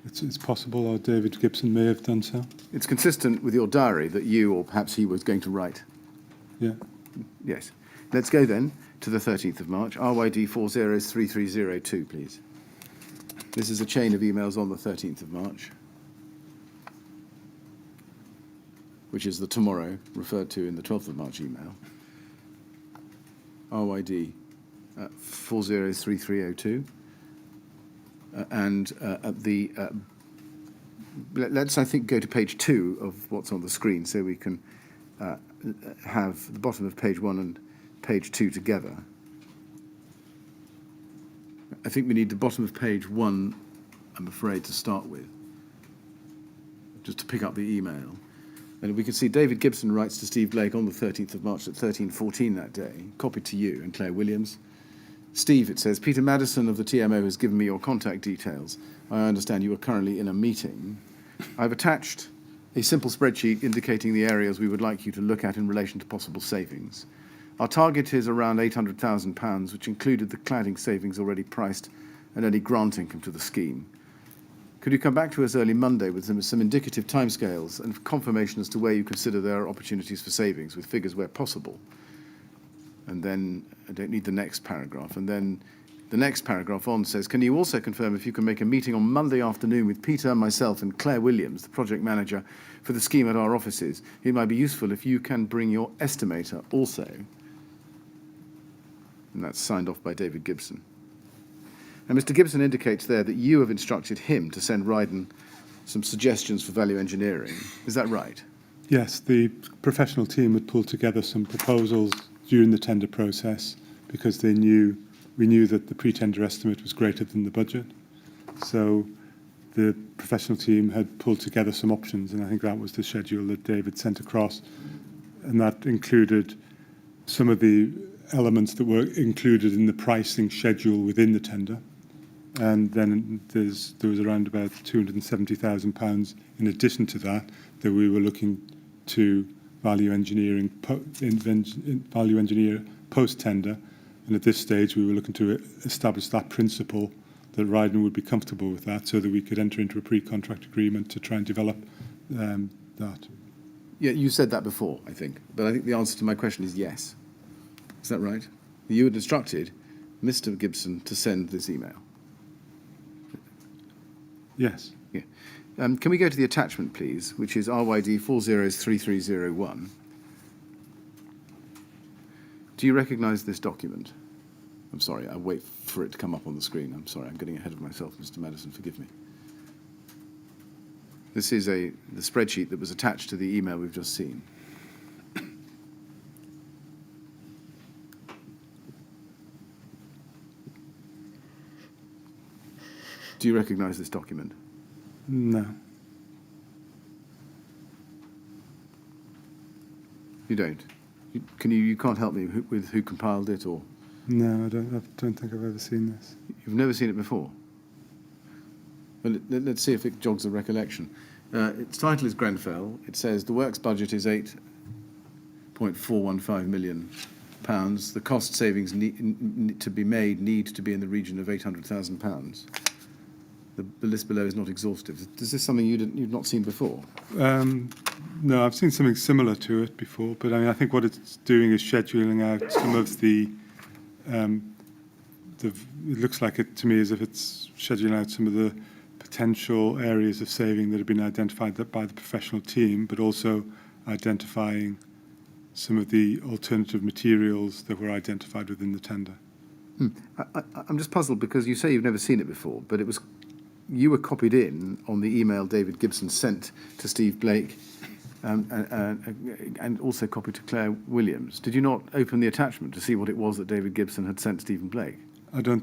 it's possible, or David Gibson may have done so. It's consistent with your diary that you, or perhaps he, was going to write. Yeah. Yes. Let's go then to the 13th of March. RYD 403302, please. This is a chain of emails on the 13th of March, which is the tomorrow referred to in the 12th of March email. RYD 403302. Let's, I think, go to page 2 of what's on the screen so we can have the bottom of page 1 and page 2 together. I think we need the bottom of page 1, I'm afraid, to start with, just to pick up the email. And we can see David Gibson writes to Steve Blake on the 13th of March at 13:14 that day, copied to you and Claire Williams. Steve, it says, Peter Maddison of the TMO has given me your contact details. I understand you are currently in a meeting. I've attached a simple spreadsheet indicating the areas we would like you to look at in relation to possible savings. Our target is around £800,000, which included the cladding savings already priced and any grant income to the scheme. Could you come back to us early Monday with some indicative timescales and confirmation as to where you consider there are opportunities for savings, with figures where possible? And then, I don't need the next paragraph, and then the next paragraph on says, can you also confirm if you can make a meeting on Monday afternoon with Peter, myself and Claire Williams, the project manager for the scheme at our offices? It might be useful if you can bring your estimator also. And that's signed off by David Gibson. And Mr. Gibson indicates there that you have instructed him to send Ryden some suggestions for value engineering. Is that right? Yes, the professional team had pulled together some proposals during the tender process because we knew that the pre-tender estimate was greater than the budget. So the professional team had pulled together some options, and I think that was the schedule that David sent across. And that included some of the elements that were included in the pricing schedule within the tender. And then there was around about £270,000 in addition to that we were looking to value engineer post-tender. And at this stage, we were looking to establish that principle that Ryden would be comfortable with that so that we could enter into a pre-contract agreement to try and develop that. Yeah, you said that before, I think. But I think the answer to my question is yes. Is that right? You had instructed Mr. Gibson to send this email. Yes. Yeah. Can we go to the attachment, please, which is RYD 403301. Do you recognise this document? I'm sorry, I'll wait for it to come up on the screen. I'm sorry, I'm getting ahead of myself, Mr. Maddison, forgive me. This is the spreadsheet that was attached to the email we've just seen. Do you recognise this document? No. You don't? You can't help me with who compiled it, or? No, I don't think I've ever seen this. You've never seen it before? Well, let's see if it jogs a recollection. Its title is Grenfell. It says the works budget is £8.415 million. The cost savings need to be in the region of £800,000. The list below is not exhaustive. Is this something you've not seen before? No, I've seen something similar to it before, but I think what it's doing is scheduling out some of the it looks like it to me as if it's scheduling out some of the potential areas of saving that have been identified by the professional team, but also identifying some of the alternative materials that were identified within the tender. I'm just puzzled because you say you've never seen it before, but it was you were copied in on the email David Gibson sent to Steve Blake and also copied to Claire Williams. Did you not open the attachment to see what it was that David Gibson had sent Stephen Blake? I may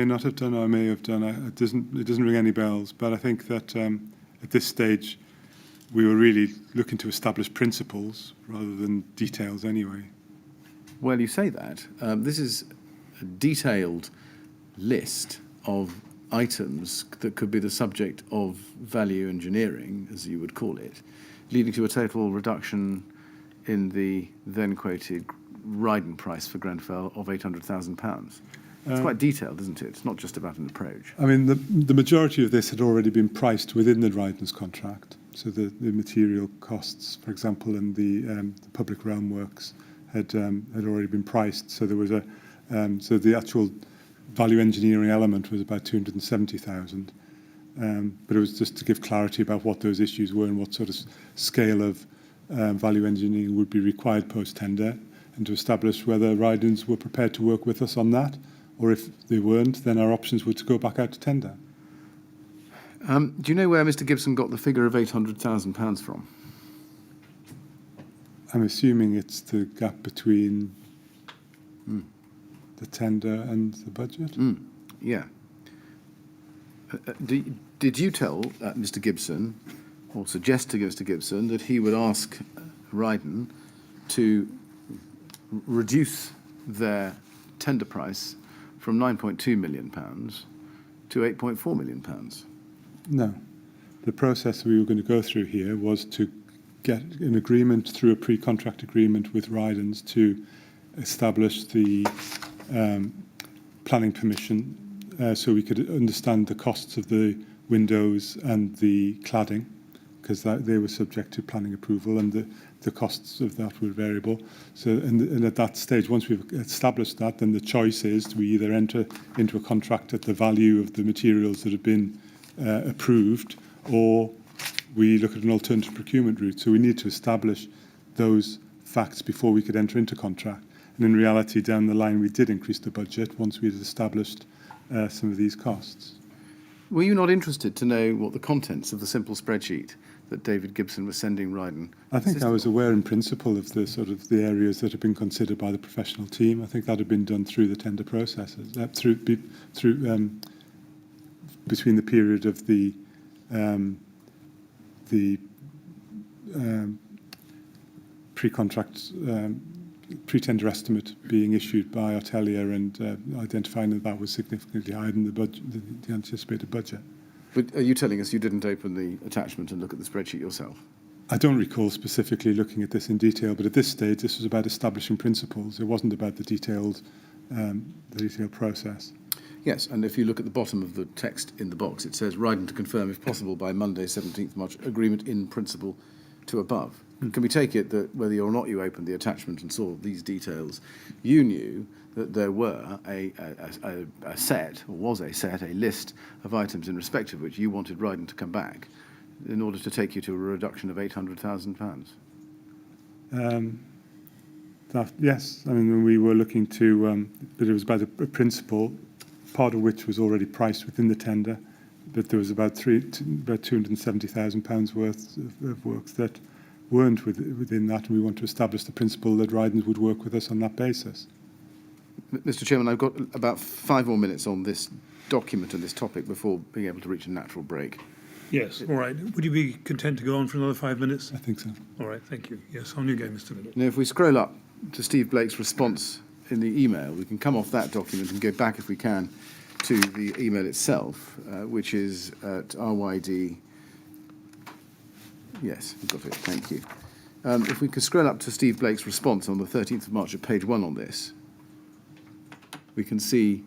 not have done, or I may have done. It doesn't ring any bells. But I think that at this stage, we were really looking to establish principles rather than details anyway. Well, you say that. This is a detailed list of items that could be the subject of value engineering, as you would call it, leading to a total reduction in the then quoted Ryden price for Grenfell of £800,000. It's quite detailed, isn't it? It's not just about an approach. I mean, the majority of this had already been priced within the Ryden's contract. So the material costs, for example, and the public realm works had already been priced. So there was so the actual value engineering element was about 270,000. But it was just to give clarity about what those issues were and what sort of scale of value engineering would be required post-tender, and to establish whether Rydens were prepared to work with us on that, or if they weren't, then our options were to go back out to tender. Do you know where Mr. Gibson got the figure of £800,000 from? I'm assuming it's the gap between the tender and the budget. Yeah. Did you tell Mr. Gibson, or suggest to Mr. Gibson, that he would ask Ryden to reduce their tender price from £9.2 million to £8.4 million? No. The process we were going to go through here was to get an agreement through a pre-contract agreement with Rydens to establish the planning permission so we could understand the costs of the windows and the cladding, because they were subject to planning approval, and the costs of that were variable. So, and at that stage, once we've established that, then the choice is we either enter into a contract at the value of the materials that have been approved, or we look at an alternative procurement route. So we need to establish those facts before we could enter into contract. And in reality, down the line, we did increase the budget once we had established some of these costs. Were you not interested to know what the contents of the simple spreadsheet that David Gibson was sending Ryden? I think I was aware in principle of the sort of the areas that have been considered by the professional team. I think that had been done through the tender processes, between the period of the pre-contract, pre-tender estimate being issued by Atelier, and identifying that was significantly higher than the budget, the anticipated budget. But are you telling us you didn't open the attachment and look at the spreadsheet yourself? I don't recall specifically looking at this in detail, but at this stage, this was about establishing principles. It wasn't about the detailed process. Yes, and if you look at the bottom of the text in the box, it says, Ryden to confirm, if possible, by Monday, 17th March, agreement in principle to above. Can we take it that whether or not you opened the attachment and saw these details, you knew that there were a list of items in respect of which you wanted Ryden to come back in order to take you to a reduction of £800,000? Yes, I mean, we were looking to, but it was about a principle, part of which was already priced within the tender, but there was about £270,000 worth of works that weren't within that, and we want to establish the principle that Rydens would work with us on that basis. Mr. Chairman, I've got about 5 more minutes on this document and this topic before being able to reach a natural break. Yes, all right. Would you be content to go on for another 5 minutes? I think so. All right, thank you. Yes, on you go, Mr. Miller. Now, if we scroll up to Steve Blake's response in the email, we can come off that document and go back, if we can, to the email itself, which is at RYD. Yes, we've got it. Thank you. If we could scroll up to Steve Blake's response on the 13th of March at page 1 on this, we can see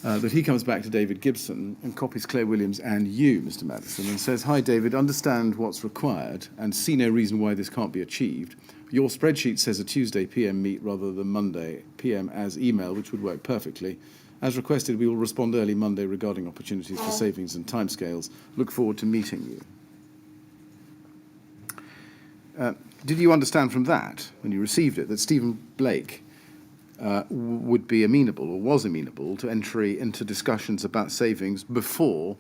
that he comes back to David Gibson and copies Claire Williams and you, Mr. Maddison, and says, "Hi, David, understand what's required and see no reason why this can't be achieved. Your spreadsheet says a Tuesday PM meet rather than Monday PM as email, which would work perfectly. As requested, we will respond early Monday regarding opportunities for savings and timescales. Look forward to meeting you." Did you understand from that, when you received it, that Stephen Blake would be amenable, or was amenable, to entry into discussions about savings before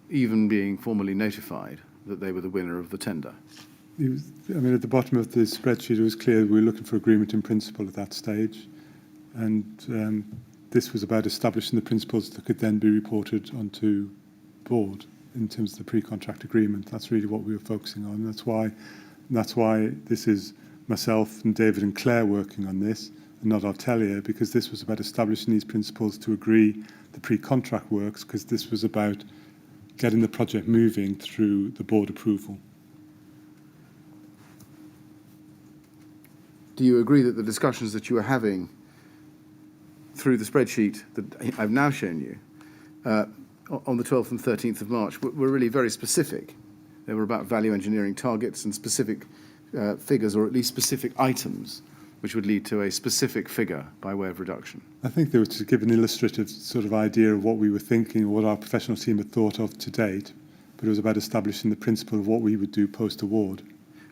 even being formally notified that they were the winner of the tender. At the bottom of the spreadsheet, it was clear we were looking for agreement in principle at that stage. And this was about establishing the principles that could then be reported onto board in terms of the pre-contract agreement. That's really what we were focusing on. That's why this is myself and David and Claire working on this, and not Artelia, because this was about establishing these principles to agree the pre-contract works, because this was about getting the project moving through the board approval. Do you agree that the discussions that you were having through the spreadsheet that I've now shown you on the 12th and 13th of March were really very specific? They were about value engineering targets and specific figures, or at least specific items, which would lead to a specific figure by way of reduction. I think they were to give an illustrative sort of idea of what we were thinking, or what our professional team had thought of to date, but it was about establishing the principle of what we would do post-award.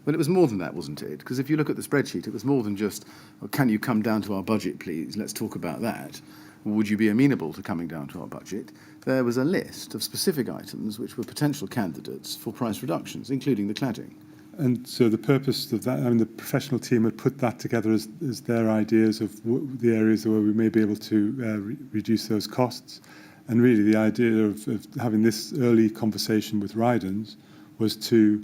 Well, it was more than that, wasn't it? Because if you look at the spreadsheet, it was more than just, well, can you come down to our budget, please? Let's talk about that. Would you be amenable to coming down to our budget? There was a list of specific items which were potential candidates for price reductions, including the cladding. And so the purpose of that, the professional team had put that together as their ideas of the areas where we may be able to reduce those costs. And really the idea of having this early conversation with Rydens was to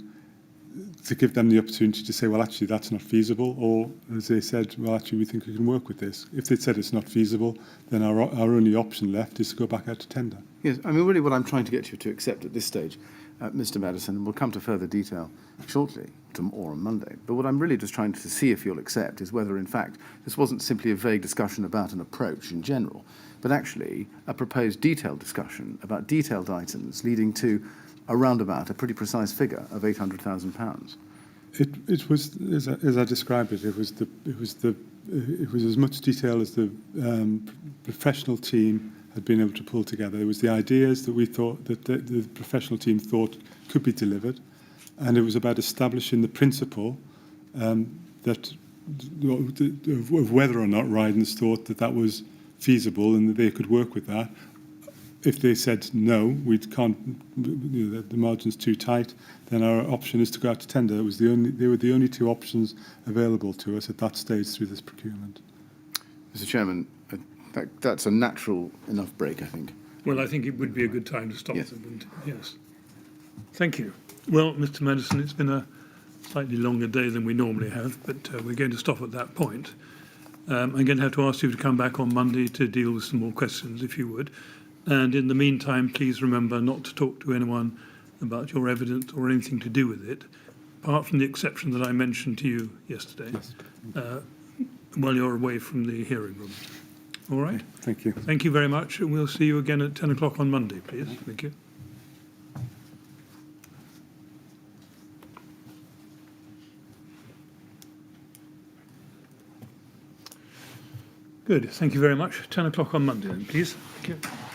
give them the opportunity to say, well, actually, that's not feasible. Or, as they said, well, actually, we think we can work with this. If they said it's not feasible, then our only option left is to go back out to tender. Yes, really what I'm trying to get you to accept at this stage, Mr. Maddison, and we'll come to further detail shortly, or on Monday, but what I'm really just trying to see if you'll accept is whether, in fact, this wasn't simply a vague discussion about an approach in general, but actually a proposed detailed discussion about detailed items leading to around about a pretty precise figure of £800,000. It was, as I described it, it was as much detail as the professional team had been able to pull together. It was the ideas that we thought that the professional team thought could be delivered, and it was about establishing the principle that of whether or not Rydens thought that was feasible and that they could work with that. If they said no, we can't, the margin's too tight, then our option is to go out to tender. They were the only two options available to us at that stage through this procurement. Mr. Chairman, that's a natural enough break, I think. Well, I think it would be a good time to stop Yes. them. And, yes. Thank you. Well, Mr. Maddison, it's been a slightly longer day than we normally have, but we're going to stop at that point. I'm going to have to ask you to come back on Monday to deal with some more questions, if you would. And in the meantime, please remember not to talk to anyone about your evidence or anything to do with it, apart from the exception that I mentioned to you yesterday, while you're away from the hearing room. All right? Thank you. Thank you very much, and we'll see you again at 10 o'clock on Monday, please. Thank you. Good. Thank you very much. 10 o'clock on Monday, then, please. Thank you.